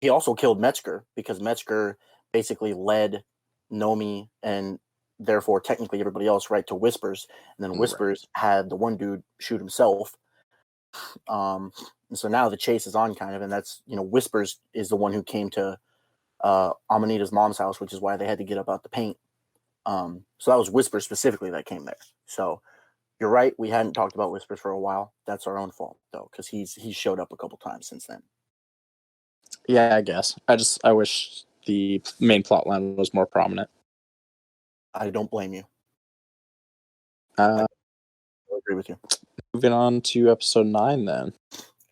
He also killed Metzger because Metzger basically led Nomi and therefore technically everybody else right to Whispers, and then Whispers had the one dude shoot himself. And so now the chase is on, kind of, and that's, Whispers is the one who came to Amanita's mom's house, which is why they had to get up out the paint. So that was Whispers specifically that came there. So you're right, we hadn't talked about Whispers for a while. That's our own fault though, because he's showed up a couple times since then. Yeah, I guess. I wish the main plot line was more prominent. I don't blame you. I agree with you. Moving on to episode 9 then.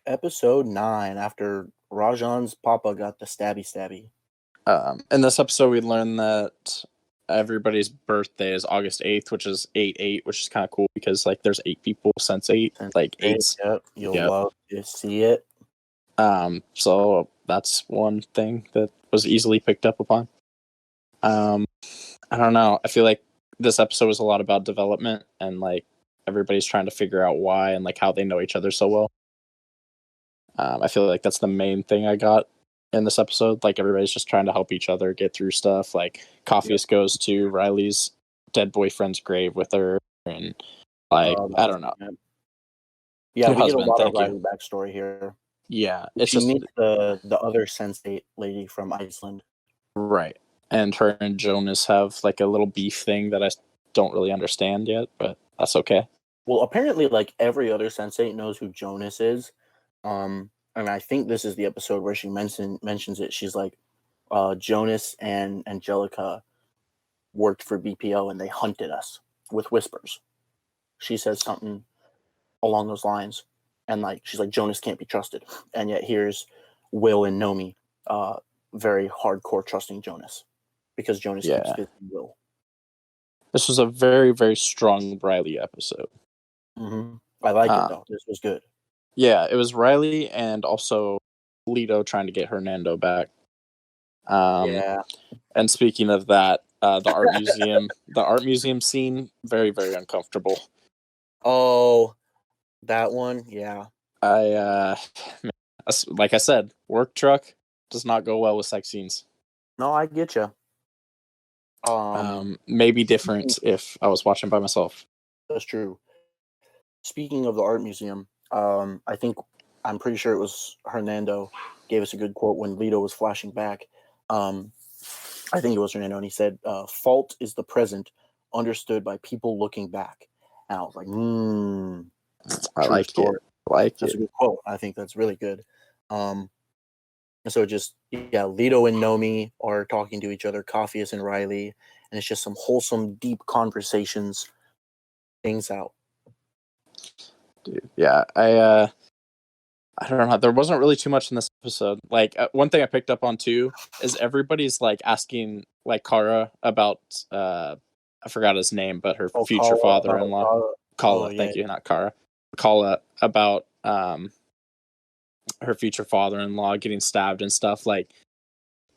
Episode 9, after Rajan's papa got the stabby. In this episode, we learned that everybody's birthday is August 8th, which is 8/8, which is kind of cool because there's 8 people, Sense8, like 8. Yep, you'll love to see it. So that's one thing that was easily picked up upon. I don't know. I feel like this episode was a lot about development and everybody's trying to figure out why and how they know each other so well. I feel like that's the main thing I got in this episode. Everybody's just trying to help each other get through stuff. Coffeeus goes to Riley's dead boyfriend's grave with her, and I don't know. Yeah, Your we husband, get a lot of thank Riley you. backstory here. Yeah, she meets the other Sense8 lady from Iceland. Right. And her and Jonas have a little beef thing that I don't really understand yet, but that's okay. Well, apparently every other Sense8 knows who Jonas is. And I think this is the episode where she mentions it. She's like, Jonas and Angelica worked for BPO and they hunted us with Whispers. She says something along those lines. And she's like, Jonas can't be trusted. And yet here's Will and Nomi very hardcore trusting Jonas because Jonas keeps visiting Will. This was a very, very strong Riley episode. Mm-hmm. I like it though. This was good. Yeah, it was Riley and also Lito trying to get Hernando back. And speaking of that, the art museum scene, very, very uncomfortable. Oh, that one, yeah. Like I said, work truck does not go well with sex scenes. No, I get you. Maybe different if I was watching by myself. That's true. Speaking of the art museum, I'm pretty sure it was Hernando gave us a good quote when Lito was flashing back. I think it was Hernando, and he said, "Fault is the present, understood by people looking back." And I was like, I like story. It. That's a good quote. I think that's really good. And so Lito and Nomi are talking to each other, Coffeeus and Riley, and it's just some wholesome, deep conversations, things out. Dude, yeah, I don't know. There wasn't really too much in this episode. One thing I picked up on too is everybody's asking Kara about I forgot his name, but her future father-in-law. Kala, thank you, not Kara. Kala about her future father-in-law getting stabbed and stuff. I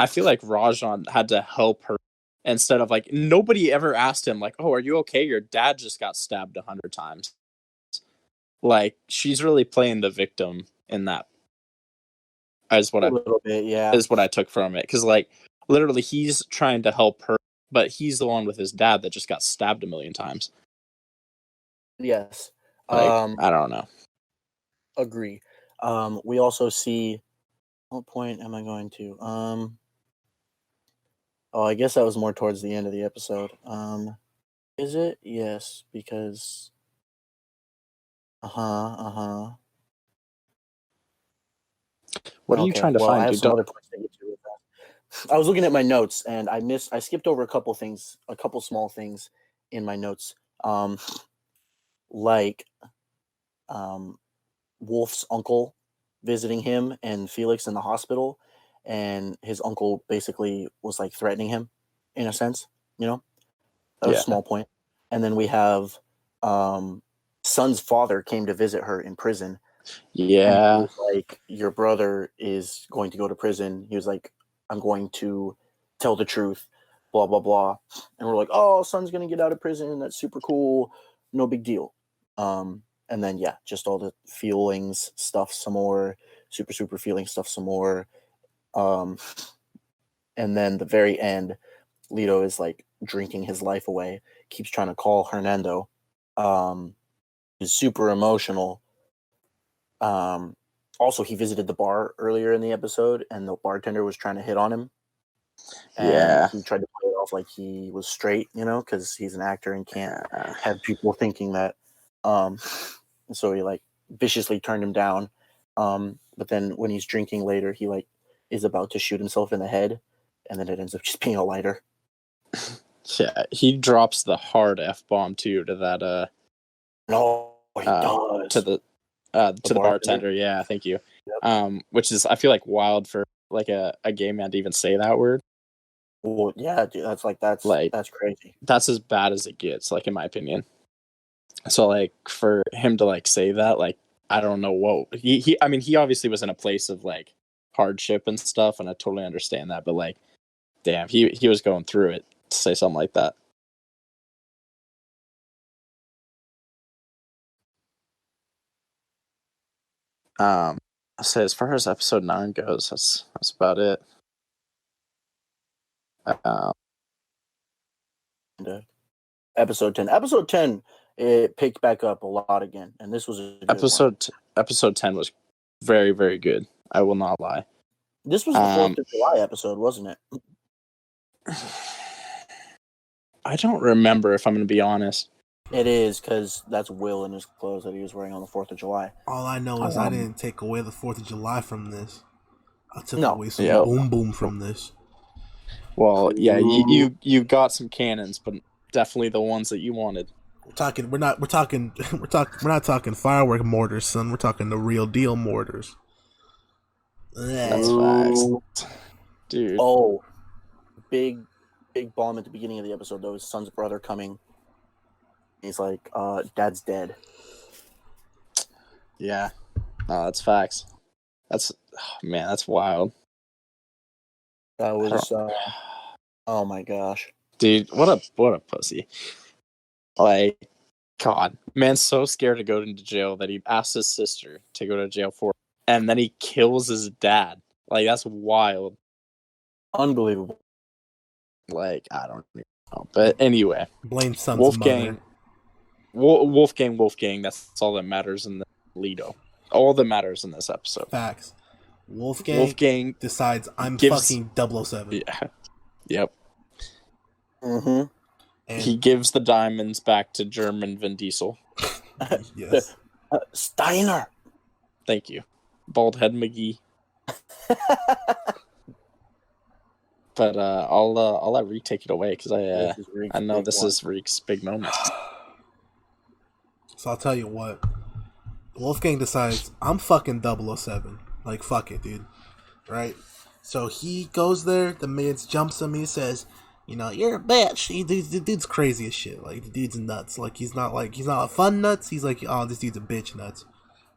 feel like Rajan had to help her instead of nobody ever asked him oh, are you okay? Your dad just got stabbed 100 times. She's really playing the victim in that. Is what I took from it, because literally he's trying to help her, but he's the one with his dad that just got stabbed 1,000,000 times. Yes. I don't know. Agree. We also see. What point am I going to? I guess that was more towards the end of the episode. Is it? Yes, because. What are you trying to find? I have some other points to get to with that. I was looking at my notes and I skipped over a couple small things in my notes. Wolf's uncle visiting him and Felix in the hospital, and his uncle basically was threatening him in a sense, that was a small point. And then we have Sun's father came to visit her in prison. Yeah. And he was like, your brother is going to go to prison. He was like, I'm going to tell the truth, blah, blah, blah. And we're like, oh, Sun's going to get out of prison. That's super cool. No big deal. And then, just all the feelings stuff some more. super feeling stuff some more. And then the very end, Lito is like drinking his life away, keeps trying to call Hernando, is super emotional. Also, he visited the bar earlier in the episode, and the bartender was trying to hit on him. And he tried to play it off like he was straight, because he's an actor and can't have people thinking that. So he like viciously turned him down. But then when he's drinking later, he like is about to shoot himself in the head, and then it ends up just being a lighter. Yeah, he drops the hard F-bomb too to that. No, he does. To the bartender. Yeah, thank you. Yep. Which is, I feel like, wild for like a gay man to even say that word. Well, yeah, dude, that's crazy. That's as bad as it gets, like, in my opinion. So like for him to like say that, like, I don't know what he obviously was in a place of like hardship and stuff, and I totally understand that, but like, damn, he was going through it to say something like that. So as far as episode 9 goes, that's about it. Episode 10, it picked back up a lot again, and this was a good episode 10 was very, very good. I will not lie. This was the 4th of July episode, wasn't it? I don't remember, if I'm going to be honest. It is, because that's Will in his clothes that he was wearing on the 4th of July. All I know is I didn't take away the 4th of July from this. I took away some boom boom from this. Well, yeah, you got some cannons, but definitely the ones that you wanted. We're not talking firework mortars, son. We're talking the real deal mortars. That's facts, dude. Oh, big bomb at the beginning of the episode though. His son's brother coming. He's like, "Dad's dead." Yeah, no, that's facts. That's wild. That was oh my gosh, dude, what a pussy. Like, God, man's so scared to go into jail that he asks his sister to go to jail for it, and then he kills his dad. Like, that's wild. Unbelievable. Like, I don't know. But anyway. Blame son's Wolfgang. mother. Wolfgang, that's all that matters in the Lito. All that matters in this episode. Facts. Wolfgang decides I'm fucking 007. Yeah. Yep. Mm-hmm. And he gives the diamonds back to German Vin Diesel. Yes. Steiner. Thank you. Bald head McGee. But I'll let Reek take it away, because I know this is Reek's big moment. So I'll tell you what. Wolfgang decides I'm fucking 007. Like, fuck it, dude. Right? So he goes there, the man jumps him, he says, you're a bitch. The dude's crazy as shit. Like, the dude's nuts. Like, he's not a fun nuts. He's like, oh, this dude's a bitch nuts.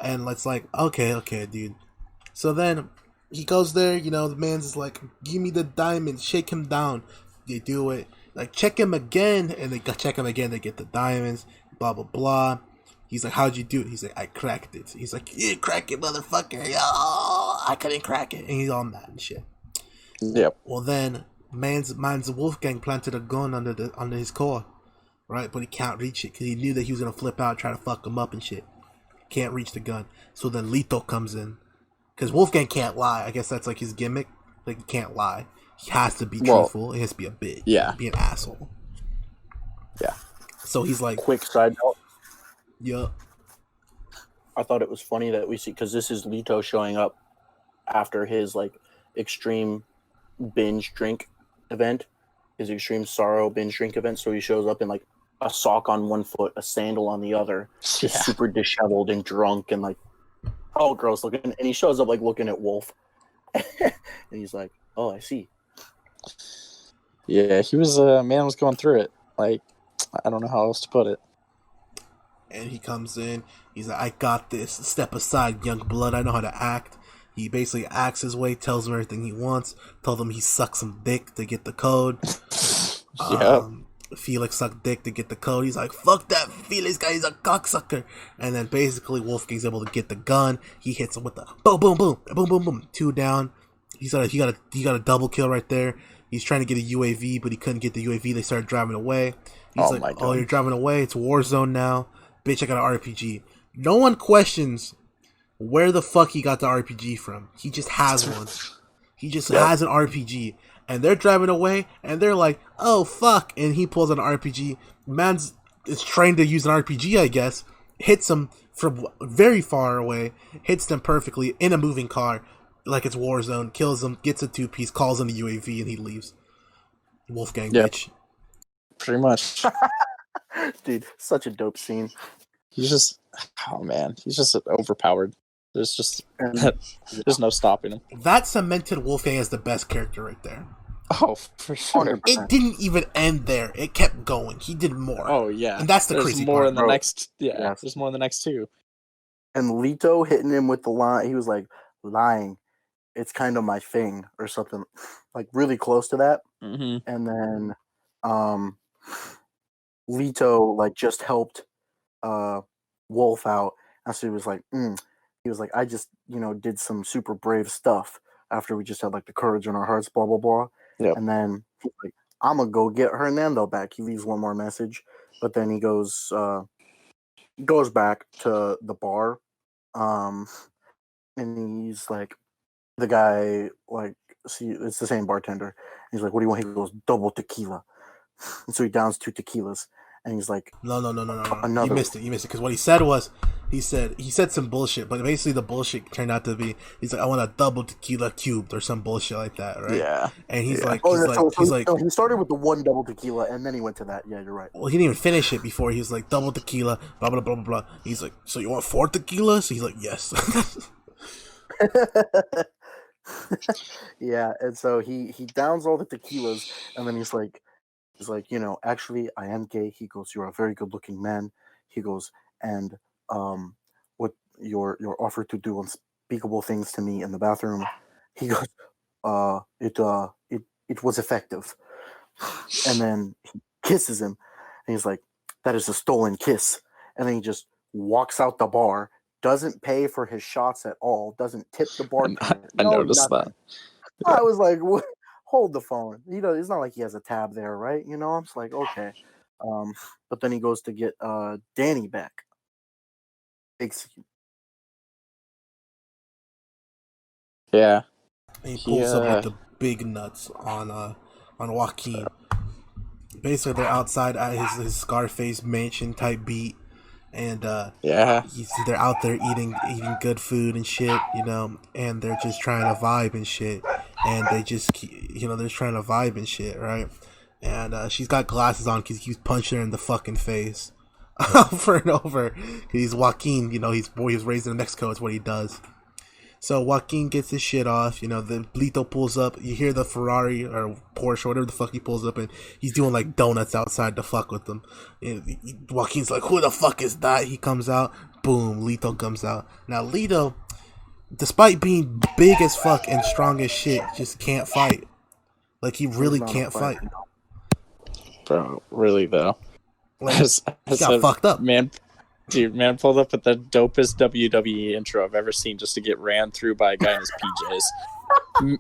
And it's like, okay, dude. So then he goes there, the man's is like, give me the diamond, shake him down. They do it. Like, check him again, and they check him again, they get the diamonds, blah, blah, blah. He's like, how'd you do it? He's like, I cracked it. He's like, you didn't crack it, motherfucker. Oh, I couldn't crack it. And he's all mad and shit. Yep. Well, then, man's Wolfgang planted a gun under his core, right? But he can't reach it, because he knew that he was going to flip out, try to fuck him up and shit. Can't reach the gun. So then Lito comes in. Because Wolfgang can't lie. I guess that's like his gimmick. Like, he can't lie. He has to be truthful. He has to be a bitch. Yeah. Be an asshole. Yeah. So he's like... Quick side note. Yeah. I thought it was funny that we see, because this is Lito showing up after his, like, extreme binge drink event. His extreme sorrow binge drink event. So he shows up in, like, a sock on one foot, a sandal on the other. Just super disheveled and drunk and, like, all gross looking. And he shows up, like, looking at Wolf. And he's like, oh, I see. Yeah, he was, man was going through it. Like, I don't know how else to put it. And he comes in, he's like, I got this. Step aside, young blood. I know how to act. He basically acts his way, tells him everything he wants, tells him he sucks some dick to get the code. Yeah. Felix sucked dick to get the code. He's like, fuck that Felix guy, he's a cocksucker. And then basically Wolfgang's able to get the gun. He hits him with the boom, boom, boom, boom, boom, boom. 2 down. He got a double kill right there. He's trying to get a UAV, but he couldn't get the UAV. They started driving away. He's like, oh, you're driving away. It's Warzone now. Bitch, I got an RPG. No one questions where the fuck he got the RPG from. He just has one. He just has an RPG. And they're driving away, and they're like, oh, fuck. And he pulls an RPG. Man's is trained to use an RPG, I guess. Hits him from very far away. Hits them perfectly in a moving car, like it's Warzone. Kills him, gets a 2-piece, calls him a UAV, and he leaves. Wolfgang, bitch. Pretty much. Dude, such a dope scene. He's just, he's just overpowered. There's no stopping him. That cemented Wolfgang as the best character right there. Oh, for sure. 100%. It didn't even end there. It kept going. He did more. Oh, yeah. And that's the crazy more part. in the next. Yeah, there's more in the next 2. And Lito hitting him with the line, he was like, lying. It's kind of my thing, or something. Like, really close to that. Mm-hmm. And then Lito, like, just helped Wolf out. And so he was like, I just, did some super brave stuff after we just had, like, the courage in our hearts, blah, blah, blah. Yep. And then he's like, I'm going to go get Hernando back. He leaves one more message, but then he goes back to the bar. And he's like, the guy, like, see, it's the same bartender. He's like, what do you want? He goes, double tequila. And so he downs 2 tequilas. And he's like, no. You missed it. Because what he said was, he said some bullshit, but basically the bullshit turned out to be, he's like, I want a double tequila cubed or some bullshit like that, right? Yeah. And he's like, he started with the 1 double tequila and then he went to that. Yeah, you're right. Well, he didn't even finish it before. He was like, double tequila, blah, blah, blah, blah, blah. He's like, so you want 4 tequilas? He's like, yes. Yeah, and so he downs all the tequilas, and then he's like, actually, I am gay. He goes, you're a very good looking man. He goes, and what your offer to do unspeakable things to me in the bathroom. He goes, it was effective. And then he kisses him, and he's like, that is a stolen kiss. And then he just walks out the bar, doesn't pay for his shots at all, doesn't tip the bartender. I noticed that. I was like, what? Hold the phone. It's not like he has a tab there, right? I'm just like, okay. But then he goes to get Danny back. Big scene. Yeah. And he pulls up with the big nuts on Joaquin. Basically, they're outside at his Scarface mansion type beat, and they're out there eating good food and shit, and they're just trying to vibe and shit, and they just they're trying to vibe and shit, right? And she's got glasses on because he keeps punching her in the fucking face over and over. He's Joaquin, he's raised in Mexico. It's what he does. So Joaquin gets his shit off. The Lito pulls up. You hear the Ferrari or Porsche or whatever the fuck he pulls up, and he's doing like donuts outside to fuck with them. And Joaquin's like, who the fuck is that? He comes out. Boom. Lito comes out. Now Lito, despite being big as fuck and strong as shit, just can't fight. Like, he really can't fight. Bro, really though. Like, he got fucked up. Man pulled up with the dopest WWE intro I've ever seen just to get ran through by a guy in his PJs.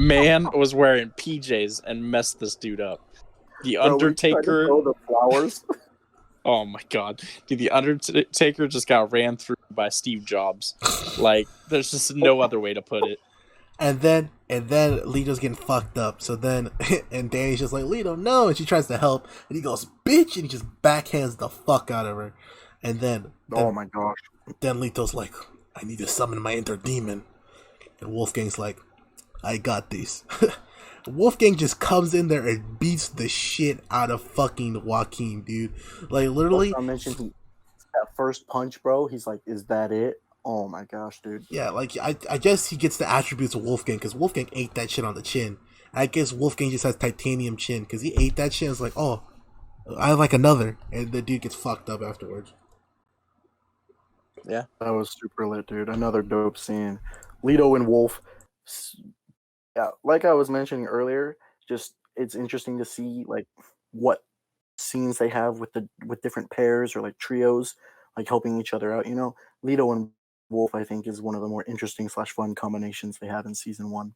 Man was wearing PJs and messed this dude up. The Undertaker. The flowers. Oh my god. Dude, the Undertaker just got ran through by Steve Jobs. Like, there's just no other way to put it. And then Lito's getting fucked up. So then, and Danny's just like, Lito, no. And she tries to help. And he goes, bitch. And he just backhands the fuck out of her. And then oh my gosh. Then Lito's like, I need to summon my inner demon. And Wolfgang's like, I got this. Wolfgang just comes in there and beats the shit out of fucking Joaquin, dude. Like, literally. I mentioned that first punch, bro. He's like, is that it? Oh my gosh, dude. Yeah, like, I guess he gets the attributes of Wolfgang because Wolfgang ate that shit on the chin. I guess Wolfgang just has titanium chin because he ate that shit. It's like, oh, I like another. And the dude gets fucked up afterwards. Yeah. That was super lit, dude. Another dope scene. Lito and Wolf. Yeah, like I was mentioning earlier, just it's interesting to see like what scenes they have with different pairs or like trios, like helping each other out. Lito and Wolf, I think, is one of the more interesting / fun combinations they have in season 1.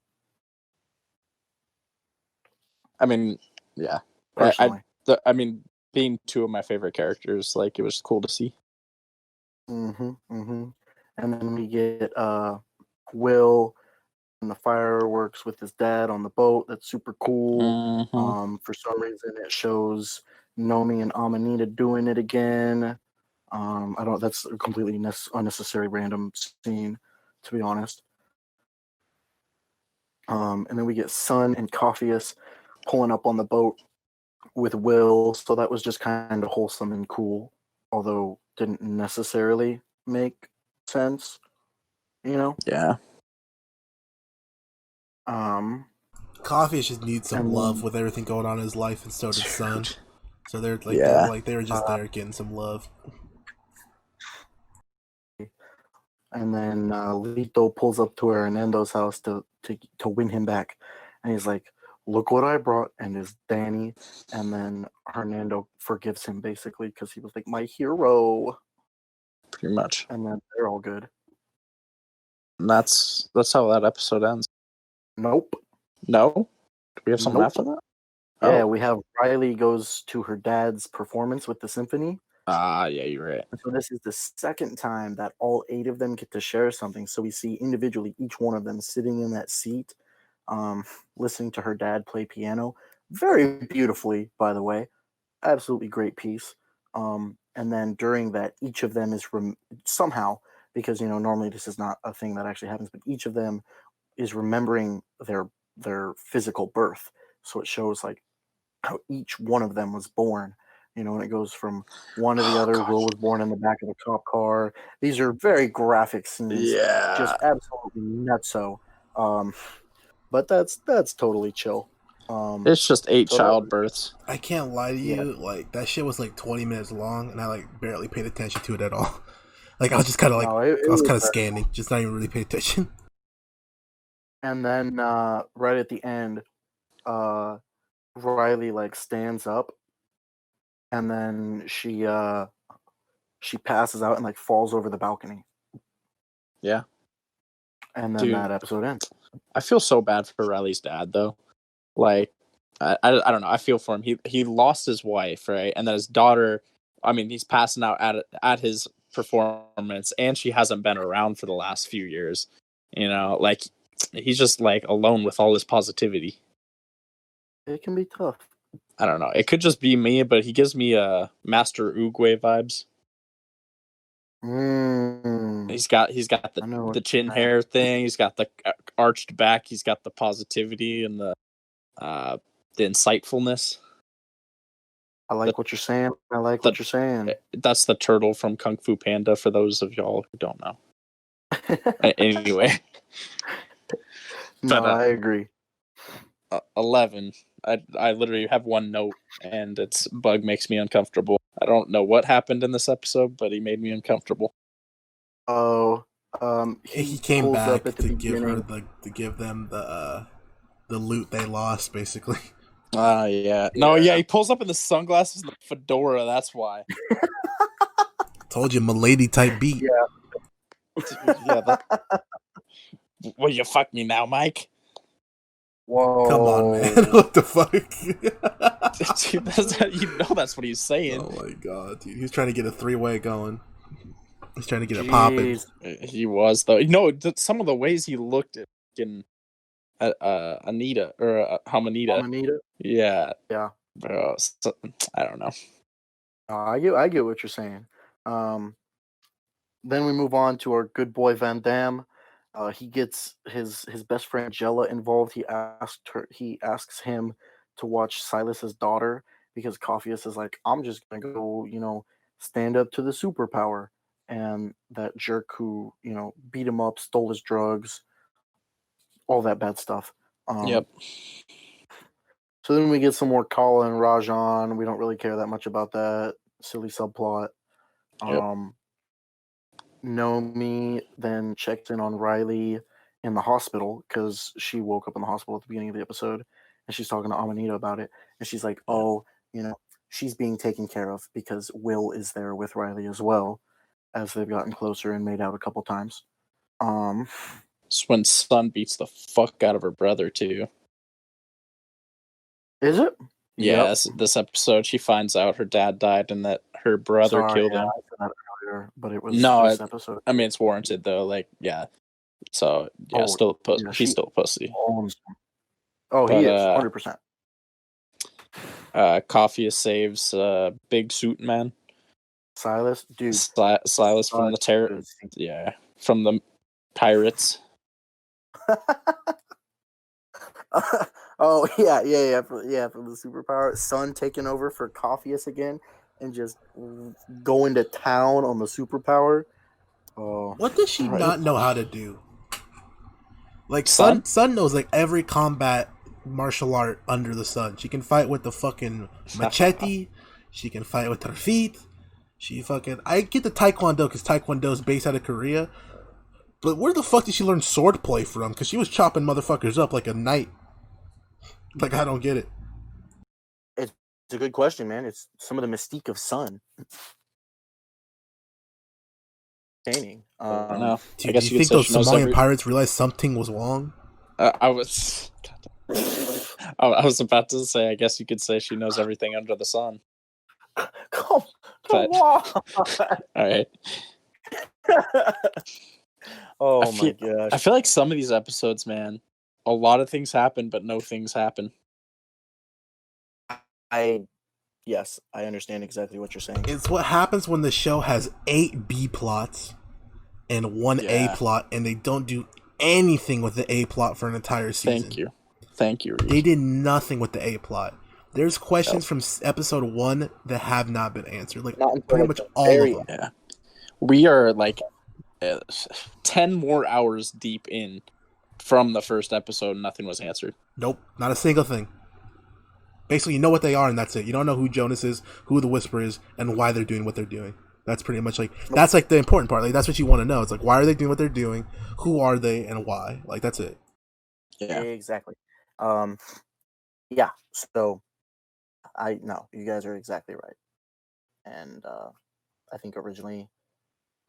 I mean, yeah. Personally. I mean, being two of my favorite characters, like, it was cool to see. And then we get Will and the fireworks with his dad on the boat. That's super cool. Mm-hmm. For some reason, it shows Nomi and Amanita doing it again. I don't. That's a completely unnecessary random scene, to be honest. And then we get Sun and Coffeus pulling up on the boat with Will, so that was just kind of wholesome and cool, although didn't necessarily make sense, Yeah. Coffee just needs some and love then- with everything going on in his life, and so did Sun. Dude. So they're like, Yeah. they were just there getting some love. And then Lito pulls up to Hernando's house to win him back, and he's like, "Look what I brought," and it's Danny. And then Hernando forgives him basically because he was like, "My hero," Pretty much. and then they're all good. And that's how that episode ends. Nope. No? Do we have something Nope. after that? Yeah, Oh. we have Riley goes to her dad's performance with the symphony. Yeah, you're right. So this is the second time that all 8 of them get to share something. So we see individually each one of them sitting in that seat, listening to her dad play piano. Very beautifully, by the way. Absolutely great piece. And then during that, each of them is somehow, because normally this is not a thing that actually happens, but each of them is remembering their physical birth. So it shows like how each one of them was born. And it goes from one to the other. God. Will was born in the back of a cop car. These are very graphic scenes. Yeah. Just absolutely nutso. But that's totally chill. It's just 8 so childbirths. I can't lie to you, like that shit was like 20 minutes long, and I like barely paid attention to it at all. Like I was just kind of like it I was kind of very scanning, just not even really paying attention. And then right at the end, Riley like stands up, and then she passes out and like falls over the balcony. Yeah. And then that episode ends. I feel so bad for Riley's dad though. Like, I don't know. I feel for him. He lost his wife, right? And then his daughter. I mean, he's passing out at his performance, and she hasn't been around for the last few years. Like he's just like alone with all his positivity. It can be tough. I don't know. It could just be me, but he gives me Master Oogway vibes. He's got the chin hair thing. He's got the arched back. He's got the positivity and the insightfulness. I like what you're saying. I like what you're saying. That's the turtle from Kung Fu Panda, for those of y'all who don't know. Anyway. No, I agree. 11. I literally have one note, and it's Bug makes me uncomfortable. I don't know what happened in this episode, but he made me uncomfortable. Oh, he came back to give them the loot they lost, basically. Yeah. No, yeah, he pulls up in the sunglasses and the fedora. That's why. Told you, milady type beat. Yeah. Will you fuck me now, Mike? Whoa! Come on, man! What the fuck? Dude, that's what he's saying. Oh my god, dude! He's trying to get a 3-way going. He's trying to get it popping. He was though. Some of the ways he looked at Anita or Amanita. Yeah. Bro, I don't know. I get what you're saying. Then we move on to our good boy Van Damme. He gets his best friend Jella involved. He asks him to watch Silas's daughter because Coffeus is like, I'm just gonna go, stand up to the superpower. And that jerk who, beat him up, stole his drugs, all that bad stuff. Yep. So then we get some more Kala and Rajan. We don't really care that much about that silly subplot. Yep. Nomi then checked in on Riley in the hospital because she woke up in the hospital at the beginning of the episode, and she's talking to Amanita about it. And she's like, "Oh, she's being taken care of because Will is there with Riley as well, as they've gotten closer and made out a couple times. It's when Sun beats the fuck out of her brother too. Is it? Yeah, Yep. this episode she finds out her dad died and that her brother killed him. I said that earlier, but it was No, this episode. I mean it's warranted though. Like, yeah. So yeah, Oh, still yeah, he's still a pussy. Oh, But, he is 100%. Coffee saves Big Suit Man. Silas, dude. Silas from the from the pirates. Oh yeah, from the superpower. Sun taking over for Coffeeus again and just going to town on the superpower. Oh, What does she not know how to do? Like Sun knows like every combat martial art under the sun. She can fight with the fucking machete. She can fight with her feet. I get the Taekwondo because Taekwondo is based out of Korea. But where the fuck did she learn swordplay from? Because she was chopping motherfuckers up like a knight. Like, I don't get it. It's a good question, man. It's some of the mystique of Sun. I don't know. Do you think those Somalian pirates realized something was wrong? I was about to say, I guess you could say she knows everything under the sun. Come on. All right. Oh my gosh. I feel like some of these episodes, man, a lot of things happen, but no things happen. Yes, I understand exactly what you're saying. It's what happens when the show has 8 B plots and 1 A plot, and they don't do anything with the A plot for an entire season. Thank you. Reed. They did nothing with the A plot. There's questions from episode 1 that have not been answered. Like, pretty much all of them. Yeah. We are like 10 more hours deep in from the first episode, and nothing was answered. Nope, not a single thing. Basically, you know what they are, and that's it. You don't know who Jonas is, who the Whisper is, and why they're doing what they're doing. That's pretty much that's like the important part. Like, that's what you want to know. It's like, why are they doing what they're doing? Who are they, and why? Like, that's it. Yeah, exactly. Yeah. So, you guys are exactly right. And I think originally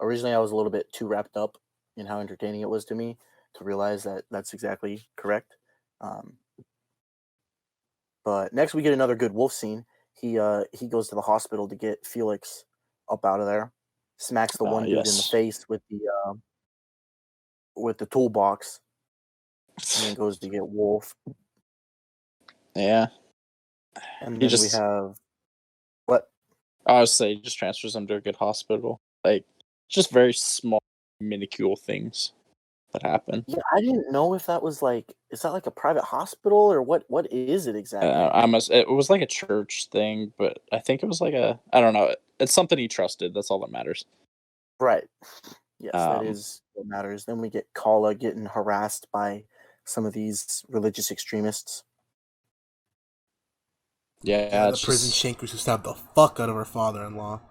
I was a little bit too wrapped up in how entertaining it was to me to realize that that's exactly correct. But next we get another good wolf scene. He goes to the hospital to get Felix up out of there. Smacks the one dude in the face with the toolbox, and then goes to get Wolf. Yeah. And then we have what? I would say he just transfers him to a good hospital. Like, just very small, minuscule things that happen. Yeah, I didn't know if that was is that like a private hospital or what? What is it exactly? It was like a church thing, but I think it was like I don't know. It's something he trusted. That's all that matters. Right. Yes, that is what matters. Then we get Kala getting harassed by some of these religious extremists. Yeah, the prison shankers who stabbed the fuck out of her father-in-law.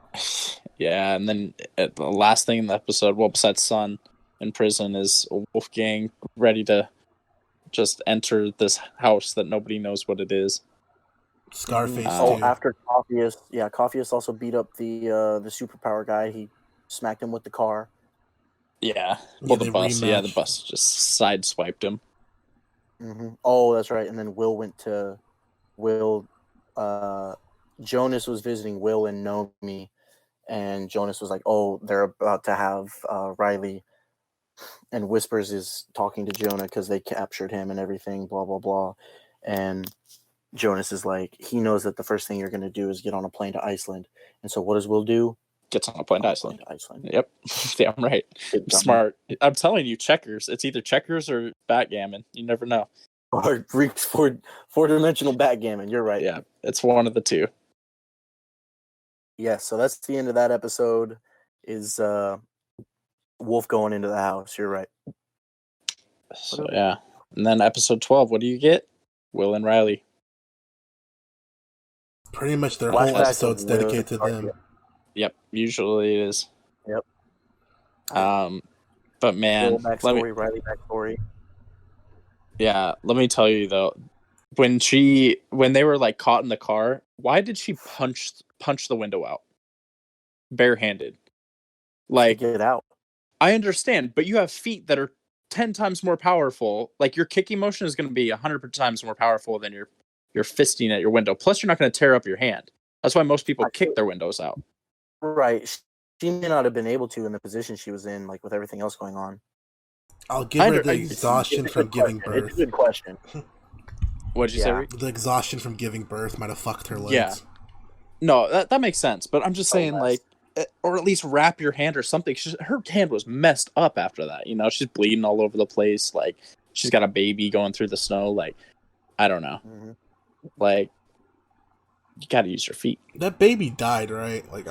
Yeah, and then the last thing in the episode, well, besides Sun in prison, is Wolfgang ready to just enter this house that nobody knows what it is. Scarface. After Coffeeus also beat up the superpower guy. He smacked him with the car. Yeah, well, the bus. Rematched. Yeah, the bus just sideswiped him. Mm-hmm. Oh, that's right. And then Jonas was visiting Will and Nomi, and Jonas was like, "Oh, they're about to have Riley." And Whispers is talking to Jonah because they captured him and everything, blah, blah, blah. And Jonas is like, he knows that the first thing you're going to do is get on a plane to Iceland. And so what does Will do? Gets on a plane to Iceland. Yep. Damn right. Smart. I'm telling you, checkers. It's either checkers or backgammon. You never know. Or four-dimensional backgammon. You're right. Yeah, it's one of the two. Yeah, so that's the end of that episode. Is Wolf going into the house. You're right. So, yeah. And then episode 12, what do you get? Will and Riley. Pretty much their whole episode's dedicated to them. Yep, usually it is. Yep. But man, Riley backstory. Yeah, let me tell you though, when they were like caught in the car, why did she punch the window out barehanded? Like, to get out. I understand, but you have feet that are 10 times more powerful. Like, your kicking motion is going to be 100 times more powerful than your fisting at your window. Plus, you're not going to tear up your hand. That's why most people kick their windows out. Right. She may not have been able to in the position she was in, like with everything else going on. I'll give her the exhaustion from giving birth. It's a good question. What'd you say, Rick? The exhaustion from giving birth might have fucked her legs. Yeah. No, that makes sense. But I'm just saying, like, or at least wrap your hand or something. Her hand was messed up after that. You know, she's bleeding all over the place. Like, she's got a baby going through the snow. Like, I don't know. Mm-hmm. Like, you got to use your feet. That baby died, right? Like,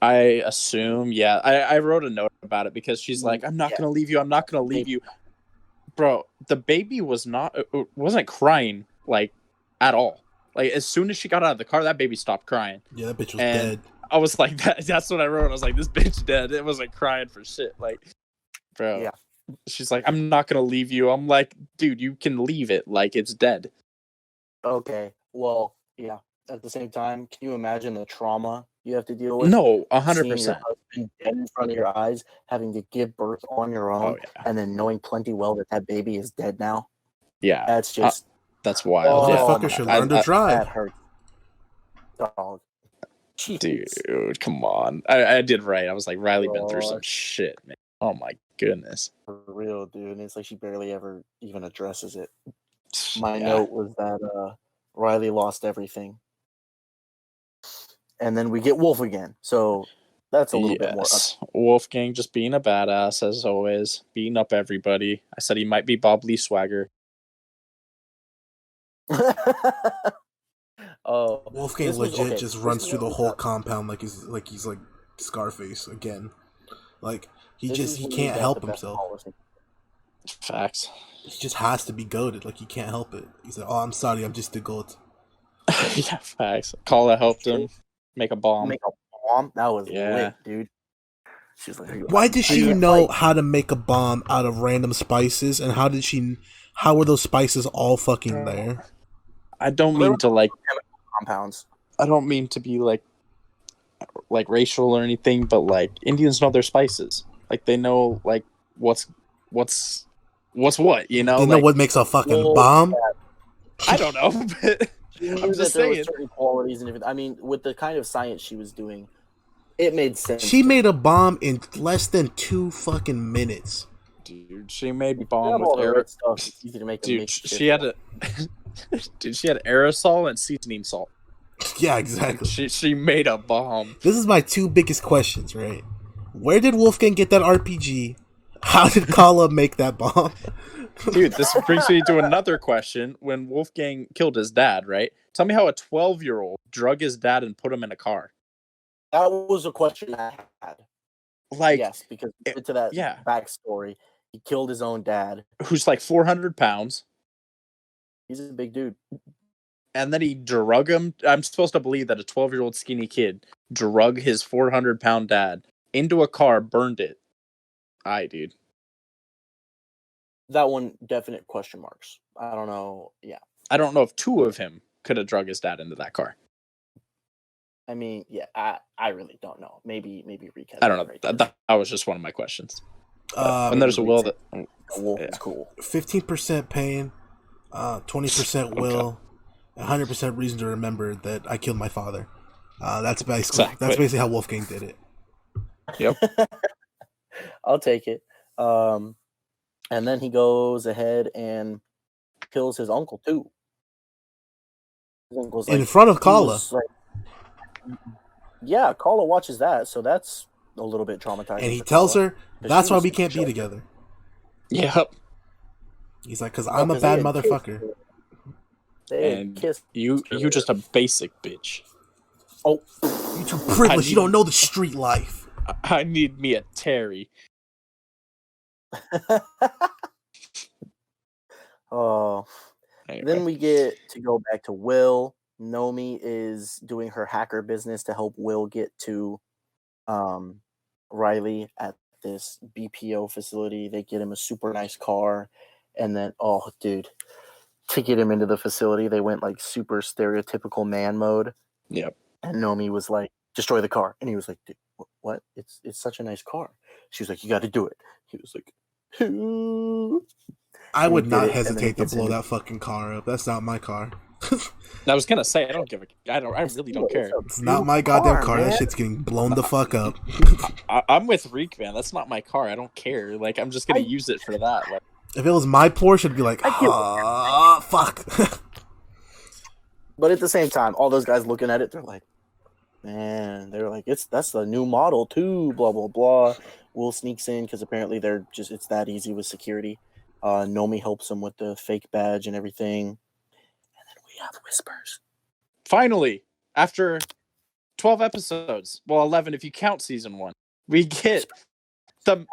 I assume, yeah. I wrote a note about it because she's like, I'm not going to leave you. I'm not going to leave you. Bro, the baby wasn't crying, like, at all. Like, as soon as she got out of the car, that baby stopped crying. Yeah, that bitch was dead. I was like, that's what I wrote. I was like, this bitch dead. It wasn't crying for shit. Like, bro. Yeah. She's like, I'm not going to leave you. I'm like, dude, you can leave it. Like, it's dead. Okay. Well, yeah. At the same time, can you imagine the trauma you have to deal with? No, 100%. Seeing your husband dead in front of your eyes, having to give birth on your own, and then knowing plenty well that baby is dead now. Yeah. That's just... that's wild. Motherfucker should learn to drive. That hurts. Dog. Jeez. Dude, come on. I did right. I was like, Riley been through some shit, man. Oh my goodness. For real, dude. And it's like she barely ever even addresses it. My note was that Riley lost everything. And then we get Wolf again. So that's a little bit more up. Wolfgang just being a badass as always, beating up everybody. I said he might be Bob Lee Swagger. Wolfgang legit just runs through the whole compound like he's like Scarface again. Like he can't help himself. Facts. He just has to be goated. Like he can't help it. He's like, "Oh, I'm sorry, I'm just the goat." Yeah, facts. Kala helped him make a bomb. That was lit, dude. She's like, why did she know how to make a bomb out of random spices? And how were those spices all fucking there? I don't mean to like compounds. I don't mean to be like racial or anything, but like Indians know their spices. Like they know like what's what, you know? They know what makes a fucking bomb. I don't know, but I'm just saying. There were certain qualities and everything. I mean, with the kind of science she was doing, it made sense. She made a bomb in less than 2 fucking minutes. Dude, she made bomb with aerosol. Dude, she had aerosol and seasoning salt. Yeah, exactly. She made a bomb. This is my 2 biggest questions, right? Where did Wolfgang get that RPG? How did Kala make that bomb? Dude, this brings me to another question. When Wolfgang killed his dad, right? Tell me how a 12-year-old drug his dad and put him in a car. That was a question I had. Like, yes, because to that backstory, he killed his own dad, who's like 400 pounds. He's a big dude. And then he drug him. I'm supposed to believe that a 12-year-old skinny kid drug his 400-pound dad into a car, burned it. Dude. That one, definite question marks. I don't know. Yeah. I don't know if 2 of him could have drug his dad into that car. I mean, yeah, I really don't know. Maybe Reek has. I don't know. Right that was just one of my questions. And there's a will that wolf is cool. 15% pain, 20% will, 100% reason to remember that I killed my father. That's basically how Wolfgang did it. Yep. I'll take it. And then he goes ahead and kills his uncle too. His uncle's in front of Kala. Yeah, Kala watches that, so that's a little bit traumatizing. And he tells her, that's why we can't be together. Yep. He's like, because I'm a bad motherfucker. And you just a basic bitch. Oh, you too privileged. You don't know the street life. I need me a Terry. Oh, anyway. Then we get to go back to Will. Nomi is doing her hacker business to help Will get to Riley at this BPO facility. They get him a super nice car, and then dude, to get him into the facility, they went like super stereotypical man mode. Yep. And Nomi was like, destroy the car. And he was like, dude, what? It's such a nice car. She was like, you got to do it. He was like, I would not hesitate to blow that fucking car up. That's not my car. I was gonna say I really don't care. It's not my goddamn car. That shit's getting blown the fuck up. I'm with Reek, man. That's not my car. I don't care. Like, I'm just gonna use it for that. Like, if it was my Porsche, I'd be like, fuck. But at the same time, all those guys looking at it, they're like, man, they're like, that's the new model too, blah blah blah. Will sneaks in because apparently it's that easy with security. Nomi helps him with the fake badge and everything, and then we have Whispers. Finally, after 12 episodes, well, 11 if you count season 1, we get the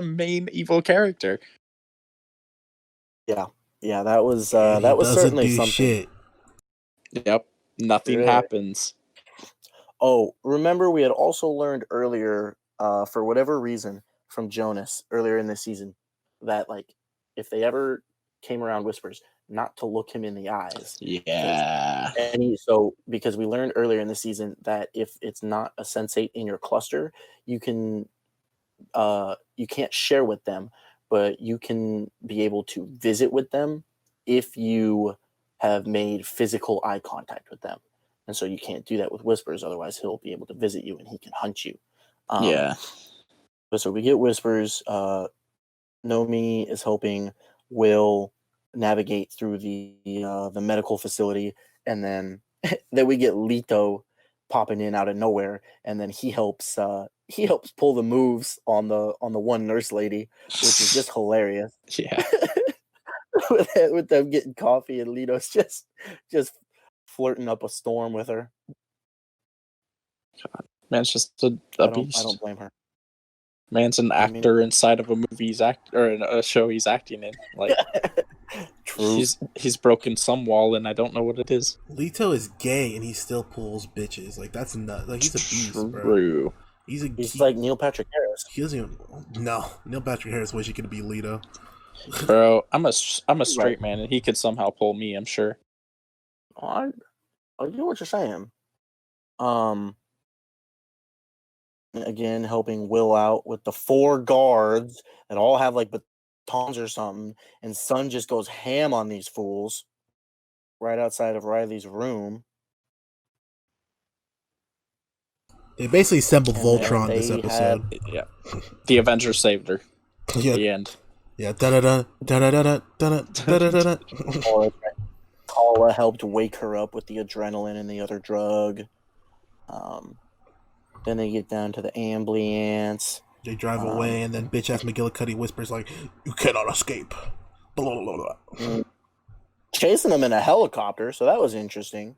main evil character. Yeah, that was certainly something. Shit. Yep, nothing happens. Oh, remember we had also learned earlier, for whatever reason, from Jonas earlier in the season, that like if they ever came around Whispers, not to look him in the eyes. Yeah. Because we learned earlier in the season that if it's not a Sense8 in your cluster, you can't share with them, but you can be able to visit with them if you have made physical eye contact with them. And so you can't do that with Whispers, otherwise he'll be able to visit you and he can hunt you. Yeah. But so we get Whispers. Nomi is helping Will navigate through the medical facility, and then we get Lito popping in out of nowhere, and then he helps pull the moves on the one nurse lady, which is just hilarious. Yeah. with them getting coffee and Lito's just flirting up a storm with her. God, man's just a beast. I don't blame her. Man's an actor inside of a movie or in a show he's acting in. Like, true. He's broken some wall, and I don't know what it is. Lito is gay, and he still pulls bitches. Like, that's nuts. Like, he's a beast, bro. True. He's like Neil Patrick Harris. He doesn't even. No, Neil Patrick Harris wish he could be Lito. Bro, I'm a straight man, and he could somehow pull me. I'm sure. I get what you're saying. Again, helping Will out with the 4 guards that all have like batons or something, and Sun just goes ham on these fools right outside of Riley's room. They basically assembled Voltron this episode. Yeah, the Avengers saved her. Yeah. The end. Yeah. Da-da-da. Paula helped wake her up with the adrenaline and the other drug. Then they get down to the ambulance. They drive away, and then bitch-ass McGillicuddy whispers like, "You cannot escape." Blah, blah, blah. Chasing them in a helicopter, so that was interesting.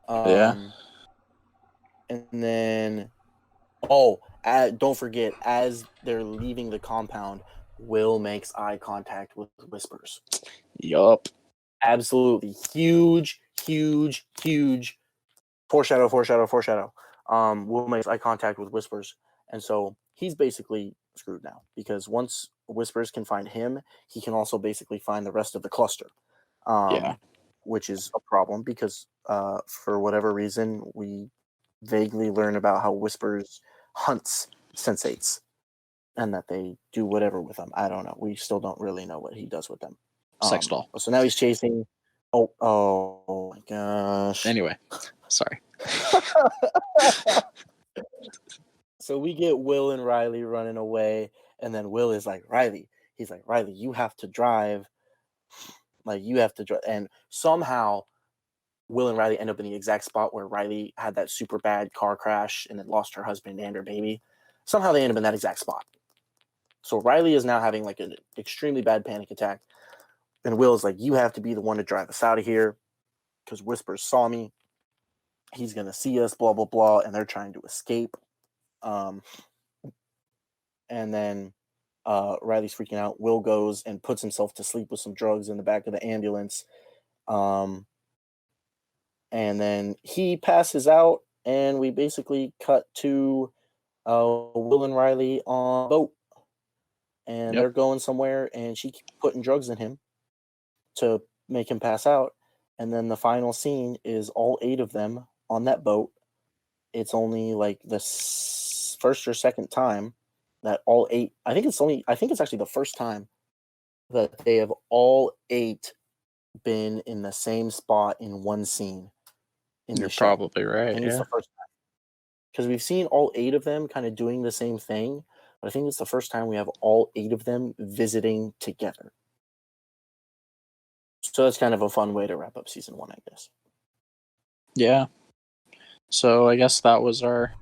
Yeah. And then, don't forget, as they're leaving the compound, Will makes eye contact with Whispers. Yup. Absolutely huge foreshadow. Will makes eye contact with Whispers, and so he's basically screwed now, because once Whispers can find him, he can also basically find the rest of the cluster. Which is a problem because for whatever reason we vaguely learn about how Whispers hunts Sense8s and that they do whatever with them. I don't know. We still don't really know what he does with them. Sex doll. So now he's chasing. Oh my gosh. Anyway, sorry. So we get Will and Riley running away, and then Will is like, Riley, you have to drive. Like, you have to drive. And somehow Will and Riley end up in the exact spot where Riley had that super bad car crash and then lost her husband and her baby. Somehow they end up in that exact spot. So Riley is now having like an extremely bad panic attack. And Will is like, you have to be the one to drive us out of here because Whispers saw me. He's going to see us, blah, blah, blah. And they're trying to escape. And then Riley's freaking out. Will goes and puts himself to sleep with some drugs in the back of the ambulance. And then he passes out, and we basically cut to Will and Riley on a boat. And they're going somewhere, and she keeps putting drugs in him. to make him pass out. And then the final scene is all 8 of them on that boat. It's only like the first or second time that all 8. I think it's actually the first time that they have all 8 been in the same spot in one scene. You're probably right. I think it's the first time. Because we've seen all 8 of them kind of doing the same thing, but I think it's the first time we have all 8 of them visiting together. So that's kind of a fun way to wrap up season 1, I guess. Yeah. So I guess that was our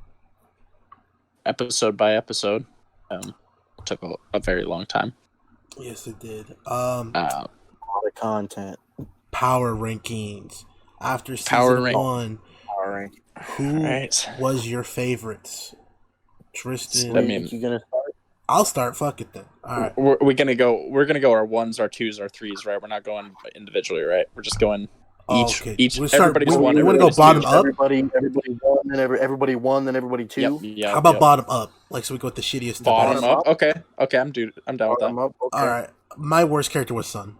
episode by episode. Took a very long time. Yes, it did. A lot of content. Power rankings after season 1. Who was your favorites? Tristan. I mean, you gonna start? I'll start. Fuck it then. All right. We're gonna go our 1s, our 2s, our 3s, right? We're not going individually, right? We're just going each. Everybody's one. We want to go bottom up. Everybody won, then everybody won, then everybody 2. Yep, how about bottom up? Like, so we go with the shittiest. Bottom up. Okay. I'm down with that. Up, okay. All right. My worst character was Sun.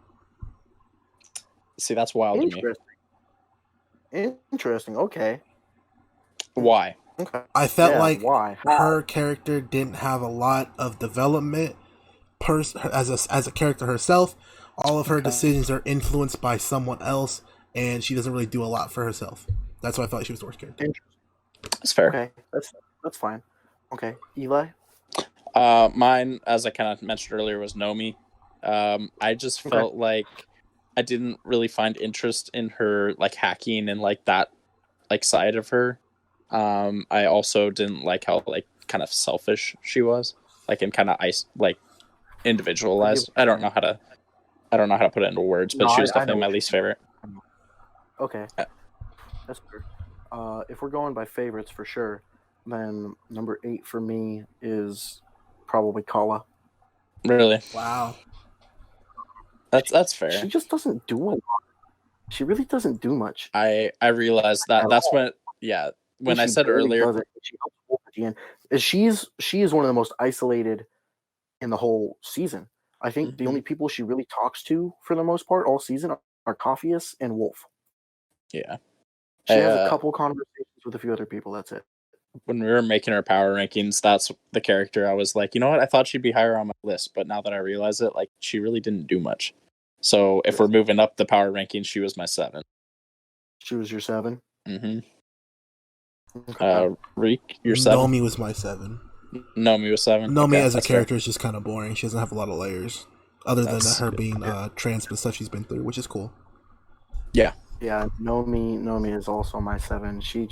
See, that's wild to me. Interesting. Okay. Why? Okay. I felt like why? her character didn't have a lot of development as a character herself. All of her decisions are influenced by someone else, and she doesn't really do a lot for herself. That's why I felt like she was the worst character. That's fair. Okay, that's fine. Okay, Eli? Mine, as I kind of mentioned earlier, was Nomi. I just felt like I didn't really find interest in her like hacking and like that like side of her. I also didn't like how like kind of selfish she was, like and kind of individualized. I don't know how to put it into words, but she was definitely my least favorite. Okay, that's fair. If we're going by favorites for sure, then number 8 for me is probably Kala. Really? Wow. That's fair. She just doesn't do a lot. She really doesn't do much. I realized that. That's when I said earlier. She helps Wolf at the end. She is one of the most isolated in the whole season. I think the only people she really talks to for the most part all season are Coffeus and Wolf. Yeah. She has a couple conversations with a few other people. That's it. When we were making our power rankings, that's the character I was like, you know what? I thought she'd be higher on my list, but now that I realize it, like she really didn't do much. So if we're moving up the power rankings, she was my 7. She was your 7? Mm-hmm. Okay. Reek, your 7? Nomi was my 7. Nomi was 7? Nomi as a character is just kind of boring. She doesn't have a lot of layers. Other than her being trans and stuff she's been through, which is cool. Yeah. Yeah, Nomi is also my 7. She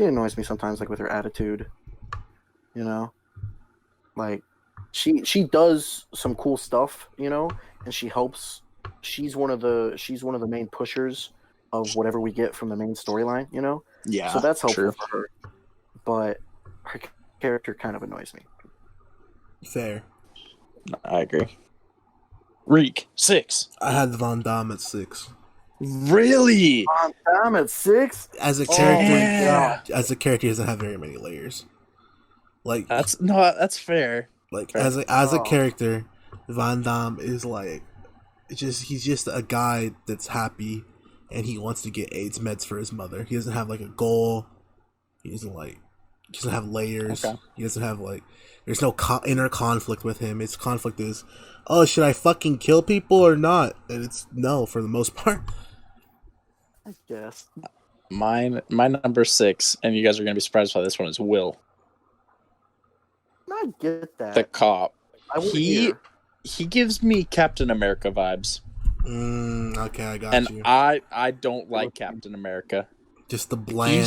annoys me sometimes, like with her attitude. You know? Like she does some cool stuff, you know, and she helps. She's one of the main pushers of whatever we get from the main storyline, you know? Yeah. So that's helpful for her. But her character kind of annoys me. Fair. I agree. Reek, 6. I had Van Damme at 6. Really? Van Damme at 6? As a character, he doesn't have very many layers. Like that's fair. Like fair. as a character, Van Damme is like he's just a guy that's happy and he wants to get AIDS meds for his mother. He doesn't have like a goal. He doesn't have layers. Okay. He doesn't have like there's no inner conflict with him. His conflict is, oh, should I fucking kill people or not? And it's no for the most part. I guess. My number 6, and you guys are gonna be surprised by this one, is Will. I get that. The cop. He gives me Captain America vibes. Okay, I got you. And I don't like Captain America. Just the bland.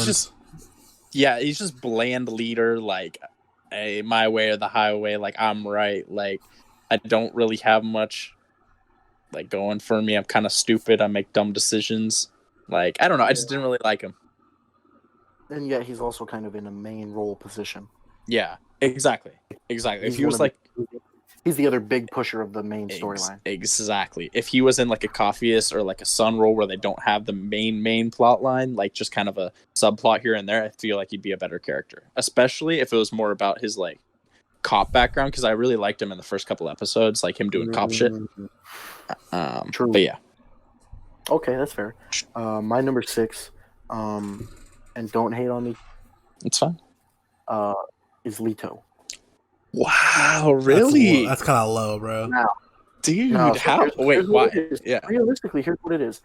He's just bland leader. Like, hey, my way or the highway. Like, I'm right. Like, I don't really have much like going for me. I'm kind of stupid. I make dumb decisions. Like, I don't know. I just didn't really like him. And yet he's also kind of in a main role position. Yeah, exactly. If he was like... He's the other big pusher of the main storyline. Exactly. If he was in like a Coffeus or like a Sun role where they don't have the main plot line, like just kind of a subplot here and there, I feel like he'd be a better character. Especially if it was more about his like cop background, because I really liked him in the first couple episodes, like him doing cop shit. True. But yeah, Okay, that's fair. My number 6, and don't hate on me, It's fine. is Lito. Wow, really? That's kind of low, bro. Now, Dude, so how? Wait, here's what why? it is. Yeah. Realistically, here's what it is.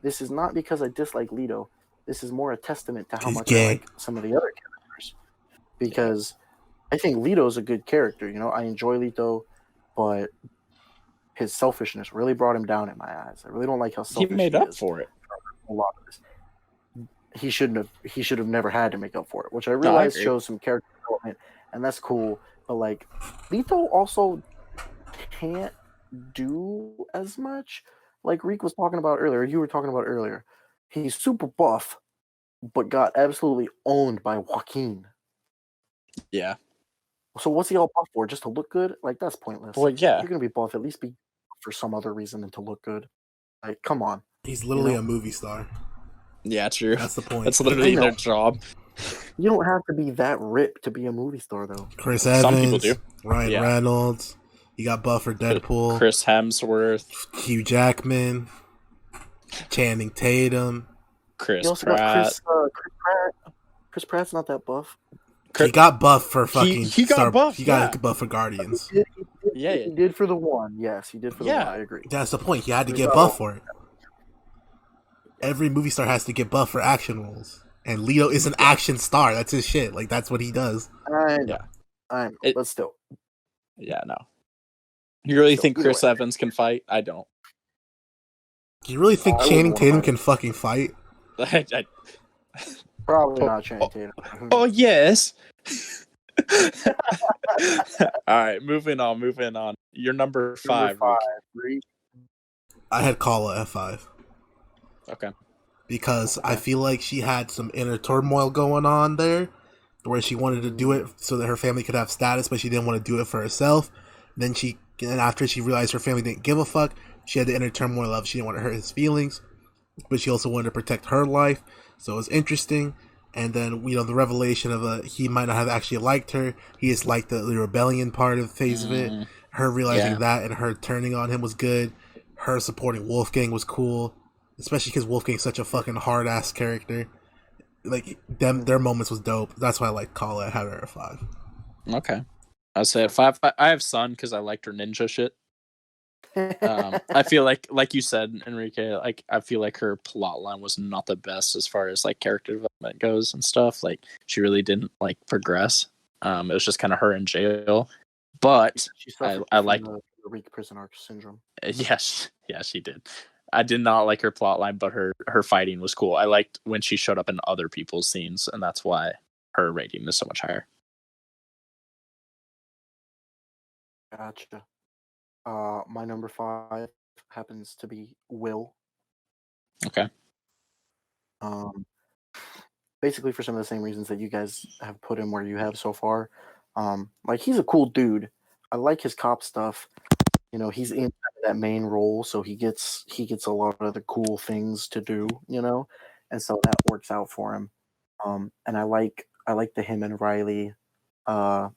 This is not because I dislike Lito. This is more a testament to how He's much gay. I like some of the other characters. Because I think Lito's a good character. You know, I enjoy Lito, but his selfishness really brought him down in my eyes. I really don't like how He selfish made he up is. for it. A lot of this. He should have never had to make up for it, which I I realize agree. shows some character development, and that's cool. But like, Lito also can't do as much. Like Reek was talking about earlier, you were talking about earlier. He's super buff, but got absolutely owned by Joaquin. Yeah. So what's he all buff for? Just to look good? Like that's pointless. Well, yeah. If you're gonna be buff, at least be for some other reason than to look good. Like, come on. He's literally a movie star. Yeah, true. That's the point. That's literally their job. You don't have to be that ripped to be a movie star, though. Chris Evans, Some people do. Ryan Reynolds. You got buff for Deadpool. Chris Hemsworth. Hugh Jackman. Channing Tatum. You also got Chris Pratt. Chris Pratt's not that buff. He got buff for fucking. He got buff. He got buff for Guardians. He did for the one. Yes, he did for the one. I agree. That's the point. He had to get buff for it. Every movie star has to get buff for action roles, and Lito is an action star. That's his shit. Like that's what he does. I know, but still. Yeah, no. You really think Chris Evans can fight? I don't. You really think Channing Tatum can fucking fight? Probably not Channing Tatum. Oh yes. All right, moving on. Your number 5. I had Kala at 5. Okay. Because I feel like she had some inner turmoil going on there, where she wanted to do it so that her family could have status, but she didn't want to do it for herself. And after she realized her family didn't give a fuck, she had the inner turmoil of she didn't want to hurt his feelings, but she also wanted to protect her life. So it was interesting. And then, the revelation of he might not have actually liked her. He just liked the rebellion part of the phase of it. Her realizing that and her turning on him was good. Her supporting Wolfgang was cool. Especially because Wolfgang's such a fucking hard-ass character. Like, their moments was dope. That's why I like Kala. I had her at 5. Okay. I'd say at 5. I have Sun because I liked her ninja shit. I feel like you said, Enrique, like I feel like her plot line was not the best as far as like character development goes and stuff. Like she really didn't like progress. It was just kind of her in jail. But I like the Reek prison arc syndrome. Yes, she did. I did not like her plot line, but her fighting was cool. I liked when she showed up in other people's scenes, and that's why her rating is so much higher. Gotcha. My number 5 happens to be Will. Okay. Basically for some of the same reasons that you guys have put him where you have so far. Like he's a cool dude. I like his cop stuff. He's in that main role, so he gets a lot of the cool things to do, and so that works out for him. And I like the him and Riley. That's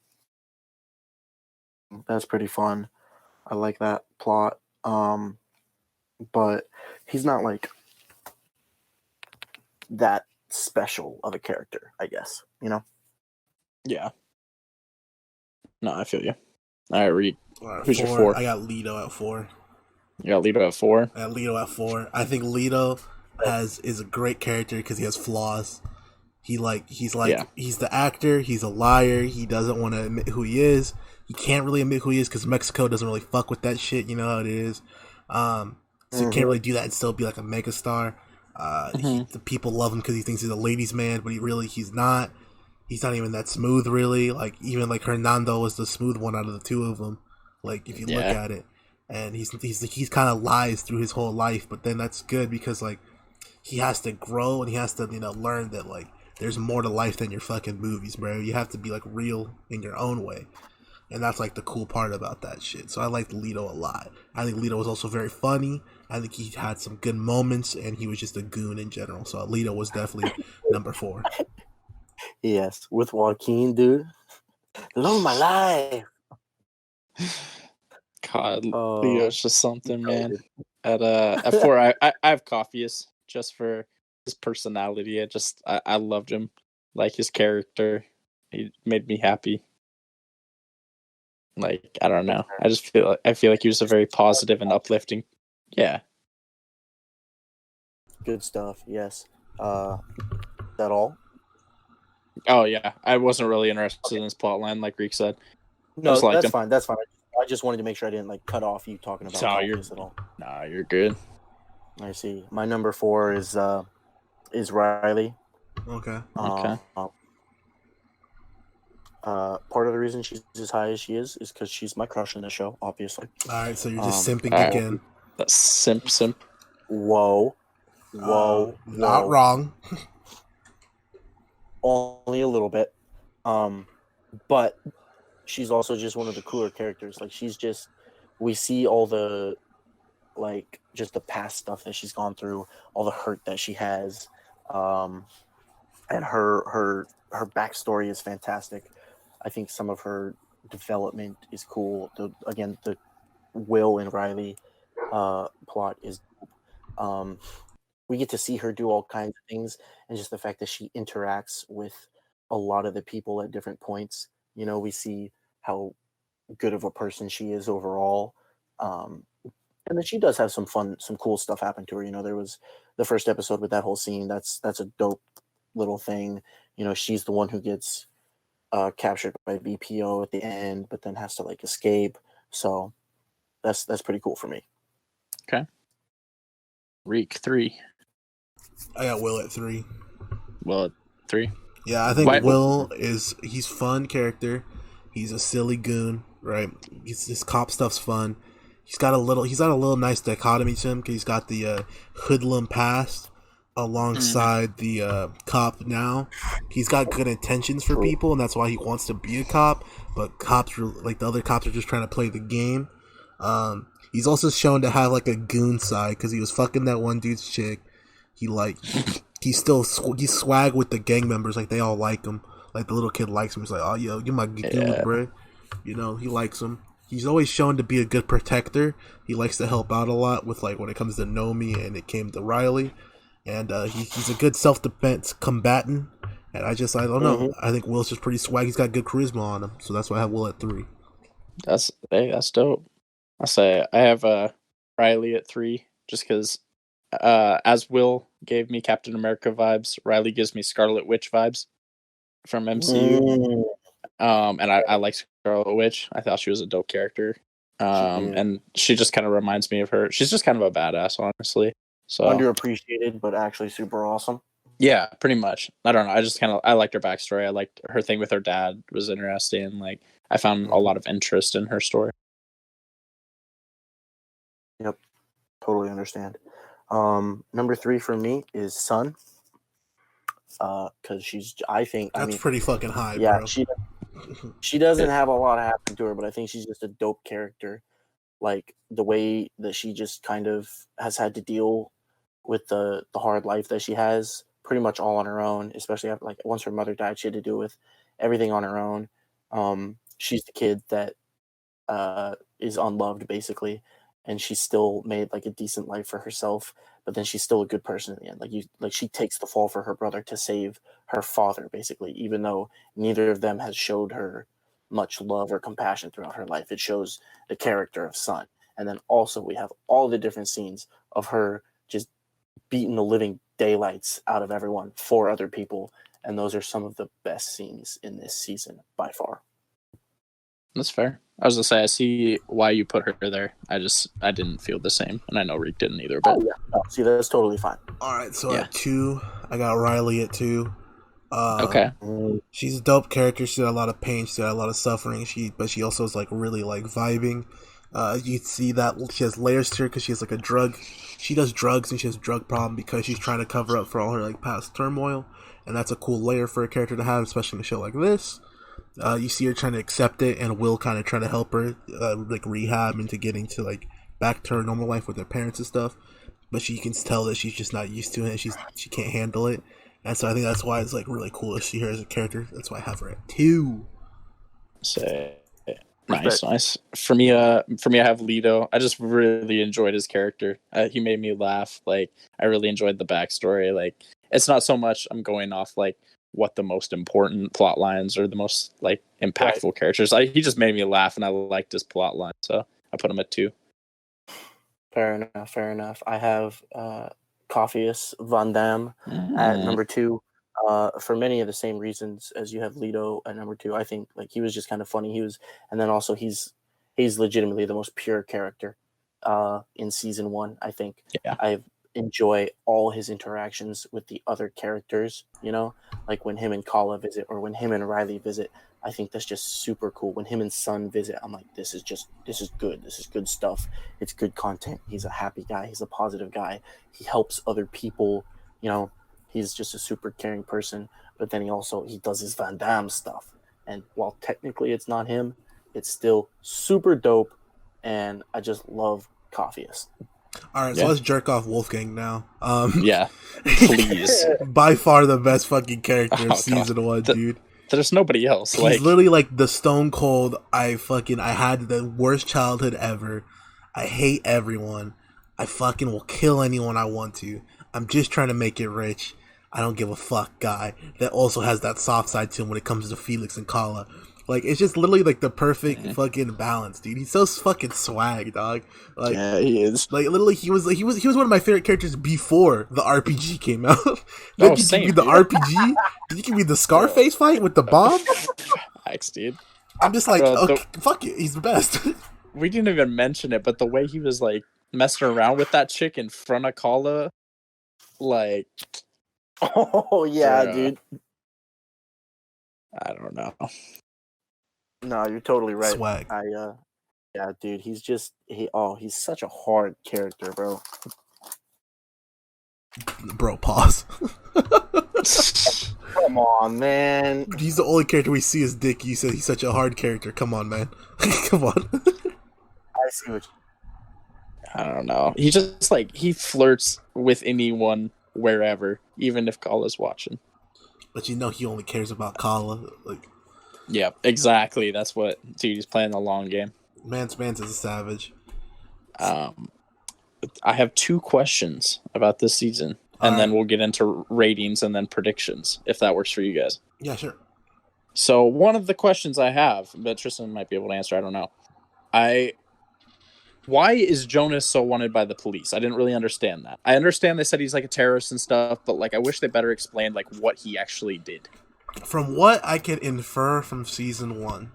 pretty fun. I like that plot. But he's not like that special of a character, I guess, Yeah. No, I feel you. All right, Reed. Who's 4. your 4? I got Lito at 4. You got Lito at 4? I got Lito at 4. I think Lito is a great character because he has flaws. He's the actor. He's a liar. He doesn't want to admit who he is. He can't really admit who he is because Mexico doesn't really fuck with that shit. You know how it is. So he can't really do that and still be like a megastar. The people love him because he thinks he's a ladies' man, but he's not. He's not even that smooth, really. Like even like Hernando was the smooth one out of the two of them. Like if you look at it, and he's kind of lies through his whole life, but then that's good because like he has to grow and he has to learn that like there's more to life than your fucking movies, bro. You have to be like real in your own way. And that's like the cool part about that shit. So I liked Lito a lot. I think Lito was also very funny. I think he had some good moments and he was just a goon in general. So Lito was definitely number 4. Yes, with Joaquin, dude. Love of my life. God, Leo's just something, man. At 4, I have Coffeeus just for his personality. I loved him, like his character. He made me happy. Like, I don't know. I feel like he was a very positive and uplifting. Yeah. Good stuff. Yes. That all? Oh yeah. I wasn't really interested in his plot line, like Reek said. No, that's him. fine. That's fine. I just wanted to make sure I didn't like cut off you talking about Coffeeus at all. Nah, you're good. I see. My number 4 is Riley. Okay. Part of the reason she's as high as she is because she's my crush in the show, obviously. All right, so you're just simping again. That's simp. Whoa. Not wrong. Only a little bit. But she's also just one of the cooler characters. Like, we see all the, like, just the past stuff that she's gone through, all the hurt that she has, and her backstory is fantastic. I think some of her development is cool. The Will and Riley plot is we get to see her do all kinds of things, and just the fact that she interacts with a lot of the people at different points. You know, we see how good of a person she is overall. And then she does have some cool stuff happen to her. You know, there was the first episode with that whole scene. That's a dope little thing. You know, she's the one who gets captured by BPO at the end, but then has to like escape. So that's pretty cool for me. Okay. Reek 3. I got Will at 3. Well, at 3. Yeah, I think Will he's fun character. He's a silly goon, right? His cop stuff's fun. He's got a little nice dichotomy to him because he's got the hoodlum past alongside the cop now. He's got good intentions for people, and that's why he wants to be a cop. But the other cops are just trying to play the game. He's also shown to have like a goon side because he was fucking that one dude's chick. He's swag with the gang members. Like, they all like him. Like, the little kid likes him. He's like, oh, yo, you're my dude, bro. You know, he likes him. He's always shown to be a good protector. He likes to help out a lot with, like, when it comes to Nomi and it came to Riley. And he's a good self-defense combatant. And I don't know. Mm-hmm. I think Will's just pretty swag. He's got good charisma on him. So that's why I have Will at 3. That's dope. I'll say I have Riley at 3 just because as Will gave me Captain America vibes, Riley gives me Scarlet Witch vibes from MCU. And I like Scarlet Witch. I thought she was a dope character. And she just kind of reminds me of her. She's just kind of a badass, honestly. So underappreciated, but actually super awesome. Yeah, pretty much. I don't know. I liked her backstory. I liked her thing with her dad was interesting. Like, I found a lot of interest in her story. Yep, totally understand. Number 3 for me is Sun. Because that's pretty fucking high. Yeah, bro. She doesn't have a lot happen to her, but I think she's just a dope character. Like, the way that she just kind of has had to deal with the hard life that she has, pretty much all on her own. Especially after, like, once her mother died, she had to deal with everything on her own. She's the kid that is unloved, basically, and she still made like a decent life for herself. But then she's still a good person in the end. Like she takes the fall for her brother to save her father, basically, even though neither of them has showed her much love or compassion throughout her life. It shows the character of Sun. And then also we have all the different scenes of her just beating the living daylights out of everyone for other people. And those are some of the best scenes in this season by far. That's fair. I was gonna say, I see why you put her there. I didn't feel the same, and I know Reek didn't either. But see, that's totally fine. All right, so at 2, I got Riley at 2. Okay. She's a dope character. She's got a lot of pain. She's got a lot of suffering. But she also is like really like vibing. You see that she has layers to her because she has like a drug. She does drugs and she has a drug problem because she's trying to cover up for all her like past turmoil, and that's a cool layer for a character to have, especially in a show like this. You see her trying to accept it, and Will kind of trying to help her like rehab into getting to like back to her normal life with her parents and stuff. But she can tell that she's just not used to it, and she can't handle it. And so I think that's why it's like really cool to see her as a character. That's why I have her at 2. So Nice. For me, I have Lito. I just really enjoyed his character. He made me laugh. Like, I really enjoyed the backstory. Like, it's not so much I'm going off like what the most important plot lines or the most like impactful characters. He just made me laugh, and I liked his plot line, so I put him at 2. Fair enough. I have Coffeus Van Damme at number 2. For many of the same reasons as you have Lito at number 2. I think like he was just kind of funny. And then also he's legitimately the most pure character in season 1. I think. Yeah. I enjoy all his interactions with the other characters. You know, like when him and Kala visit, or when him and Riley visit. I think that's just super cool. When him and Sun visit, I'm like, this is good. This is good stuff. It's good content. He's a happy guy. He's a positive guy. He helps other people. You know, he's just a super caring person. But then he does his Van Damme stuff. And while technically it's not him, it's still super dope. And I just love Coffeus. All right, so let's jerk off Wolfgang now. Yeah, please. By far the best fucking character of season 1, dude. There's nobody else. He's literally like the stone cold. I had the worst childhood ever. I hate everyone. I fucking will kill anyone I want to. I'm just trying to make it rich. I don't give a fuck guy that also has that soft side to him when it comes to Felix and Kala. Like, it's just literally like the perfect fucking balance, dude. He's so fucking swag, dog. Like, yeah, he is. Like, literally, he was one of my favorite characters before the RPG came out. Then you give me the RPG. Then you give me the Scarface fight with the bomb. Thanks, dude. I'm just like, okay, fuck it. He's the best. We didn't even mention it, but the way he was like messing around with that chick in front of Kala, like, oh yeah, dude. I don't know. No, you're totally right. Swag. Yeah, dude. He's such a hard character, bro. Bro, pause. Come on, man. He's the only character we see as Dick. You said he's such a hard character. Come on, man. Come on. I see what I don't know. He just like he flirts with anyone wherever, even if Kala's watching. But you know he only cares about Kala. Like, yeah, exactly. That's what he's playing the long game. Mance is a savage. I have 2 questions about this season, and then we'll get into ratings and then predictions, if that works for you guys. Yeah, sure. So one of the questions I have, but Tristan might be able to answer, I don't know. Why is Jonas so wanted by the police? I didn't really understand that. I understand they said he's like a terrorist and stuff, but like I wish they better explained like what he actually did. From what I could infer from season 1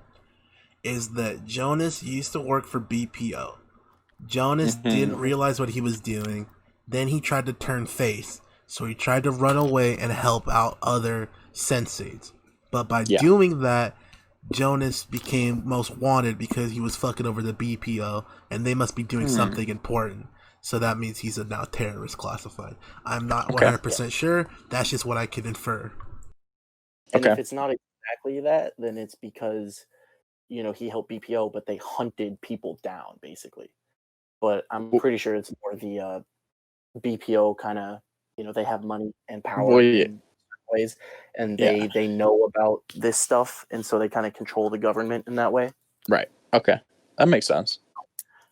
is that Jonas used to work for BPO. Jonas didn't realize what he was doing. Then he tried to turn face. So he tried to run away and help out other Sense8s. But by doing that, Jonas became most wanted because he was fucking over the BPO, and they must be doing something important. So that means he's a now terrorist classified. I'm not 100% sure. That's just what I can infer. And if it's not exactly that, then it's because, you know, he helped BPO, but they hunted people down, basically. But I'm pretty sure it's more the BPO kind of, you know, they have money and power in ways, and they know about this stuff, and so they kind of control the government in that way. Right. Okay. That makes sense.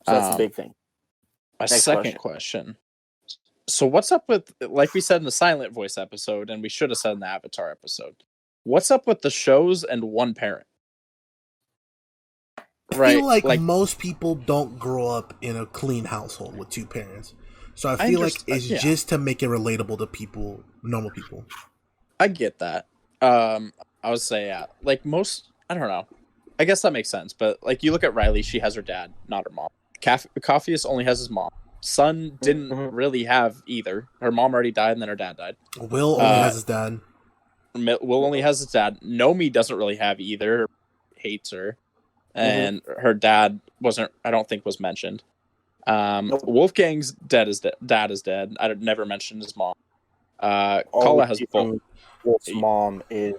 So that's the big thing. My second question. So what's up with, like we said in the Silent Voice episode, and we should have said in the Avatar episode, what's up with the shows and one parent? I feel like most people don't grow up in a clean household with 2 parents. So I feel like it's just to make it relatable to people, normal people. I get that. I would say, like most, I don't know. I guess that makes sense. But like you look at Riley, she has her dad, not her mom. Coffeus only has his mom. Sun didn't really have either. Her mom already died, and then her dad died. Will only has his dad. Will only has his dad. Nomi doesn't really have either. Hates her. And her dad I don't think was mentioned. Wolfgang's dad is dead. I never mentioned his mom. Kala has both. Wolf's mom is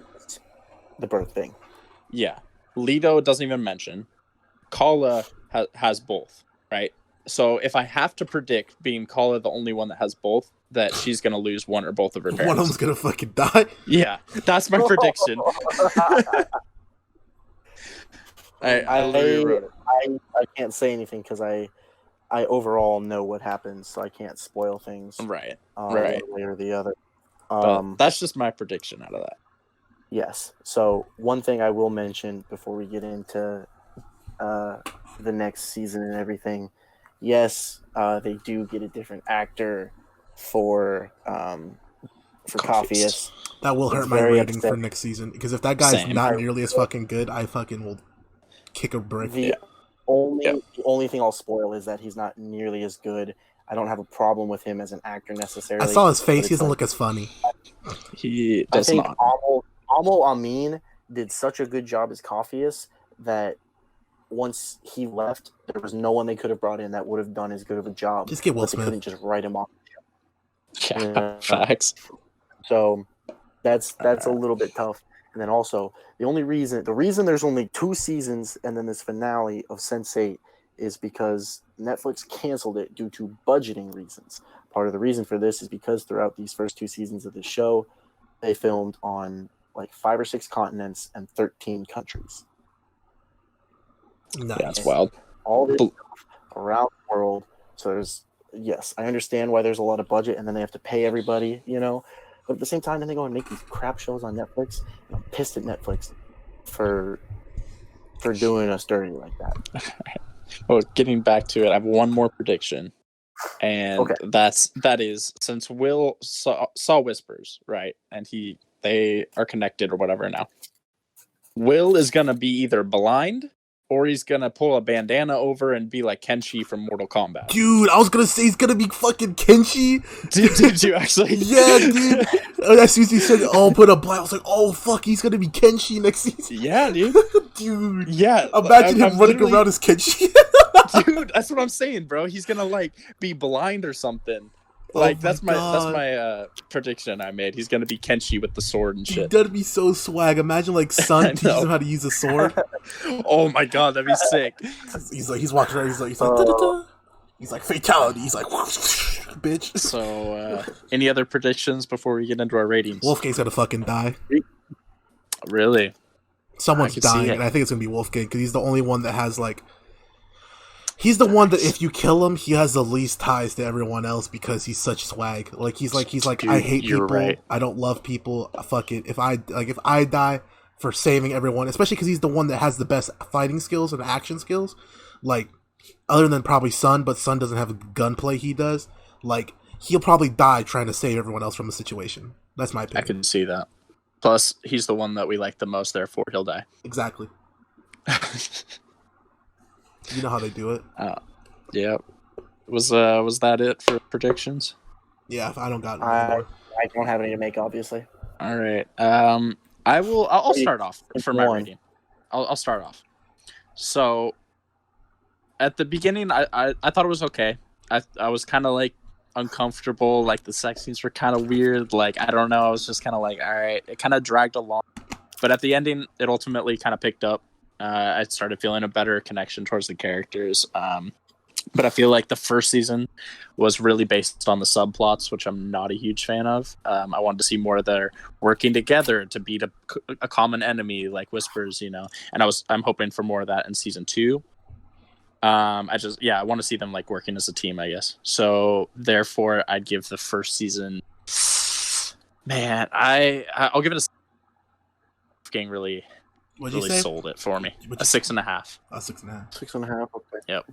the birth thing. Yeah. Lito doesn't even mention. Kala has both, right? So if I have to predict, being Kala the only one that has both, that she's going to lose one or both of her parents. One of them's going to fucking die? Yeah, that's my prediction. I literally wrote it. I can't say anything because I overall know what happens, so I can't spoil things. Right. One way or the other. But that's just my prediction out of that. Yes. So one thing I will mention before we get into the next season and everything. Yes, they do get a different actor for Coffeeus. That will hurt my rating for next season because if that guy's not nearly as fucking good, I fucking will kick a brick. The only thing I'll spoil is that he's not nearly as good. I don't have a problem with him as an actor necessarily. I saw his face; he doesn't look as funny. He does not. Amo Amin did such a good job as Coffeeus that once he left, there was no one they could have brought in that would have done as good of a job. Just get Will Smith. They couldn't just write him off. Yeah, facts. So that's a little bit tough. And then also the reason there's only 2 seasons and then this finale of Sense8 is because Netflix canceled it due to budgeting reasons. Part of the reason for this is because throughout these first 2 seasons of the show, they filmed on like 5 or 6 continents and 13 countries. Nice. Yeah, that's wild. All this stuff around the world. So yes, I understand why there's a lot of budget and then they have to pay everybody, But at the same time, then they go and make these crap shows on Netflix. And I'm pissed at Netflix for doing us dirty like that. Well, getting back to it, I have one more prediction. And that is since Will saw whispers, right? And they are connected or whatever now. Will is gonna be either blind or he's gonna pull a bandana over and be like Kenshi from Mortal Kombat. Dude, I was gonna say he's gonna be fucking Kenshi. Did you actually? Yeah, dude. As soon as he said, put a black, I was like, oh fuck, he's gonna be Kenshi next season. Yeah, dude. Dude. Yeah. Imagine him running around as Kenshi. Dude, that's what I'm saying, bro. He's gonna like be blind or something. Like that's my prediction I made. He's gonna be Kenshi with the sword and shit. That'd be so swag. Imagine like Sun teaches him how to use a sword. Oh my god, that'd be sick. He's walking around. He's like da-da-da. He's like fatality. He's like bitch. So any other predictions before we get into our ratings? Wolfgang's gonna fucking die. Really? Someone's dying, and I think it's gonna be Wolfgang because he's the only one that has like. He's the one that if you kill him, he has the least ties to everyone else because he's such swag. Like he's like dude, I hate people. Right. I don't love people. Fuck it. If I die for saving everyone, especially because he's the one that has the best fighting skills and action skills, like other than probably Sun, but Sun doesn't have a gunplay. He does. Like he'll probably die trying to save everyone else from a situation. That's my opinion. I can see that. Plus, he's the one that we like the most. Therefore, he'll die. Exactly. You know how they do it. Yeah. Was that it for predictions? Yeah, I don't got it. I don't have any to make, obviously. All right. I'll start off for my rating. I'll start off. So, at the beginning, I thought it was okay. I was kind of like uncomfortable. Like the sex scenes were kind of weird. Like I don't know. I was just kind of like, all right. It kind of dragged along, but at the ending, it ultimately kind of picked up. I started feeling a better connection towards the characters. But I feel like the first season was really based on the subplots, which I'm not a huge fan of. I wanted to see more of their working together to beat a common enemy like Whispers, and I'm hoping for more of that in season 2. I want to see them like working as a team, I guess. So therefore, I'd give the first season. Man, I'll give it a. Wolfgang really sold it for me. A 6.5. A 6.5. 6.5. Okay. Yep.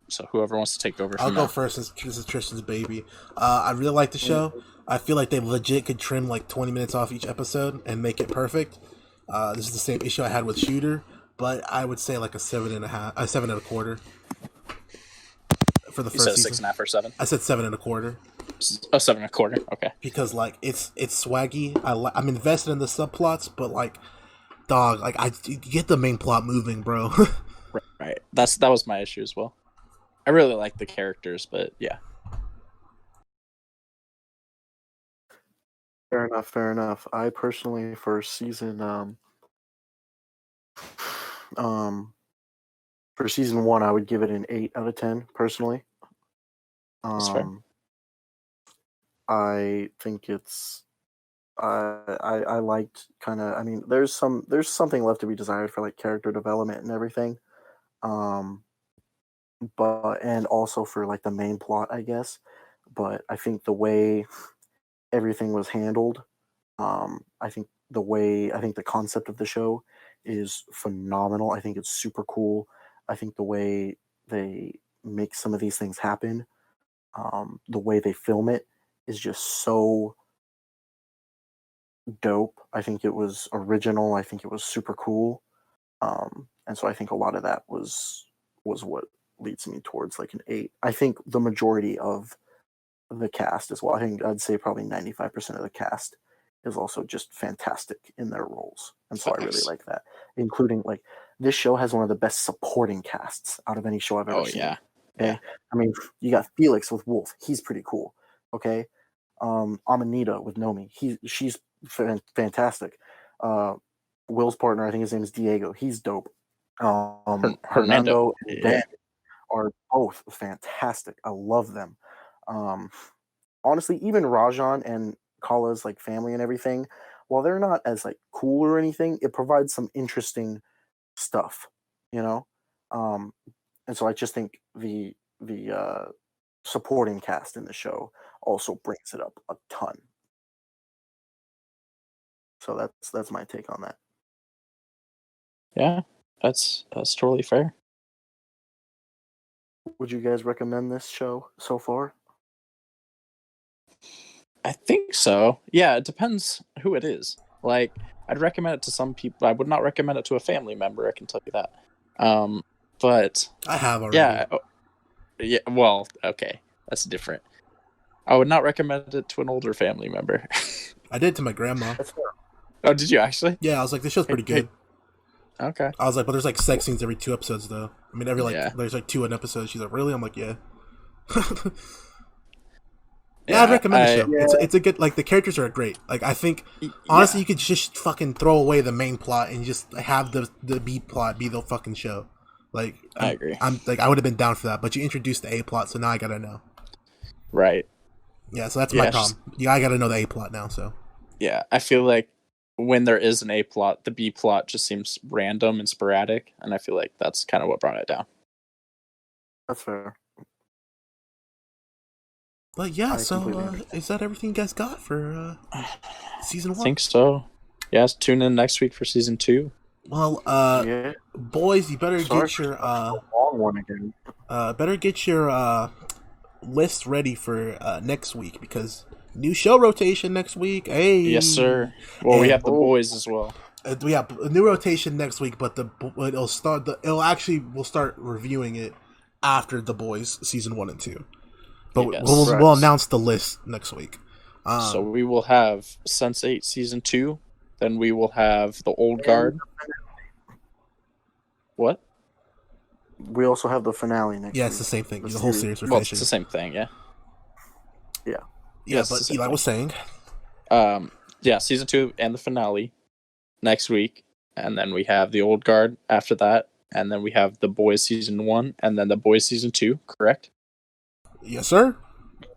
So whoever wants to take over. I'll go first since this is Tristan's baby. I really like the show. I feel like they legit could trim like 20 minutes off each episode and make it perfect. This is the same issue I had with Shooter, but I would say like a 7.5, a 7.25 for the first season. 6.5 or 7? I said 7.25. Oh, 7.25. Okay. Because like it's swaggy. I'm invested in the subplots, but like, dog, like get the main plot moving, bro. Right. That was my issue as well. I really like the characters, but yeah. Fair enough. I personally, for season for season 1, I would give it an 8 out of 10 personally. That's fair. I think it's I liked kind of. I mean, there's something left to be desired for like character development and everything. Um, but and also for like the main plot, I guess. But I think the way everything was handled, I think the concept of the show is phenomenal. I think it's super cool. I think the way they make some of these things happen, the way they film it is just so dope. I think it was original. I think it was super cool. And so I think a lot of that was what leads me towards like an 8. I think the majority of the cast as well. I think I'd say probably 95% of the cast is also just fantastic in their roles. And so I really like that. Including like this show has one of the best supporting casts out of any show I've ever seen. Yeah. Okay. Yeah. I mean, you got Felix with Wolf. He's pretty cool. Okay. Amanita with Nomi. She's fantastic. Will's partner, I think his name is Diego. He's dope. Hernando and Ben are both fantastic. I love them. Honestly, even Rajan and Kala's like family and everything, while they're not as like cool or anything, it provides some interesting stuff, you know. And so I just think the supporting cast in the show also brings it up a ton. So that's my take on that. Yeah, that's totally fair. Would you guys recommend this show so far? I think so. Yeah, it depends who it is. Like, I'd recommend it to some people. I would not recommend it to a family member. I can tell you that. But I have already. Yeah. Well, okay, that's different. I would not recommend it to an older family member. I did to my grandma. That's fair. Oh, did you actually? Yeah, I was like, this show's pretty good. Okay. I was like, but there's like sex scenes every 2 episodes though. I mean, there's like 2 an episode. She's like, really? I'm like, yeah. Yeah, I'd recommend the show. Yeah. It's a good, like, the characters are great. Like, I think, honestly, you could just fucking throw away the main plot and just have the B plot be the fucking show. Like, I agree. I would have been down for that, but you introduced the A plot, so now I gotta know. Right. Yeah, so that's my problem. I gotta know the A plot now, so. Yeah, I feel like when there is an A plot, the B plot just seems random and sporadic, and I feel like that's kind of what brought it down. That's fair. But yeah, so is that everything you guys got for season 1? I think so. Yes, tune in next week for season 2. Well, boys, you better get your long one again. Better get your list ready for next week because new show rotation next week. Hey, yes, sir. Well, we have the boys as well. We have a new rotation next week, but we'll start reviewing it after the boys season 1 and 2. But we'll announce the list next week. So we will have Sense8 season 2. Then we will have the Old Guard. What? We also have the finale next week. Yeah, it's the same thing. The whole series we're finishing. It's the same thing, yeah. Yeah. Yeah, but Eli was saying. Season 2 and the finale next week. And then we have the Old Guard after that. And then we have the Boys season 1 and then the Boys season 2, correct? Yes, sir.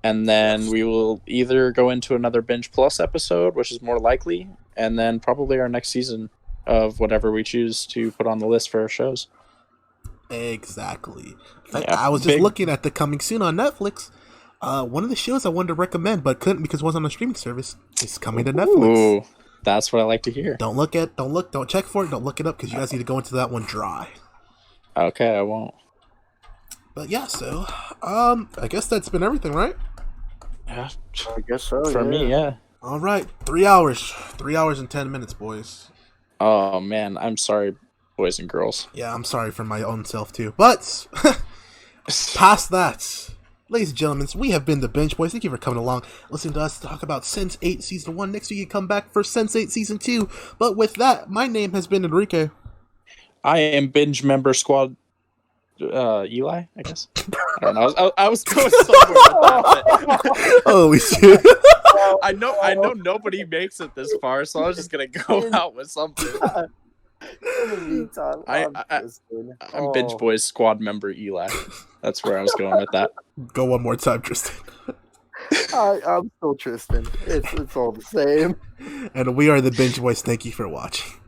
And then we will either go into another Binge Plus episode, which is more likely, and then probably our next season of whatever we choose to put on the list for our shows. Exactly. I was just looking at the coming soon on Netflix. One of the shows I wanted to recommend but couldn't because it wasn't on a streaming service is coming to Netflix. Ooh, that's what I like to hear. Don't check for it. Don't look it up because you guys need to go into that one dry. Okay, I won't. But yeah, so I guess that's been everything, right? Yeah, I guess so. For me, yeah. All right, 3 hours, 3 hours and 10 minutes, boys. Oh man, I'm sorry, boys and girls. Yeah, I'm sorry for my own self too. But past that, ladies and gentlemen, we have been the Binge Boys. Thank you for coming along, listening to us talk about Sense8 season 1. Next week you come back for Sense8 season 2. But with that, my name has been Enrique. I am Binge member squad. Eli, I guess. I don't know. I was going somewhere with that. Holy shit! I know nobody makes it this far, so I was just gonna go out with something. I'm Binge Boys squad member Eli. That's where I was going with that. Go one more time, Tristan. I'm still Tristan. It's all the same. And we are the Binge Boys. Thank you for watching.